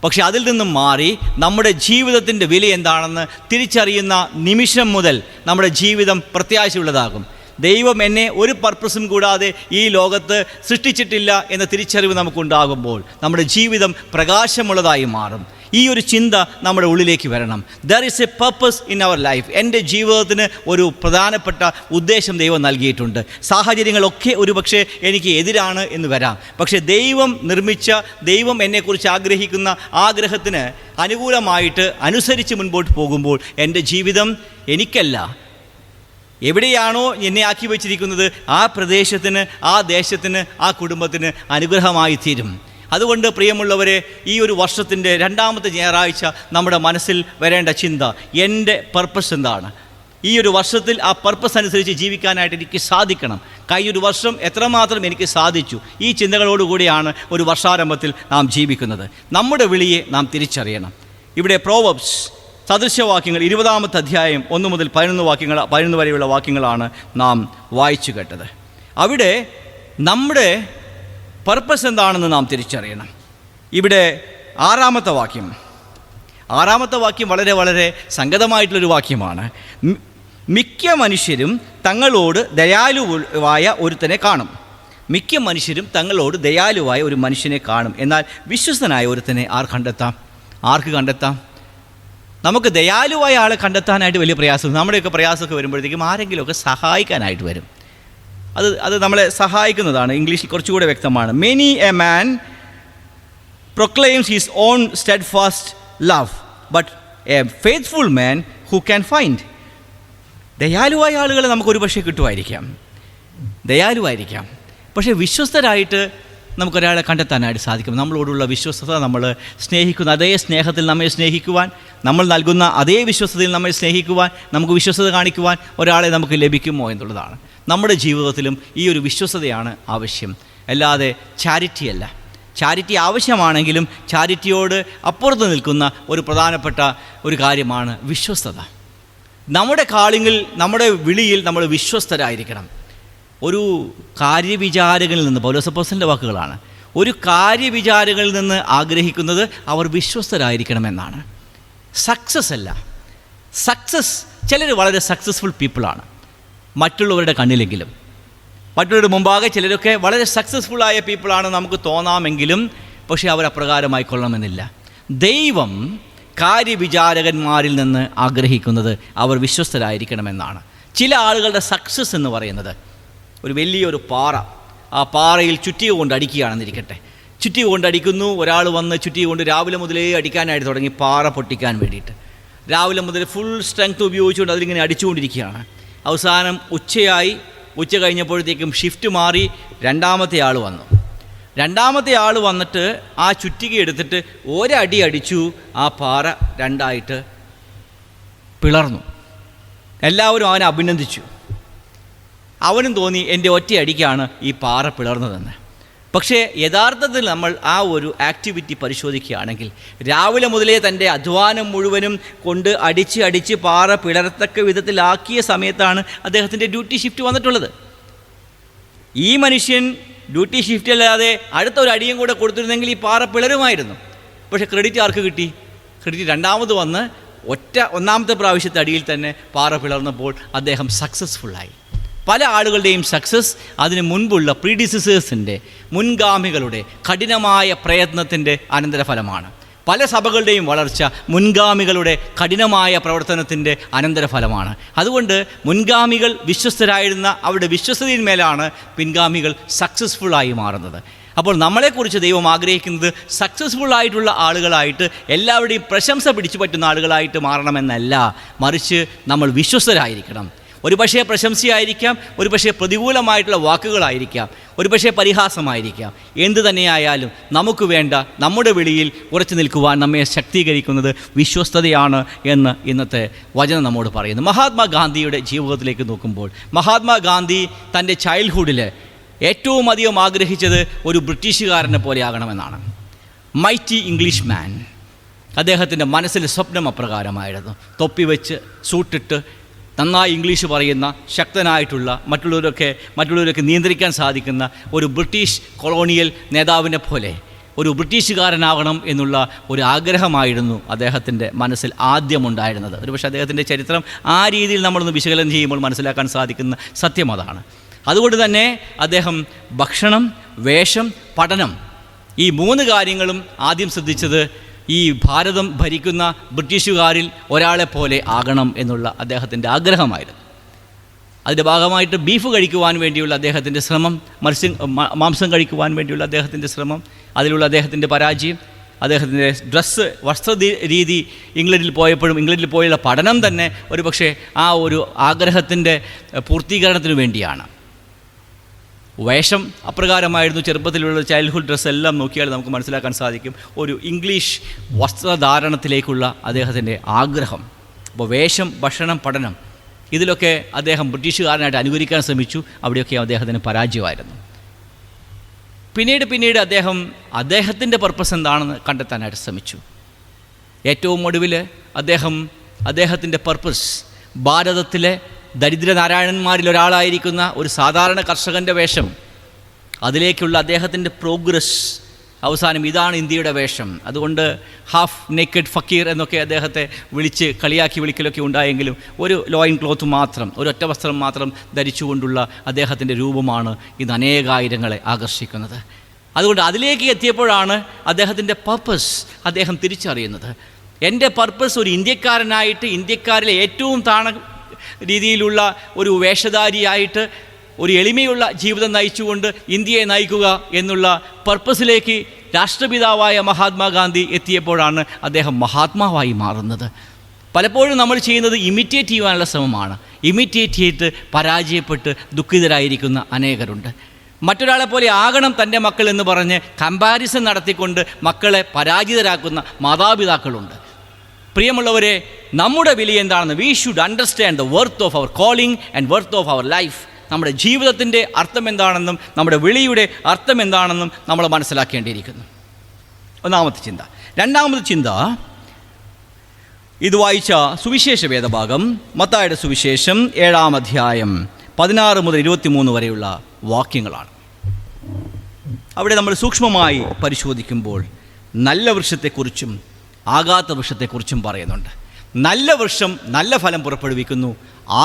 പക്ഷെ അതിൽ നിന്നും മാറി നമ്മുടെ ജീവിതത്തിൻ്റെ വില എന്താണെന്ന് തിരിച്ചറിയുന്ന നിമിഷം മുതൽ നമ്മുടെ ജീവിതം പ്രത്യാശയുള്ളതാകും. ദൈവം എന്നെ ഒരു പർപ്പസും കൂടാതെ ഈ ലോകത്ത് സൃഷ്ടിച്ചിട്ടില്ല എന്ന തിരിച്ചറിവ് നമുക്കുണ്ടാകുമ്പോൾ നമ്മുടെ ജീവിതം പ്രകാശമുള്ളതായി മാറും. ഈ ഒരു ചിന്ത നമ്മുടെ ഉള്ളിലേക്ക് വരണം. There is a purpose in our life. എൻ്റെ ജീവിതത്തിന് ഒരു പ്രധാനപ്പെട്ട ഉദ്ദേശം ദൈവം നൽകിയിട്ടുണ്ട്. സാഹചര്യങ്ങളൊക്കെ ഒരുപക്ഷെ എനിക്ക് എതിരാണ് എന്ന് വരാം. പക്ഷേ ദൈവം നിർമ്മിച്ച, ദൈവം എന്നെക്കുറിച്ച് ആഗ്രഹിക്കുന്ന ആഗ്രഹത്തിന് അനുകൂലമായിട്ട് അനുസരിച്ച് മുൻപോട്ട് പോകുമ്പോൾ എൻ്റെ ജീവിതം എനിക്കല്ല, എവിടെയാണോ എന്നെ ആക്കി വച്ചിരിക്കുന്നത് ആ പ്രദേശത്തിന്, ആ ദേശത്തിന്, ആ കുടുംബത്തിന് അനുഗ്രഹമായി തീരും. അതുകൊണ്ട് പ്രിയമുള്ളവരെ, ഈ ഒരു വർഷത്തിൻ്റെ 2ാമത്തെ ഞായറാഴ്ച നമ്മുടെ മനസ്സിൽ വരേണ്ട ചിന്ത, എൻ്റെ പർപ്പസ് എന്താണ്? ഈ ഒരു വർഷത്തിൽ ആ പർപ്പസ് അനുസരിച്ച് ജീവിക്കാനായിട്ട് എനിക്ക് സാധിക്കണം. കഴിഞ്ഞൊരു വർഷം എത്രമാത്രം എനിക്ക് സാധിച്ചു? ഈ ചിന്തകളോടുകൂടിയാണ് ഒരു വർഷാരംഭത്തിൽ നാം ജീവിക്കുന്നത്. നമ്മുടെ വിളിയെ നാം തിരിച്ചറിയണം. ഇവിടെ പ്രോവർബ്സ് സദൃശവാക്യങ്ങൾ 20-ാമത്തെ അധ്യായം 1 മുതൽ 11 വരെയുള്ള വാക്യങ്ങളാണ് നാം വായിച്ചു കേട്ടത്. അവിടെ നമ്മുടെ പർപ്പസ് എന്താണെന്ന് നാം തിരിച്ചറിയണം. ഇവിടെ 6-ാമത്തെ വാക്യം വളരെ വളരെ സംഗതമായിട്ടുള്ളൊരു വാക്യമാണ്. മിക്ക മനുഷ്യരും തങ്ങളോട് ദയാലുവായ ഒരുത്തനെ കാണും. മിക്ക മനുഷ്യരും തങ്ങളോട് ദയാലുവായ ഒരു മനുഷ്യനെ കാണും. എന്നാൽ വിശ്വസ്തനായ ഒരുത്തനെ ആർക്ക് കണ്ടെത്താം? നമുക്ക് ദയാലുവായ ആളെ കണ്ടെത്താനായിട്ട് വലിയ പ്രയാസം. നമ്മുടെയൊക്കെ പ്രയാസമൊക്കെ വരുമ്പോഴത്തേക്കും ആരെങ്കിലുമൊക്കെ സഹായിക്കാനായിട്ട് വരും. അത് നമ്മളെ സഹായിക്കുന്നതാണ്. ഇംഗ്ലീഷിൽ കുറച്ചുകൂടെ വ്യക്തമാണ്. Many a man proclaims his own steadfast love, but a faithful man who can find? ദയാലുവായ ആളുകളെ നമുക്കൊരു പക്ഷേ കിട്ടുമായിരിക്കാം, ദയാലുവായിരിക്കാം. പക്ഷേ വിശ്വസ്തരായിട്ട് നമുക്കൊരാളെ കണ്ടെത്താനായിട്ട് സാധിക്കും. നമ്മളോടുള്ള വിശ്വസ്തത, നമ്മൾ സ്നേഹിക്കുന്ന അതേ സ്നേഹത്തിൽ നമ്മെ സ്നേഹിക്കുവാൻ, നമ്മൾ നൽകുന്ന അതേ വിശ്വസ്തതയിൽ നമ്മെ സ്നേഹിക്കുവാൻ, നമുക്ക് വിശ്വസ്തത കാണിക്കുവാൻ ഒരാളെ നമുക്ക് ലഭിക്കുമോ എന്നുള്ളതാണ്. നമ്മുടെ ജീവിതത്തിലും ഈ ഒരു വിശ്വസ്തതയാണ് ആവശ്യം, അല്ലാതെ ചാരിറ്റി അല്ല. ചാരിറ്റി ആവശ്യമാണെങ്കിലും ചാരിറ്റിയോട് അപ്പുറത്ത് നിൽക്കുന്ന ഒരു പ്രധാനപ്പെട്ട ഒരു കാര്യമാണ് വിശ്വസ്തത. നമ്മുടെ കാളിങ്ങിൽ, നമ്മുടെ വിളിയിൽ നമ്മൾ വിശ്വസ്തരായിരിക്കണം. ഒരു കാര്യവിചാരകനിൽ നിന്ന്, പൗലോസ് അപ്പോസ്തലൻ്റെ വാക്കുകളാണ്, ഒരു കാര്യവിചാരകനിൽ നിന്ന് ആഗ്രഹിക്കുന്നത് അവർ വിശ്വസ്തരായിരിക്കണമെന്നാണ്. സക്സസ് അല്ല, സക്സസ്, ചിലർ വളരെ സക്സസ്ഫുൾ പീപ്പിളാണ് മറ്റുള്ളവരുടെ കണ്ണിലെങ്കിലും, മറ്റുള്ളവരുടെ മുമ്പാകെ ചിലരൊക്കെ വളരെ സക്സസ്ഫുള്ളായ പീപ്പിളാണ് നമുക്ക് തോന്നാമെങ്കിലും, പക്ഷേ അവർ അപ്രകാരമായിക്കൊള്ളണമെന്നില്ല. ദൈവം കാര്യവിചാരകന്മാരിൽ നിന്ന് ആഗ്രഹിക്കുന്നത് അവർ വിശ്വസ്തരായിരിക്കണമെന്നാണ്. ചില ആളുകളുടെ സക്സസ് എന്ന് പറയുന്നത് ഒരു വലിയൊരു പാറ, ആ പാറയിൽ ചുറ്റിക കൊണ്ട് അടിക്കുകയാണെന്നിരിക്കട്ടെ, ചുറ്റിക കൊണ്ട് അടിക്കുന്നു, ഒരാൾ വന്ന് ചുറ്റിക കൊണ്ട് രാവിലെ മുതലേ അടിക്കാനായിട്ട് തുടങ്ങി, പാറ പൊട്ടിക്കാൻ വേണ്ടിയിട്ട് രാവിലെ മുതൽ ഫുൾ സ്ട്രെങ്ത് ഉപയോഗിച്ചുകൊണ്ട് അതിലിങ്ങനെ അടിച്ചുകൊണ്ടിരിക്കുകയാണ്. അവസാനം ഉച്ച കഴിഞ്ഞപ്പോഴത്തേക്കും ഷിഫ്റ്റ് മാറി രണ്ടാമത്തെ ആൾ വന്നു. രണ്ടാമത്തെ ആൾ വന്നിട്ട് ആ ചുറ്റിക എടുത്തിട്ട് ഒരടി അടിച്ചു, ആ പാറ രണ്ടായിട്ട് പിളർന്നു. എല്ലാവരും അവനെ അഭിനന്ദിച്ചു. അവനും തോന്നി എൻ്റെ ഒറ്റ അടിക്കാണ് ഈ പാറ പിളർന്നതെന്ന്. പക്ഷേ യഥാർത്ഥത്തിൽ നമ്മൾ ആ ഒരു ആക്ടിവിറ്റി പരിശോധിക്കുകയാണെങ്കിൽ, രാവിലെ മുതലേ തൻ്റെ അധ്വാനം മുഴുവനും കൊണ്ട് അടിച്ച് പാറ പിളരത്തക്ക വിധത്തിലാക്കിയ സമയത്താണ് അദ്ദേഹത്തിൻ്റെ ഡ്യൂട്ടി ഷിഫ്റ്റ് വന്നിട്ടുള്ളത്. ഈ മനുഷ്യൻ ഡ്യൂട്ടി ഷിഫ്റ്റ് അല്ലാതെ അടുത്ത ഒരു അടിയും കൂടെ കൊടുത്തിരുന്നെങ്കിൽ ഈ പാറ പിളരുമായിരുന്നു. പക്ഷേ ക്രെഡിറ്റ് ആർക്ക് കിട്ടി? ക്രെഡിറ്റ് രണ്ടാമത് വന്ന് ഒന്നാമത്തെ പ്രാവശ്യത്തെ അടിയിൽ തന്നെ പാറ പിളർന്നപ്പോൾ അദ്ദേഹം സക്സസ്ഫുള്ളായി. പല ആളുകളുടെയും സക്സസ് അതിന് മുൻപുള്ള പ്രീഡിസസേഴ്സിൻ്റെ, മുൻഗാമികളുടെ കഠിനമായ പ്രയത്നത്തിൻ്റെ അനന്തരഫലമാണ്. പല സഭകളുടെയും വളർച്ച മുൻഗാമികളുടെ കഠിനമായ പ്രവർത്തനത്തിൻ്റെ അനന്തരഫലമാണ്. അതുകൊണ്ട് മുൻഗാമികൾ വിശ്വസ്തരായിരുന്ന അവരുടെ വിശ്വസ്തതയിന്മേലാണ് പിൻഗാമികൾ സക്സസ്ഫുള്ളായി മാറുന്നത്. അപ്പോൾ നമ്മളെക്കുറിച്ച് ദൈവം ആഗ്രഹിക്കുന്നത് സക്സസ്ഫുള്ളായിട്ടുള്ള ആളുകളായിട്ട്, എല്ലാവരുടെയും പ്രശംസ പിടിച്ചു പറ്റുന്ന ആളുകളായിട്ട് മാറണമെന്നല്ല, മറിച്ച് നമ്മൾ വിശ്വസ്തരായിരിക്കണം. ഒരു പക്ഷേ പ്രശംസയായിരിക്കാം, ഒരു പക്ഷേ പ്രതികൂലമായിട്ടുള്ള വാക്കുകളായിരിക്കാം, ഒരു പക്ഷേ പരിഹാസമായിരിക്കാം. എന്തു തന്നെയായാലും നമുക്ക് വേണ്ട നമ്മുടെ വിളിയിൽ ഉറച്ചു നിൽക്കുവാൻ നമ്മെ ശക്തീകരിക്കുന്നത് വിശ്വസ്തതയാണ് എന്ന് ഇന്നത്തെ വചനം നമ്മോട് പറയുന്നു. മഹാത്മാഗാന്ധിയുടെ ജീവിതത്തിലേക്ക് നോക്കുമ്പോൾ, മഹാത്മാഗാന്ധി തൻ്റെ ചൈൽഡ്ഹുഡിൽ ഏറ്റവും അധികം ആഗ്രഹിച്ചത് ഒരു ബ്രിട്ടീഷുകാരനെ പോലെ ആകണമെന്നാണ്. മൈറ്റി ഇംഗ്ലീഷ് മാൻ. അദ്ദേഹത്തിൻ്റെ മനസ്സിൽ സ്വപ്നം അപ്രകാരമായിരുന്നു. തൊപ്പി വെച്ച് സൂട്ടിട്ട് നന്നായി ഇംഗ്ലീഷ് പറയുന്ന, ശക്തനായിട്ടുള്ള, മറ്റുള്ളവരൊക്കെ നിയന്ത്രിക്കാൻ സാധിക്കുന്ന ഒരു ബ്രിട്ടീഷ് കൊളോണിയൽ നേതാവിനെ പോലെ ഒരു ബ്രിട്ടീഷുകാരനാകണം എന്നുള്ള ഒരു ആഗ്രഹമായിരുന്നു അദ്ദേഹത്തിൻ്റെ മനസ്സിൽ ആദ്യമുണ്ടായിരുന്നത്. ഒരുപക്ഷെ അദ്ദേഹത്തിൻ്റെ ചരിത്രം ആ രീതിയിൽ നമ്മളൊന്ന് വിശകലനം ചെയ്യുമ്പോൾ മനസ്സിലാക്കാൻ സാധിക്കുന്ന സത്യം അതാണ്. അതുകൊണ്ട് തന്നെ അദ്ദേഹം ഭക്ഷണം, വേഷം, പഠനം, ഈ 3 കാര്യങ്ങളും ആദ്യം ശ്രദ്ധിച്ചത് ഈ ഭാരതം ഭരിക്കുന്ന ബ്രിട്ടീഷുകാരിൽ ഒരാളെപ്പോലെ ആകണം എന്നുള്ള അദ്ദേഹത്തിൻ്റെ ആഗ്രഹമായിരുന്നു. അതിൻ്റെ ഭാഗമായിട്ട് ബീഫ് കഴിക്കുവാൻ വേണ്ടിയുള്ള അദ്ദേഹത്തിൻ്റെ ശ്രമം, മാംസം കഴിക്കുവാൻ വേണ്ടിയുള്ള അദ്ദേഹത്തിൻ്റെ ശ്രമം, അതിലുള്ള അദ്ദേഹത്തിൻ്റെ പരാജയം, അദ്ദേഹത്തിൻ്റെ വസ്ത്ര രീതി, ഇംഗ്ലണ്ടിൽ പോയുള്ള പഠനം തന്നെ ഒരു പക്ഷേ ആ ഒരു ആഗ്രഹത്തിൻ്റെ പൂർത്തീകരണത്തിന് വേണ്ടിയാണ്. വേഷം അപ്രകാരമായിരുന്നു. ചെറുപ്പത്തിലുള്ള ചൈൽഡ്ഹുഡ് ഡ്രസ്സ് എല്ലാം നോക്കിയാൽ നമുക്ക് മനസ്സിലാക്കാൻ സാധിക്കും ഒരു ഇംഗ്ലീഷ് വസ്ത്രധാരണത്തിലേക്കുള്ള അദ്ദേഹത്തിൻ്റെ ആഗ്രഹം. അപ്പോൾ വേഷം, ഭക്ഷണം, പഠനം, ഇതിലൊക്കെ അദ്ദേഹം ബ്രിട്ടീഷുകാരനായിട്ട് അനുകരിക്കാൻ ശ്രമിച്ചു. അവിടെയൊക്കെ അദ്ദേഹത്തിന് പരാജയമായിരുന്നു. പിന്നീട് അദ്ദേഹത്തിൻ്റെ പർപ്പസ് എന്താണെന്ന് കണ്ടെത്താനായിട്ട് ശ്രമിച്ചു. ഏറ്റവും ഒടുവിൽ അദ്ദേഹത്തിൻ്റെ പർപ്പസ് ഭാരതത്തിലെ ദരിദ്രനാരായണന്മാരിൽ ഒരാളായിരിക്കുന്ന ഒരു സാധാരണ കർഷകൻ്റെ വേഷം, അതിലേക്കുള്ള അദ്ദേഹത്തിൻ്റെ പ്രോഗ്രസ്, അവസാനം ഇതാണ് ഇന്ത്യയുടെ വേഷം. അതുകൊണ്ട് ഹാഫ് നേക്കഡ് ഫക്കീർ എന്നൊക്കെ അദ്ദേഹത്തെ വിളിക്കലൊക്കെ ഉണ്ടായെങ്കിലും ഒരു ലോയിൻ ക്ലോത്ത് മാത്രം, ഒരൊറ്റ വസ്ത്രം മാത്രം ധരിച്ചുകൊണ്ടുള്ള അദ്ദേഹത്തിൻ്റെ രൂപമാണ് ഇന്ന് അനേകായിരങ്ങളെ ആകർഷിക്കുന്നത്. അതുകൊണ്ട് അതിലേക്ക് എത്തിയപ്പോഴാണ് അദ്ദേഹത്തിൻ്റെ പർപ്പസ് അദ്ദേഹം തിരിച്ചറിയുന്നത്. എൻ്റെ പർപ്പസ് ഒരു ഇന്ത്യക്കാരനായിട്ട്, ഇന്ത്യക്കാരിലെ ഏറ്റവും രീതിയിലുള്ള ഒരു വേഷധാരിയായിട്ട് ഒരു എളിമയുള്ള ജീവിതം നയിച്ചുകൊണ്ട് ഇന്ത്യയെ നയിക്കുക എന്നുള്ള പർപ്പസിലേക്ക് രാഷ്ട്രപിതാവായ മഹാത്മാഗാന്ധി എത്തിയപ്പോഴാണ് അദ്ദേഹം മഹാത്മാവായി മാറുന്നത്. പലപ്പോഴും നമ്മൾ ചെയ്യുന്നത് ഇമിറ്റേറ്റ് ചെയ്യാനുള്ള ശ്രമമാണ്. ഇമിറ്റേറ്റ് ചെയ്തിട്ട് പരാജയപ്പെട്ട് ദുഃഖിതരായിരിക്കുന്ന അനേകരുണ്ട്. മറ്റൊരാളെ പോലെ ആകണം തൻ്റെ മക്കൾ എന്ന് പറഞ്ഞ് കമ്പാരിസൺ നടത്തിക്കൊണ്ട് മക്കളെ പരാജിതരാക്കുന്ന മാതാപിതാക്കളുണ്ട്. പ്രിയമുള്ളവരെ, നമ്മുടെ വില എന്താണെന്ന് we should understand the worth of our calling and worth of our life. നമ്മുടെ ജീവിതത്തിൻ്റെ അർത്ഥം എന്താണെന്നും നമ്മുടെ വിളിയുടെ അർത്ഥം എന്താണെന്നും നമ്മൾ മനസ്സിലാക്കേണ്ടിയിരിക്കുന്നു. ഒന്നാമത്തെ ചിന്ത. രണ്ടാമത്തെ ചിന്ത, ഇത് വായിച്ച സുവിശേഷ വേദഭാഗം മത്തായിയുടെ സുവിശേഷം 7-ാം അധ്യായം 16 മുതൽ 23 വരെയുള്ള വാക്യങ്ങളാണ്. അവിടെ നമ്മൾ സൂക്ഷ്മമായി പരിശോധിക്കുമ്പോൾ നല്ല വൃക്ഷത്തെക്കുറിച്ചും ആകാത്ത വൃക്ഷത്തെക്കുറിച്ചും പറയുന്നുണ്ട്. നല്ല വൃക്ഷം നല്ല ഫലം പുറപ്പെടുവിക്കുന്നു,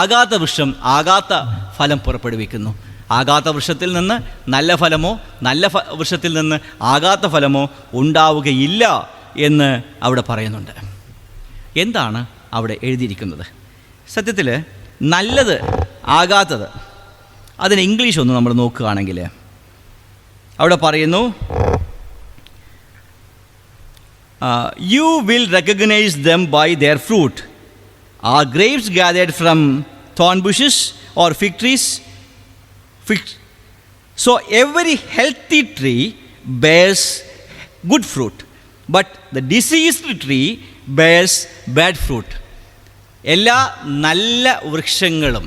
ആകാത്ത വൃക്ഷം ആകാത്ത ഫലം പുറപ്പെടുവിക്കുന്നു. ആകാത്ത വൃക്ഷത്തിൽ നിന്ന് നല്ല ഫലമോ നല്ല വൃക്ഷത്തിൽ നിന്ന് ആകാത്ത ഫലമോ ഉണ്ടാവുകയില്ല എന്ന് അവിടെ പറയുന്നുണ്ട്. എന്താണ് അവിടെ എഴുതിയിരിക്കുന്നത്? സത്യത്തിൽ നല്ലത് ആകാത്തത്, അതിന് ഇംഗ്ലീഷ് ഒന്ന് നമ്മൾ നോക്കുകയാണെങ്കിൽ അവിടെ പറയുന്നു, you will recognize them by their fruit. Are grapes gathered from thorn bushes or fig trees? So every healthy tree bears good fruit, but the diseased tree bears bad fruit. എല്ലാ നല്ല വൃക്ഷങ്ങളും,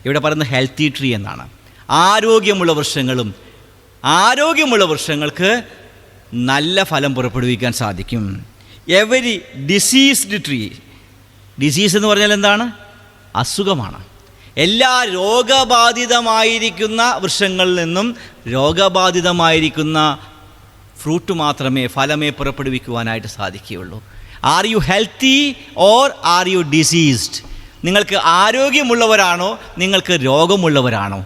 ഇവിടെ പറയുന്ന ഹെൽത്തി ട്രീ എന്നാണ്, ആരോഗ്യമുള്ള വൃക്ഷങ്ങളും, ആരോഗ്യമുള്ള വൃക്ഷങ്ങൾക്ക് നല്ല ഫലം പുറപ്പെടുവിക്കാൻ സാധിക്കും. എവരി ഡിസീസ്ഡ് ട്രീ, ഡിസീസ് എന്ന് പറഞ്ഞാൽ എന്താണ്? അസുഖമാണ്. എല്ലാ രോഗബാധിതമായിരിക്കുന്ന വൃക്ഷങ്ങളിൽ നിന്നും രോഗബാധിതമായിരിക്കുന്ന ഫ്രൂട്ട് മാത്രമേ, ഫലമേ പുറപ്പെടുവിക്കുവാനായിട്ട് സാധിക്കുകയുള്ളൂ. Are you healthy or are you diseased? നിങ്ങൾക്ക് ആരോഗ്യമുള്ളവരാണോ, നിങ്ങൾക്ക് രോഗമുള്ളവരാണോ?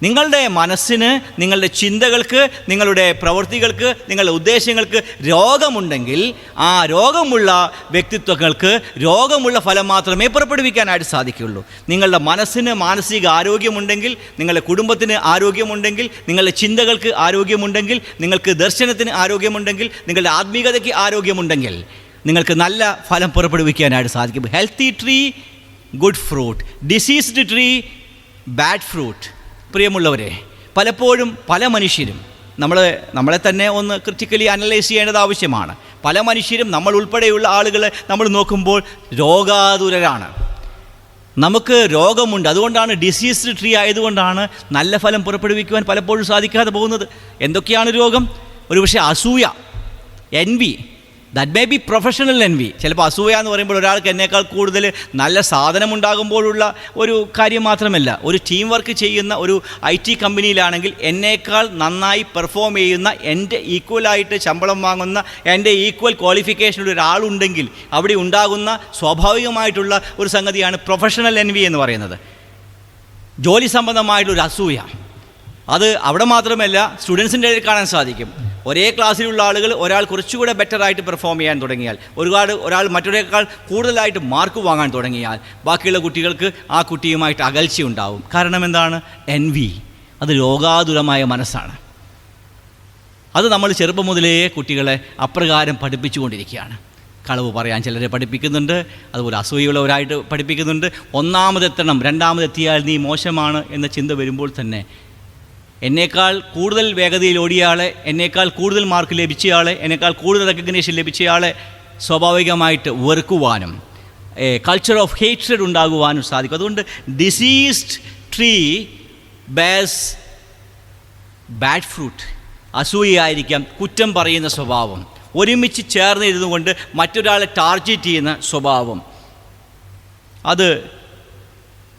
നിങ്ങളുടെ മനസ്സിന്, നിങ്ങളുടെ ചിന്തകൾക്ക്, നിങ്ങളുടെ പ്രവൃത്തികൾക്ക്, നിങ്ങളുടെ ഉദ്ദേശങ്ങൾക്ക് രോഗമുണ്ടെങ്കിൽ ആ രോഗമുള്ള വ്യക്തിത്വങ്ങൾക്ക് രോഗമുള്ള ഫലം മാത്രമേ പുറപ്പെടുവിക്കാനായിട്ട് സാധിക്കുകയുള്ളൂ. നിങ്ങളുടെ മനസ്സിന് മാനസിക ആരോഗ്യമുണ്ടെങ്കിൽ, നിങ്ങളുടെ കുടുംബത്തിന് ആരോഗ്യമുണ്ടെങ്കിൽ, നിങ്ങളുടെ ചിന്തകൾക്ക് ആരോഗ്യമുണ്ടെങ്കിൽ, നിങ്ങൾക്ക് ദർശനത്തിന് ആരോഗ്യമുണ്ടെങ്കിൽ, നിങ്ങളുടെ ആത്മീയതയ്ക്ക് ആരോഗ്യമുണ്ടെങ്കിൽ നിങ്ങൾക്ക് നല്ല ഫലം പുറപ്പെടുവിക്കാനായിട്ട് സാധിക്കും. Healthy tree good fruit, diseased tree bad fruit. പ്രിയമുള്ളവരെ, പലപ്പോഴും പല മനുഷ്യരും, നമ്മളെ തന്നെ ഒന്ന് ക്രിറ്റിക്കലി അനലൈസ് ചെയ്യേണ്ടത് ആവശ്യമാണ്. പല മനുഷ്യരും, നമ്മൾ ഉൾപ്പെടെയുള്ള ആളുകൾ നമ്മൾ നോക്കുമ്പോൾ രോഗാതുരരാണ്. നമുക്ക് രോഗമുണ്ട്, അതുകൊണ്ടാണ് ഡിസീസ്ഡ് ട്രീ ആയതുകൊണ്ടാണ് നല്ല ഫലം പുറപ്പെടുവിക്കുവാൻ പലപ്പോഴും സാധിക്കാതെ പോകുന്നത്. എന്തൊക്കെയാണ് രോഗം? ഒരുപക്ഷെ അസൂയ, envy. That may be professional envy. ചിലപ്പോൾ അസൂയ എന്ന് പറയുമ്പോൾ ഒരാൾക്ക് എന്നേക്കാൾ കൂടുതൽ നല്ല സാധനമുണ്ടാകുമ്പോഴുള്ള ഒരു കാര്യം മാത്രമല്ല. ഒരു ടീം വർക്ക് ചെയ്യുന്ന ഒരു IT കമ്പനിയിലാണെങ്കിൽ എന്നേക്കാൾ നന്നായി പെർഫോം ചെയ്യുന്ന, എൻ്റെ ഈക്വലായിട്ട് ശമ്പളം വാങ്ങുന്ന, എൻ്റെ ഈക്വൽ ക്വാളിഫിക്കേഷനുള്ള ഒരാളുണ്ടെങ്കിൽ അവിടെ ഉണ്ടാകുന്ന സ്വാഭാവികമായിട്ടുള്ള ഒരു സംഗതിയാണ് പ്രൊഫഷണൽ എൻവി എന്ന് പറയുന്നത്. ജോലി സംബന്ധമായിട്ടുള്ളൊരു അസൂയ. അത് അവിടെ മാത്രമല്ല, സ്റ്റുഡൻസിൻ്റെ ഇടയിൽ കാണാൻ സാധിക്കും. ഒരേ ക്ലാസ്സിലുള്ള ആളുകൾ ഒരാൾ കുറച്ചുകൂടെ ബെറ്ററായിട്ട് പെർഫോം ചെയ്യാൻ തുടങ്ങിയാൽ, ഒരാൾ മറ്റൊരാളേക്കാൾ കൂടുതലായിട്ട് മാർക്ക് വാങ്ങാൻ തുടങ്ങിയാൽ ബാക്കിയുള്ള കുട്ടികൾക്ക് ആ കുട്ടിയുമായിട്ട് അകൽച്ചയുണ്ടാവും. കാരണം എന്താണ്? എൻവി. അത് രോഗാതുരമായ മനസ്സാണ്. അത് നമ്മൾ ചെറുപ്പം മുതലേ കുട്ടികളെ അപ്രകാരം പഠിപ്പിച്ചുകൊണ്ടിരിക്കുകയാണ്. കളവ് പറയാൻ ചിലരെ പഠിപ്പിക്കുന്നുണ്ട്, അതുപോലെ അസൂയുള്ളവരായിട്ട് പഠിപ്പിക്കുന്നുണ്ട്. ഒന്നാമതെത്തണം, രണ്ടാമതെത്തിയാൽ നീ മോശമാണ് എന്ന ചിന്ത വരുമ്പോൾ തന്നെ എന്നേക്കാൾ കൂടുതൽ വേഗതയിൽ ഓടിയയാളെ, എന്നേക്കാൾ കൂടുതൽ മാർക്ക് ലഭിച്ചയാളെ, എന്നേക്കാൾ കൂടുതൽ റെക്കഗ്നേഷൻ ലഭിച്ചയാളെ സ്വാഭാവികമായിട്ട് വെറുക്കുവാനും കൾച്ചർ ഓഫ് ഹേറ്റ്രഡ് ഉണ്ടാകുവാനും സാധിക്കും. അതുകൊണ്ട് diseased tree bears bad fruit. അസൂയയായിരിക്കാം, കുറ്റം പറയുന്ന സ്വഭാവം, ഒരുമിച്ച് ചേർന്നിരുന്നു കൊണ്ട് മറ്റൊരാളെ ടാർഗറ്റ് ചെയ്യുന്ന സ്വഭാവം. അത്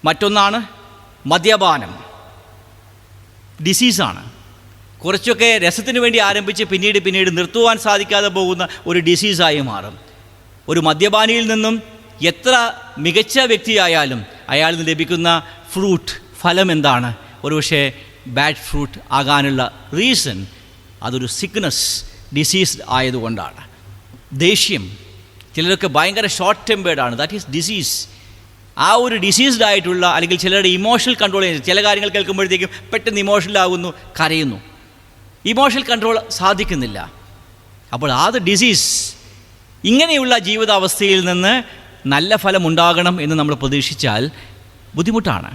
മറ്റൊന്നാണ് മദ്യപാനം. ഡിസീസാണ്. കുറച്ചൊക്കെ രസത്തിന് വേണ്ടി ആരംഭിച്ച് പിന്നീട് നിർത്തുവാൻ സാധിക്കാതെ പോകുന്ന ഒരു ഡിസീസായി മാറും. ഒരു മദ്യപാനിയിൽ നിന്നും എത്ര മികച്ച വ്യക്തിയായാലും അയാളിൽ നിന്ന് ലഭിക്കുന്ന ഫ്രൂട്ട്, ഫലം എന്താണ്? ഒരുപക്ഷെ ബാഡ് ഫ്രൂട്ട് ആകാനുള്ള റീസൺ അതൊരു സിക്നസ്, ഡിസീസ് ആയതുകൊണ്ടാണ്. ദേഷ്യം, ചിലരൊക്കെ ഭയങ്കര ഷോർട്ട് ടെമ്പേർഡാണ്, ദാറ്റ് ഈസ് ഡിസീസ്. ആ ഒരു ഡിസീസ്ഡ് ആയിട്ടുള്ള, അല്ലെങ്കിൽ ചിലരുടെ ഇമോഷണൽ കൺട്രോൾ ചെയ്യുന്നത്, ചില കാര്യങ്ങൾ കേൾക്കുമ്പോഴത്തേക്കും പെട്ടെന്ന് ഇമോഷണലാകുന്നു, കരയുന്നു. ഇമോഷണൽ കൺട്രോൾ സാധിക്കുന്നില്ല. അപ്പോൾ ഡിസീസ് ഇങ്ങനെയുള്ള ജീവിതാവസ്ഥയിൽ നിന്ന് നല്ല ഫലം ഉണ്ടാകണം എന്ന് നമ്മൾ പ്രതീക്ഷിച്ചാൽ ബുദ്ധിമുട്ടാണ്.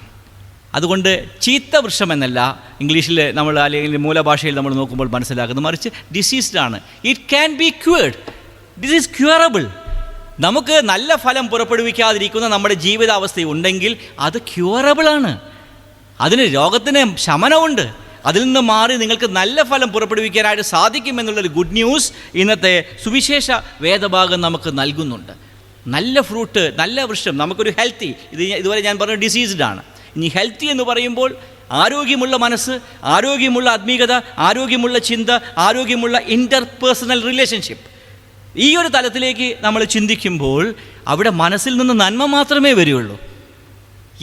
അതുകൊണ്ട് ചീത്ത വൃക്ഷം എന്നല്ല ഇംഗ്ലീഷിൽ നമ്മൾ അല്ലെങ്കിൽ മൂലഭാഷയിൽ നമ്മൾ നോക്കുമ്പോൾ മനസ്സിലാക്കുന്നത്, മറിച്ച് ഡിസീസ്ഡ് ആണ്. It can be cured. This is curable. നമുക്ക് നല്ല ഫലം പുറപ്പെടുവിക്കാതിരിക്കുന്ന നമ്മുടെ ജീവിതാവസ്ഥ ഉണ്ടെങ്കിൽ അത് ക്യൂറബിളാണ്. അതിന് രോഗത്തിന് ശമനമുണ്ട്. അതിൽ നിന്ന് മാറി നിങ്ങൾക്ക് നല്ല ഫലം പുറപ്പെടുവിക്കാനായിട്ട് സാധിക്കുമെന്നുള്ളൊരു ഗുഡ് ന്യൂസ് ഇന്നത്തെ സുവിശേഷ വേദഭാഗം നമുക്ക് നൽകുന്നുണ്ട്. നല്ല ഫ്രൂട്ട്, നല്ല വൃക്ഷം, നമുക്കൊരു ഹെൽത്തി, ഇതുവരെ ഞാൻ പറഞ്ഞ ഡിസീസ്ഡ് ആണ്. ഇനി ഹെൽത്തി എന്ന് പറയുമ്പോൾ ആരോഗ്യമുള്ള മനസ്സ്, ആരോഗ്യമുള്ള ആത്മീയത, ആരോഗ്യമുള്ള ചിന്ത, ആരോഗ്യമുള്ള ഇൻ്റർപേഴ്സണൽ റിലേഷൻഷിപ്പ്. ഈ ഒരു തലത്തിലേക്ക് നമ്മൾ ചിന്തിക്കുമ്പോൾ അവിടെ മനസ്സിൽ നിന്ന് നന്മ മാത്രമേ വരികയുള്ളൂ.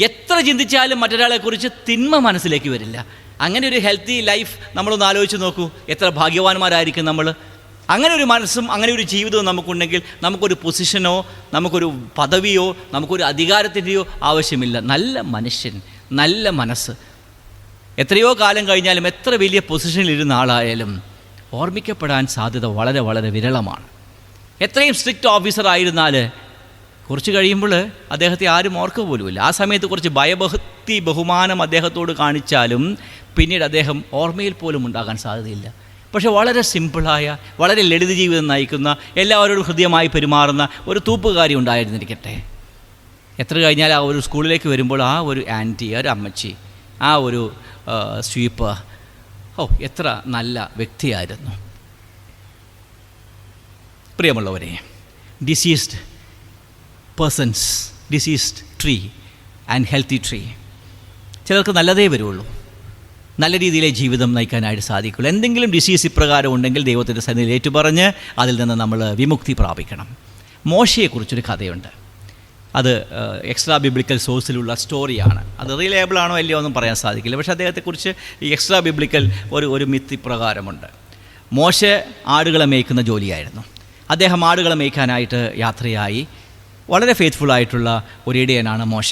എത്ര ചിന്തിച്ചാലും മറ്റൊരാളെക്കുറിച്ച് തിന്മ മനസ്സിലേക്ക് വരില്ല. അങ്ങനെ ഒരു ഹെൽത്തി ലൈഫ് നമ്മളൊന്ന് ആലോചിച്ച് നോക്കൂ. എത്ര ഭാഗ്യവാന്മാരായിരിക്കും നമ്മൾ. അങ്ങനെ ഒരു മനസ്സും അങ്ങനെ ഒരു ജീവിതവും നമുക്കുണ്ടെങ്കിൽ നമുക്കൊരു പൊസിഷനോ നമുക്കൊരു പദവിയോ നമുക്കൊരു അധികാരത്തിൻ്റെയോ ആവശ്യമില്ല. നല്ല മനുഷ്യൻ, നല്ല മനസ്സ്, എത്രയോ കാലം കഴിഞ്ഞാലും എത്ര വലിയ പൊസിഷനിലിരുന്ന ആളായാലും ഓർമ്മിക്കപ്പെടാൻ സാധ്യത വളരെ വളരെ വിരളമാണ്. എത്രയും സ്ട്രിക്റ്റ് ഓഫീസർ ആയിരുന്നാൽ കുറച്ച് കഴിയുമ്പോൾ അദ്ദേഹത്തെ ആരും ഓർക്കുക പോലുമില്ല. ആ സമയത്ത് കുറച്ച് ഭയഭക്തി ബഹുമാനം അദ്ദേഹത്തോട് കാണിച്ചാലും പിന്നീട് അദ്ദേഹം ഓർമ്മയിൽ പോലും ഉണ്ടാകാൻ സാധ്യതയില്ല. പക്ഷേ വളരെ സിമ്പിളായ, വളരെ ലളിത ജീവിതം നയിക്കുന്ന, എല്ലാവരോടും ഹൃദ്യമായി പെരുമാറുന്ന ഒരു തൂപ്പുകാരി ഉണ്ടായിരുന്നിരിക്കട്ടെ. എത്ര കഴിഞ്ഞാൽ ആ ഒരു സ്കൂളിലേക്ക് വരുമ്പോൾ ആ ഒരു ആൻറ്റി, ഒരു അമ്മച്ചി, ആ ഒരു സ്വീപ്പർ, എത്ര നല്ല വ്യക്തിയായിരുന്നു. പ്രിയമുള്ളവരെ, diseased persons, diseased tree and healthy tree, ചിലർക്ക് നല്ലതേ വരുള്ളൂ, നല്ല രീതിയിലെ ജീവിതം നയിക്കാനായിട്ട് സാധിക്കുള്ളൂ. എന്തെങ്കിലും ഡിസീസ് ഇപ്രകാരം ഉണ്ടെങ്കിൽ ദൈവത്തിൻ്റെ സന്നിധിയിൽ ഏറ്റുപറഞ്ഞ് അതിൽ നിന്ന് നമ്മൾ വിമുക്തി പ്രാപിക്കണം. മോശയെക്കുറിച്ചൊരു കഥയുണ്ട്. അത് എക്സ്ട്രാ ബിബ്ലിക്കൽ സോഴ്സിലുള്ള സ്റ്റോറിയാണ്. അത് റിലയബിൾ ആണോ അല്ലയോ ഒന്നും പറയാൻ സാധിക്കില്ല. പക്ഷേ അദ്ദേഹത്തെക്കുറിച്ച് ഈ എക്സ്ട്രാ ബിബ്ലിക്കൽ ഒരു മിത്ത് ഇപ്രകാരമുണ്ട്. മോശെ ആടുകളെ മേയ്ക്കുന്ന ജോലിയായിരുന്നു. അദ്ദേഹം ആടുകളെ മേയ്ക്കാനായിട്ട് യാത്രയായി. വളരെ ഫെയ്ത്ത്ഫുള്ളായിട്ടുള്ള ഒരു ഇടയനാണ് മോശ.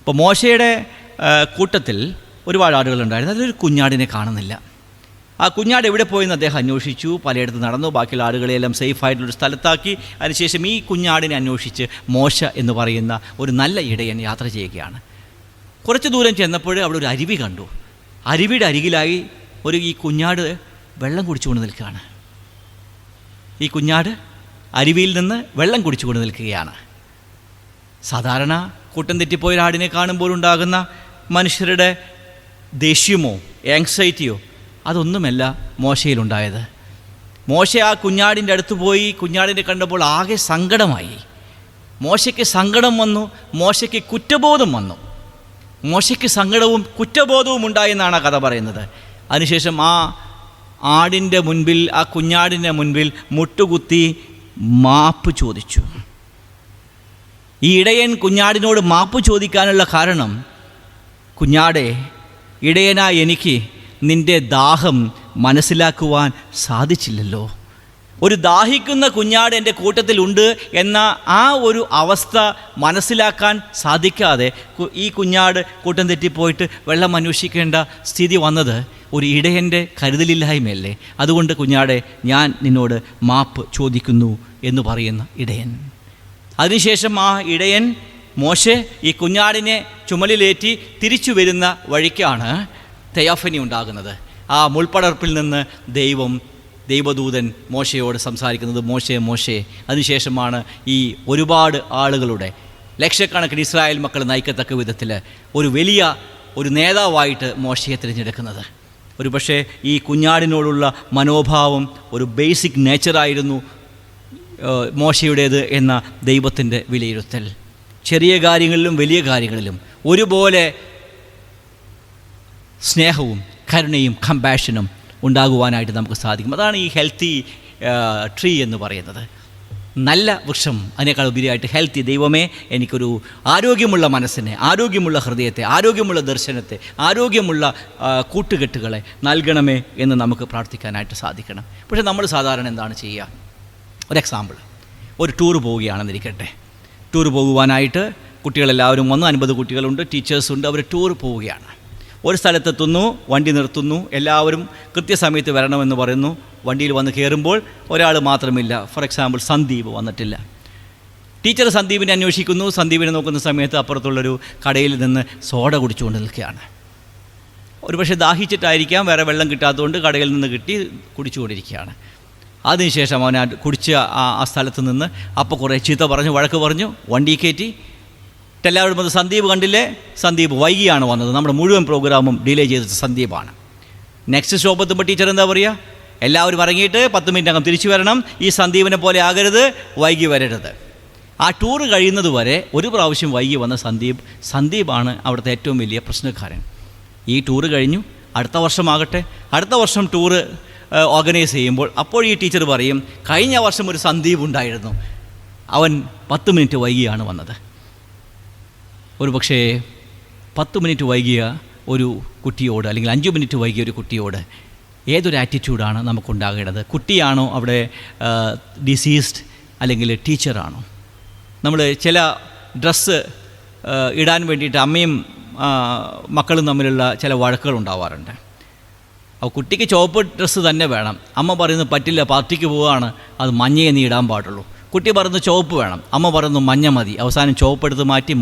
അപ്പോൾ മോശയുടെ കൂട്ടത്തിൽ ഒരുപാട് ആടുകളുണ്ടായിരുന്നു. അതിലൊരു കുഞ്ഞാടിനെ കാണുന്നില്ല. ആ കുഞ്ഞാട് എവിടെ പോയെന്ന് അദ്ദേഹം അന്വേഷിച്ചു. പലയിടത്ത് നടന്നു. ബാക്കിയുള്ള ആടുകളെയെല്ലാം സേഫായിട്ടുള്ളൊരു സ്ഥലത്താക്കി. അതിനുശേഷം ഈ കുഞ്ഞാടിനെ അന്വേഷിച്ച് മോശ എന്ന് പറയുന്ന ഒരു നല്ല ഇടയൻ യാത്ര ചെയ്യുകയാണ്. കുറച്ച് ദൂരം ചെന്നപ്പോൾ അവിടെ ഒരു അരുവി കണ്ടു. അരുവിയുടെ അരികിലായി ഈ കുഞ്ഞാട് വെള്ളം കുടിച്ചുകൊണ്ട് നിൽക്കുകയാണ്. ഈ കുഞ്ഞാട് അരുവിയിൽ നിന്ന് വെള്ളം കുടിച്ചുകൊണ്ട് നിൽക്കുകയാണ്. സാധാരണ കൂട്ടം തെറ്റിപ്പോയൊരാടിനെ കാണുമ്പോഴുണ്ടാകുന്ന മനുഷ്യരുടെ ദേഷ്യമോ ആങ്സൈറ്റിയോ അതൊന്നുമല്ല മോശയിലുണ്ടായത്. മോശ ആ കുഞ്ഞാടിൻ്റെ അടുത്ത് പോയി കുഞ്ഞാടിനെ കണ്ടപ്പോൾ ആകെ സങ്കടമായി. മോശയ്ക്ക് സങ്കടം വന്നു, മോശയ്ക്ക് കുറ്റബോധം വന്നു. മോശയ്ക്ക് സങ്കടവും കുറ്റബോധവും ഉണ്ടായെന്നാണ് ആ കഥ പറയുന്നത്. അതിനുശേഷം ആ ആടിൻ്റെ മുൻപിൽ, ആ കുഞ്ഞാടിൻ്റെ മുൻപിൽ മുട്ടുകുത്തി മാപ്പ് ചോദിച്ചു. ഈ ഇടയൻ കുഞ്ഞാടിനോട് മാപ്പ് ചോദിക്കാനുള്ള കാരണം, കുഞ്ഞാടെ, ഇടയനായ എനിക്ക് നിൻ്റെ ദാഹം മനസ്സിലാക്കുവാൻ സാധിച്ചില്ലല്ലോ. ഒരു ദാഹിക്കുന്ന കുഞ്ഞാട് എൻ്റെ കൂട്ടത്തിലുണ്ട് എന്ന ആ ഒരു അവസ്ഥ മനസ്സിലാക്കാൻ സാധിക്കാതെ ഈ കുഞ്ഞാട് കൂട്ടം തെറ്റിപ്പോയിട്ട് വെള്ളം അന്വേഷിക്കേണ്ട സ്ഥിതി വന്നത് ഒരു ഇടയൻ്റെ കരുതലില്ലായ്മയല്ലേ? അതുകൊണ്ട് കുഞ്ഞാടെ, ഞാൻ നിന്നോട് മാപ്പ് ചോദിക്കുന്നു എന്ന് പറയുന്ന ഇടയൻ. അതിനുശേഷം ആ ഇടയൻ മോശെ ഈ കുഞ്ഞാടിനെ ചുമലിലേറ്റി തിരിച്ചു വരുന്ന വഴിക്കാണ് തെയോഫനി ഉണ്ടാകുന്നത്. ആ മുൾപ്പടർപ്പിൽ നിന്ന് ദൈവദൂതൻ മോശയോട് സംസാരിക്കുന്നത്, മോശെ മോശെ. അതിനുശേഷമാണ് ഈ ഒരുപാട് ആളുകളുടെ, ലക്ഷക്കണക്കിന് ഇസ്രായേൽ മക്കൾ നയിക്കത്തക്ക വിധത്തിൽ ഒരു നേതാവായിട്ട് മോശയെ തിരഞ്ഞെടുക്കുന്നത്. പക്ഷേ ഈ കുഞ്ഞാടിനോടുള്ള മനോഭാവം ഒരു ബേസിക് നേച്ചറായിരുന്നു മോശയുടേത് എന്ന ദൈവത്തിൻ്റെ വിലയിരുത്തൽ. ചെറിയ കാര്യങ്ങളിലും വലിയ കാര്യങ്ങളിലും ഒരുപോലെ സ്നേഹവും കരുണയും കമ്പാഷനും ഉണ്ടാകുവാനായിട്ട് നമുക്ക് സാധിക്കും. അതാണ് ഈ ഹെൽത്തി ട്രീ എന്ന് പറയുന്നത്. നല്ല വൃക്ഷം, അതിനേക്കാൾ ഉപരിയായിട്ട് ഹെൽത്തി. ദൈവമേ, എനിക്കൊരു ആരോഗ്യമുള്ള മനസ്സിനെ, ആരോഗ്യമുള്ള ഹൃദയത്തെ, ആരോഗ്യമുള്ള ദർശനത്തെ, ആരോഗ്യമുള്ള കൂട്ടുകെട്ടുകളെ നൽകണമേ എന്ന് നമുക്ക് പ്രാർത്ഥിക്കാനായിട്ട് സാധിക്കണം. പക്ഷേ നമ്മൾ സാധാരണ എന്താണ് ചെയ്യുക? ഒരു എക്സാമ്പിൾ, ഒരു ടൂർ പോവുകയാണെന്നിരിക്കട്ടെ. ടൂർ പോകുവാനായിട്ട് കുട്ടികളെല്ലാവരും വന്ന് 50 കുട്ടികളുണ്ട്, ടീച്ചേഴ്സുണ്ട്. അവർ ടൂർ പോവുകയാണ്. ഒരു സ്ഥലത്തെത്തുന്നു, വണ്ടി നിർത്തുന്നു, എല്ലാവരും കൃത്യസമയത്ത് വരണമെന്ന് പറയുന്നു. വണ്ടിയിൽ വന്ന് കയറുമ്പോൾ ഒരാൾ മാത്രമില്ല. ഫോർ എക്സാമ്പിൾ സന്ദീപ് വന്നിട്ടില്ല. ടീച്ചർ സന്ദീപിനെ അന്വേഷിക്കുന്നു. സന്ദീപിനെ നോക്കുന്ന സമയത്ത് അപ്പുറത്തുള്ളൊരു കടയിൽ നിന്ന് സോഡ കുടിച്ചുകൊണ്ട് നിൽക്കുകയാണ്. ഒരു പക്ഷേ ദാഹിച്ചിട്ടായിരിക്കാം, വേറെ വെള്ളം കിട്ടാത്തതുകൊണ്ട് കടയിൽ നിന്ന് കിട്ടി കുടിച്ചുകൊണ്ടിരിക്കുകയാണ്. അതിനുശേഷം അവൻ കുടിച്ച ആ സ്ഥലത്ത് നിന്ന് അപ്പോൾ കുറേ ചീത്ത പറഞ്ഞു, വഴക്ക് പറഞ്ഞു, വണ്ടി കയറ്റി. എല്ലാവരും വന്ന് സന്ദീപ് കണ്ടില്ലേ, സന്ദീപ് വൈകിയാണ് വന്നത്. നമ്മുടെ മുഴുവൻ പ്രോഗ്രാമും ഡിലേ ചെയ്തത് സന്ദീപാണ്. നെക്സ്റ്റ് സ്റ്റോപ്പ് എത്തുമ്പോൾ ടീച്ചർ എന്താ പറയുക, എല്ലാവരും ഇറങ്ങിയിട്ട് 10 മിനിറ്റകം തിരിച്ചു വരണം, ഈ സന്ദീപിനെ പോലെ ആകരുത്, വൈകി വരരുത്. ആ ടൂറ് കഴിയുന്നത് വരെ ഒരു പ്രാവശ്യം വൈകി വന്ന സന്ദീപാണ് അവിടുത്തെ ഏറ്റവും വലിയ പ്രശ്നക്കാരൻ. ഈ ടൂറ് കഴിഞ്ഞു, അടുത്ത വർഷമാകട്ടെ, അടുത്ത വർഷം ടൂറ് ഓർഗനൈസ് ചെയ്യുമ്പോൾ അപ്പോൾ ഈ ടീച്ചർ പറയും, കഴിഞ്ഞ വർഷം ഒരു സന്ദീപ് ഉണ്ടായിരുന്നു, അവൻ 10 മിനിറ്റ് വൈകിയാണ് വന്നത്. ഒരു പക്ഷേ 10 മിനിറ്റ് വൈകിയ ഒരു കുട്ടിയോട്, അല്ലെങ്കിൽ 5 മിനിറ്റ് വൈകിയ ഒരു കുട്ടിയോട് ഏതൊരു ആറ്റിറ്റ്യൂഡാണ് നമുക്കുണ്ടാകേണ്ടത്? കുട്ടിയാണോ അവിടെ ഡിസീസ്ഡ്, അല്ലെങ്കിൽ ടീച്ചറാണോ? നമ്മൾ ചില ഡ്രസ്സ് ഇടാൻ വേണ്ടിയിട്ട് അമ്മയും മക്കളും തമ്മിലുള്ള ചില വഴക്കുകൾ ഉണ്ടാവാറുണ്ട്. അപ്പോൾ കുട്ടിക്ക് ചുവപ്പ് ഡ്രസ്സ് തന്നെ വേണം. അമ്മ പറയുന്നത് പറ്റില്ല, പാർട്ടിക്ക് പോവുകയാണ്, അത് മഞ്ഞയെ നീ ഇടാൻ പാടുള്ളൂ. കുട്ടി പറയുന്നത് ചുവപ്പ് വേണം, അമ്മ പറയുന്നു മഞ്ഞ മതി. അവസാനം ചുവപ്പെടുത്ത് മാറ്റി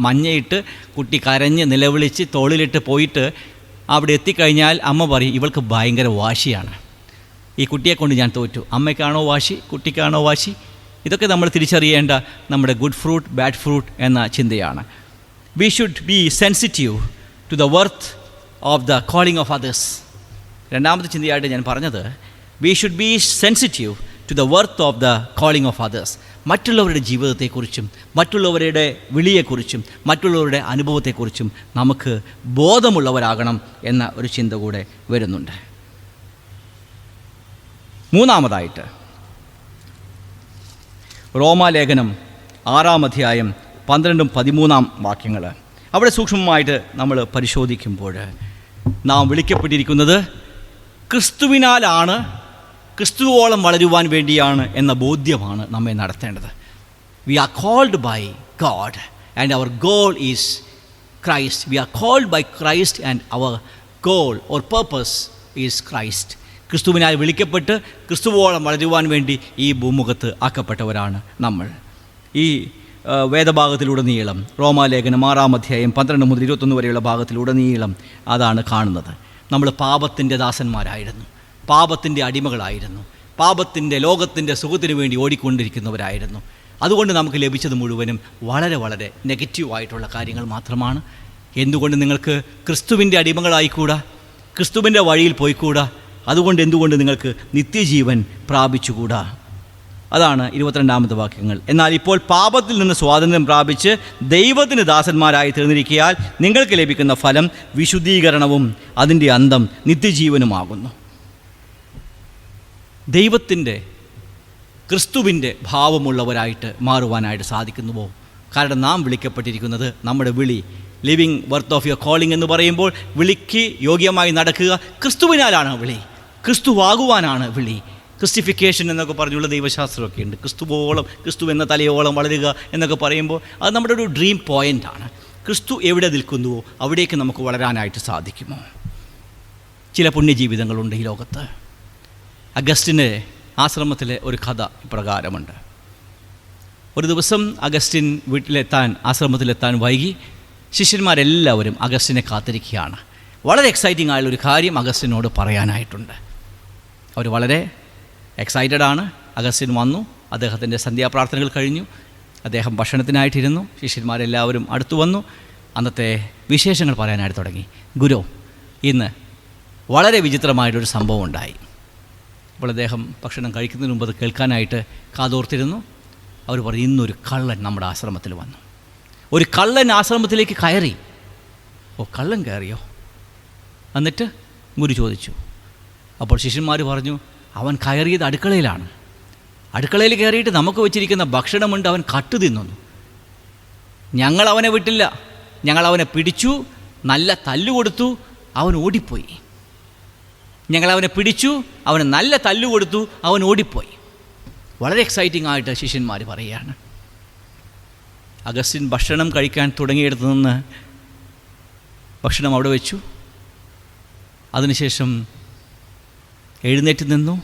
മഞ്ഞയിട്ട് കുട്ടി കരഞ്ഞ് നിലവിളിച്ച് തോളിലിട്ട് പോയിട്ട് അവിടെ എത്തിക്കഴിഞ്ഞാൽ അമ്മ പറയും, ഇവൾക്ക് ഭയങ്കര വാശിയാണ്, ഈ കുട്ടിയെ കൊണ്ട് ഞാൻ തോറ്റു. അമ്മയ്ക്കാണോ വാശി, കുട്ടിക്കാണോ വാശി? ഇതൊക്കെ നമ്മൾ തിരിച്ചറിയേണ്ട നമ്മുടെ ഗുഡ് ഫ്രൂട്ട്, ബാഡ് ഫ്രൂട്ട് എന്ന ചിന്തയാണ്. We should be sensitive to the worth of the calling of others. രണ്ടാമത്തെ ചിന്തയായിട്ട് ഞാൻ പറഞ്ഞത്, we should be sensitive to the worth of the calling of others. മറ്റുള്ളവരുടെ ജീവിതത്തെക്കുറിച്ചും മറ്റുള്ളവരുടെ വിളിയെക്കുറിച്ചും മറ്റുള്ളവരുടെ അനുഭവത്തെക്കുറിച്ചും നമുക്ക് ബോധമുള്ളവരാകണം എന്ന ഒരു ചിന്ത കൂടെ വരുന്നുണ്ട്. മൂന്നാമതായിട്ട് റോമാലേഖനം 6-ാം അധ്യായം 12-13 വാക്യങ്ങൾ. അവിടെ സൂക്ഷ്മമായിട്ട് നമ്മൾ പരിശോധിക്കുമ്പോൾ നാം വിളിക്കപ്പെട്ടിരിക്കുന്നത് ക്രിസ്തുവിനാലാണ്, ക്രിസ്തുവോളം വളരുവാൻ വേണ്ടിയാണ് എന്ന ബോധ്യമാണ് നമ്മെ നടത്തേണ്ടത്. We are called by God and our goal is Christ. We are called by Christ and our goal or purpose is Christ. ക്രിസ്തുവിനാൽ വിളിക്കപ്പെട്ട് ക്രിസ്തുവോളം വളരുവാൻ വേണ്ടി ഈ ഭൂമുഖത്ത് ആക്കപ്പെട്ടവരാണ് നമ്മൾ. ഈ വേദഭാഗത്തിലുടനീളം റോമാലേഖനം 6-ാം അധ്യായം 12 മുതൽ 21 വരെയുള്ള ഭാഗത്തിലുടനീളം അതാണ് കാണുന്നത്. നമ്മൾ പാപത്തിൻ്റെ ദാസന്മാരായിരുന്നു, പാപത്തിൻ്റെ അടിമകളായിരുന്നു, പാപത്തിൻ്റെ ലോകത്തിൻ്റെ സുഖത്തിന് വേണ്ടി ഓടിക്കൊണ്ടിരിക്കുന്നവരായിരുന്നു. അതുകൊണ്ട് നമുക്ക് ലഭിച്ചത് മുഴുവനും വളരെ വളരെ നെഗറ്റീവായിട്ടുള്ള കാര്യങ്ങൾ മാത്രമാണ്. എന്തുകൊണ്ട് നിങ്ങൾക്ക് ക്രിസ്തുവിൻ്റെ അടിമകളായിക്കൂടാ? ക്രിസ്തുവിൻ്റെ വഴിയിൽ പോയിക്കൂടാ? അതുകൊണ്ട് എന്തുകൊണ്ട് നിങ്ങൾക്ക് നിത്യജീവൻ പ്രാപിച്ചുകൂടാ? അതാണ് 22-ാമത്തെ വാക്യങ്ങൾ. എന്നാൽ ഇപ്പോൾ പാപത്തിൽ നിന്ന് സ്വാതന്ത്ര്യം പ്രാപിച്ച് ദൈവത്തിന് ദാസന്മാരായി തീർന്നിരിക്കയാൽ നിങ്ങൾക്ക് ലഭിക്കുന്ന ഫലം വിശുദ്ധീകരണവും അതിൻ്റെ അന്തം നിത്യജീവനുമാകുന്നു. ദൈവത്തിൻ്റെ, ക്രിസ്തുവിൻ്റെ ഭാവമുള്ളവരായിട്ട് മാറുവാനായിട്ട് സാധിക്കുന്നുവോ? കാരണം നാം വിളിക്കപ്പെട്ടിരിക്കുന്നത്, നമ്മുടെ വിളി, living worth of your calling എന്ന് പറയുമ്പോൾ വിളിക്ക് യോഗ്യമായി നടക്കുക ക്രിസ്തുവിനാലാണ് വിളി, ക്രിസ്തുവാകുവാനാണ് വിളി. ക്രിസ്റ്റിഫിക്കേഷൻ എന്നൊക്കെ പറഞ്ഞുള്ള ദൈവശാസ്ത്രമൊക്കെ ഉണ്ട്. ക്രിസ്തുവോളം, ക്രിസ്തു എന്ന തലയോളം വളരുക എന്നൊക്കെ പറയുമ്പോൾ അത് നമ്മുടെ ഒരു ഡ്രീം പോയിൻ്റാണ്. ക്രിസ്തു എവിടെ നിൽക്കുന്നുവോ അവിടേക്ക് നമുക്ക് വളരാനായിട്ട് സാധിക്കുമോ? ചില പുണ്യജീവിതങ്ങളുണ്ട് ഈ ലോകത്ത്. അഗസ്റ്റിൻ്റെ ആശ്രമത്തിലെ ഒരു കഥ ഇപ്രകാരമുണ്ട്. ഒരു ദിവസം അഗസ്റ്റിൻ ആശ്രമത്തിലെത്താൻ വൈകി. ശിഷ്യന്മാരെല്ലാവരും അഗസ്റ്റിനെ കാത്തിരിക്കുകയാണ്. വളരെ എക്സൈറ്റിംഗ് ആയുള്ളൊരു കാര്യം അഗസ്റ്റിനോട് പറയാനായിട്ടുണ്ട്. അവർ വളരെ എക്സൈറ്റഡ് ആണ്. അഗസ്റ്റിൻ വന്നു, അദ്ദേഹത്തിൻ്റെ സന്ധ്യാപ്രാർത്ഥനകൾ കഴിഞ്ഞു, അദ്ദേഹം ഭക്ഷണത്തിനായിട്ടിരുന്നു. ശിഷ്യന്മാരെല്ലാവരും അടുത്തു വന്നു. അന്നത്തെ വിശേഷങ്ങൾ പറയാനായിട്ട് തുടങ്ങി. ഗുരു, ഇന്ന് വളരെ വിചിത്രമായിട്ടൊരു സംഭവം ഉണ്ടായി. അപ്പോൾ അദ്ദേഹം ഭക്ഷണം കഴിക്കുന്നതിന് മുമ്പ് അത് കേൾക്കാനായിട്ട് കാതോർത്തിരുന്നു. അവർ പറഞ്ഞു, ഇന്നൊരു കള്ളൻ നമ്മുടെ ആശ്രമത്തിൽ വന്നു. ഒരു കള്ളൻ ആശ്രമത്തിലേക്ക് കയറി. ഓ, കള്ളൻ കയറിയോ? എന്നിട്ട് ഗുരു ചോദിച്ചു. അപ്പോൾ ശിഷ്യന്മാർ പറഞ്ഞു, അവൻ കയറിയത് അടുക്കളയിലാണ്. അടുക്കളയിൽ കയറിയിട്ട് നമുക്ക് വെച്ചിരിക്കുന്ന ഭക്ഷണമുണ്ട്, അവൻ കട്ട് തിന്നുന്നു. ഞങ്ങൾ അവനെ വിട്ടില്ല, ഞങ്ങൾ അവനെ പിടിച്ചു, നല്ല തല്ലുകൊടുത്തു, അവൻ ഓടിപ്പോയി. ഞങ്ങളവനെ പിടിച്ചു, അവന് നല്ല തല്ലുകൊടുത്തു, അവൻ ഓടിപ്പോയി. വളരെ എക്സൈറ്റിംഗ് ആയിട്ട് ശിഷ്യന്മാർ പറയുകയാണ്. അഗസ്റ്റിൻ ഭക്ഷണം കഴിക്കാൻ തുടങ്ങിയിടത്തു നിന്ന് ഭക്ഷണം അവിടെ വെച്ചു. അതിനുശേഷം എഴുന്നേറ്റ് നിന്നു,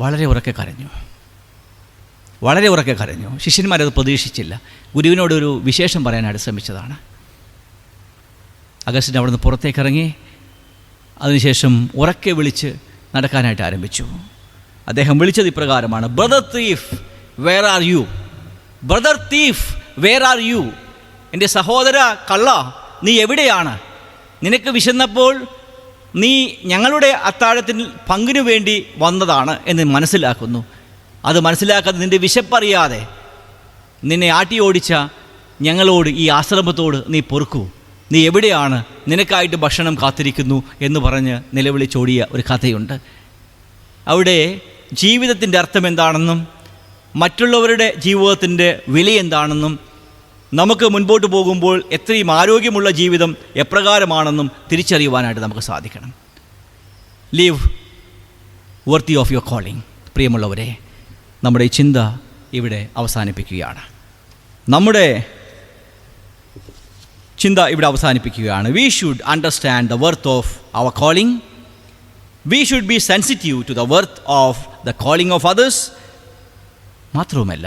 വളരെ ഉറക്കെ കരഞ്ഞു, വളരെ ഉറക്കെ കരഞ്ഞു. ശിഷ്യന്മാരത് പ്രതീക്ഷിച്ചില്ല. ഗുരുവിനോടൊരു വിശേഷം പറയാനായിട്ട് ശ്രമിച്ചതാണ്. അഗസ്റ്റിൻ അവിടുന്ന് പുറത്തേക്കിറങ്ങി അതിനുശേഷം ഉറക്കെ വിളിച്ച് നടക്കാനായിട്ട് ആരംഭിച്ചു. അദ്ദേഹം വിളിച്ചത് ഇപ്രകാരമാണ്: brother thief, where are you? Brother thief, where are you? എൻ്റെ സഹോദര കള്ള, നീ എവിടെയാണ്? നിനക്ക് വിശന്നപ്പോൾ നീ ഞങ്ങളുടെ അത്താഴത്തിൽ പങ്കിനു വേണ്ടി വന്നതാണ് എന്ന് മനസ്സിലാക്കുന്നു. അത് മനസ്സിലാക്കാതെ നിൻ്റെ വിശപ്പറിയാതെ നിന്നെ ആട്ടി ഓടിച്ച ഞങ്ങളോട്, ഈ ആശ്രമത്തോട് നീ പൊറുക്കൂ. നീ എവിടെയാണ്? നിനക്കായിട്ട് ഭക്ഷണം കാത്തിരിക്കുന്നു എന്ന് പറഞ്ഞ് നിലവിളിച്ചോടിയ ഒരു കഥയുണ്ട്. അവിടെ ജീവിതത്തിൻ്റെ അർത്ഥം എന്താണെന്നും മറ്റുള്ളവരുടെ ജീവിതത്തിൻ്റെ വില എന്താണെന്നും നമുക്ക് മുൻപോട്ട് പോകുമ്പോൾ എത്രയും ആരോഗ്യമുള്ള ജീവിതം എപ്രകാരമാണെന്നും തിരിച്ചറിയുവാനായിട്ട് നമുക്ക് സാധിക്കണം. Leave worthy of your calling. പ്രിയമുള്ളവരെ, നമ്മുടെ ഈ ചിന്ത ഇവിടെ അവസാനിപ്പിക്കുകയാണ്. We should understand the worth of our calling. We should be sensitive to the worth of the calling of others. മാത്രവുമല്ല,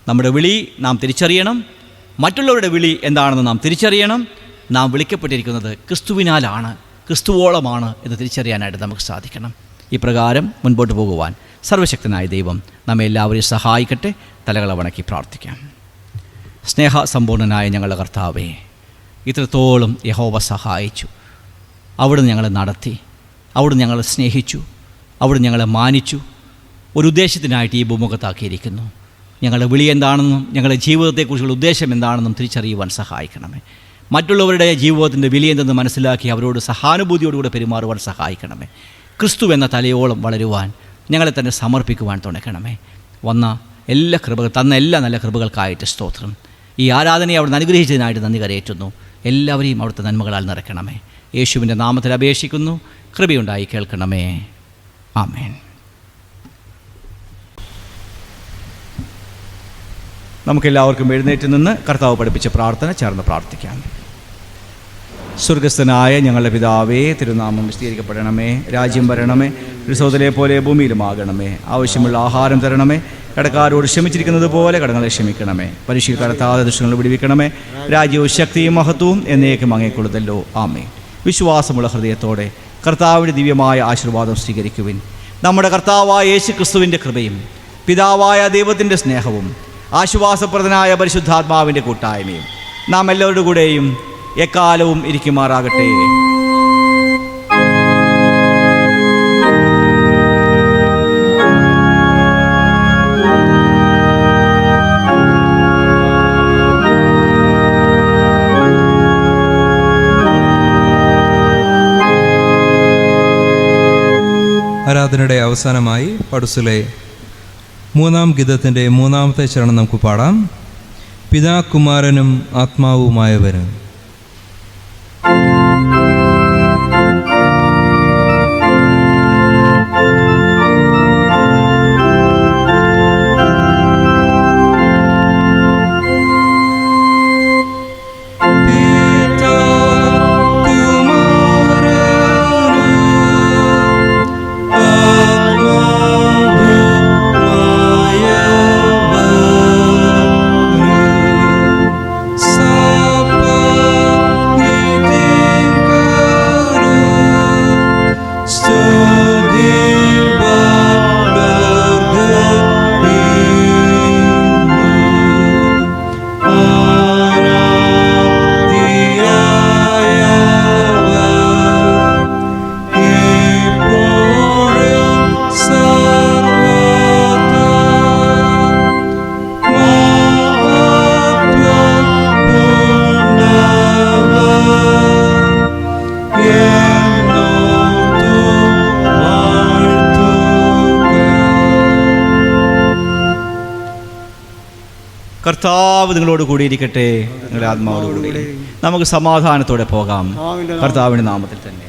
നമ്മുടെ വിളി നാം തിരിച്ചറിയണം. മറ്റുള്ളവരുടെ വിളി എന്താണെന്ന് നാം തിരിച്ചറിയണം. നാം വിളിക്കപ്പെട്ടിരിക്കുന്നത് ക്രിസ്തുവിനാലാണ്, ക്രിസ്തുവോളമാണ് എന്ന് തിരിച്ചറിയാനായിട്ട് നമുക്ക് സാധിക്കണം. ഇപ്രകാരം മുൻപോട്ട് പോകുവാൻ സർവശക്തനായ ദൈവം നമ്മെ എല്ലാവരെയും സഹായിക്കട്ടെ. തലകളെ വണക്കി പ്രാർത്ഥിക്കാം. സ്നേഹസമ്പൂർണനായ ഞങ്ങളുടെ കർത്താവേ, ഇത്രത്തോളം യഹോവ സഹായിച്ചു. അവിടുന്ന് ഞങ്ങളെ നടത്തി, അവിടുന്ന് ഞങ്ങളെ സ്നേഹിച്ചു, അവിടുന്ന് ഞങ്ങളെ മാനിച്ചു. ഒരു ഉദ്ദേശത്തിനായിട്ട് ഈ ഭൂമുഖത്താക്കിയിരിക്കുന്നു. ഞങ്ങളുടെ വിളി എന്താണെന്നും ഞങ്ങളുടെ ജീവിതത്തെക്കുറിച്ചുള്ള ഉദ്ദേശം എന്താണെന്നും തിരിച്ചറിയുവാൻ സഹായിക്കണമേ. മറ്റുള്ളവരുടെ ജീവിതത്തിൻ്റെ വില എന്തെന്ന് മനസ്സിലാക്കി അവരോട് സഹാനുഭൂതിയോടുകൂടെ പെരുമാറുവാൻ സഹായിക്കണമേ. ക്രിസ്തു എന്ന തലയോളം വളരുവാൻ ഞങ്ങളെ തന്നെ സമർപ്പിക്കുവാൻ തുണയ്ക്കണമേ. തന്ന എല്ലാ നല്ല കൃപകൾക്കായിട്ട് സ്തോത്രം. ഈ ആരാധനയെ അവിടുന്ന് അനുഗ്രഹിച്ചതിനായിട്ട് നന്ദി കരയേറ്റുന്നു. എല്ലാവരെയും അവിടുത്തെ നന്മകളാൽ നിറയ്ക്കണമേ. യേശുവിൻ്റെ നാമത്തിൽ അപേക്ഷിക്കുന്നു. കൃപയുണ്ടായി കേൾക്കണമേ. ആമേൻ. നമുക്കെല്ലാവർക്കും എഴുന്നേറ്റ് നിന്ന് കർത്താവ് പഠിപ്പിച്ച പ്രാർത്ഥന ചേർന്ന് പ്രാർത്ഥിക്കാം. സ്വർഗസ്ഥനായ ഞങ്ങളുടെ പിതാവേ, തിരുനാമം വിസ്തീരിക്കപ്പെടണമേ. രാജ്യം വരണമേ. ക്രിസ്തുവിലെ പോലെ ഭൂമിയിലുമാകണമേ. ആവശ്യമുള്ള ആഹാരം തരണമേ. കടക്കാരോട് ക്ഷമിച്ചിരിക്കുന്നത് പോലെ കടങ്ങളെ ക്ഷമിക്കണമേ. പരീക്ഷയിൽ കടത്താതെ ദുഷ്ടങ്ങളെ വിടുവിക്കണമേ. രാജ്യവും ശക്തിയും മഹത്വവും എന്നേക്കും അങ്ങേക്കുള്ളതല്ലോ. ആമേൻ. വിശ്വാസമുള്ള ഹൃദയത്തോടെ കർത്താവിൻ്റെ ദിവ്യമായ ആശീർവാദം സ്വീകരിക്കുവിൻ. നമ്മുടെ കർത്താവായ യേശു ക്രിസ്തുവിൻ്റെ കൃപയും പിതാവായ ദൈവത്തിൻ്റെ സ്നേഹവും ആശ്വാസപ്രദനായ പരിശുദ്ധാത്മാവിൻ്റെ കൂട്ടായ്മയും നാം എല്ലാവരുടെ കൂടെയും എക്കാലവും ഇരിക്കുമാറാകട്ടെ. ആരാധനയുടെ അവസാനമായി പടുസിലെ 3-ാം ഗീതത്തിൻ്റെ 3-ാമത്തെ ചരണം നമുക്ക് പാടാം. പിതാ കുമാരനും ആത്മാവുമായവനും. കർത്താവ് നിങ്ങളോട് കൂടിയിരിക്കട്ടെ. നിങ്ങളുടെ ആത്മാവോട് കൂടി നമുക്ക് സമാധാനത്തോടെ പോകാം. കർത്താവിൻ്റെ നാമത്തിൽ തന്നെ.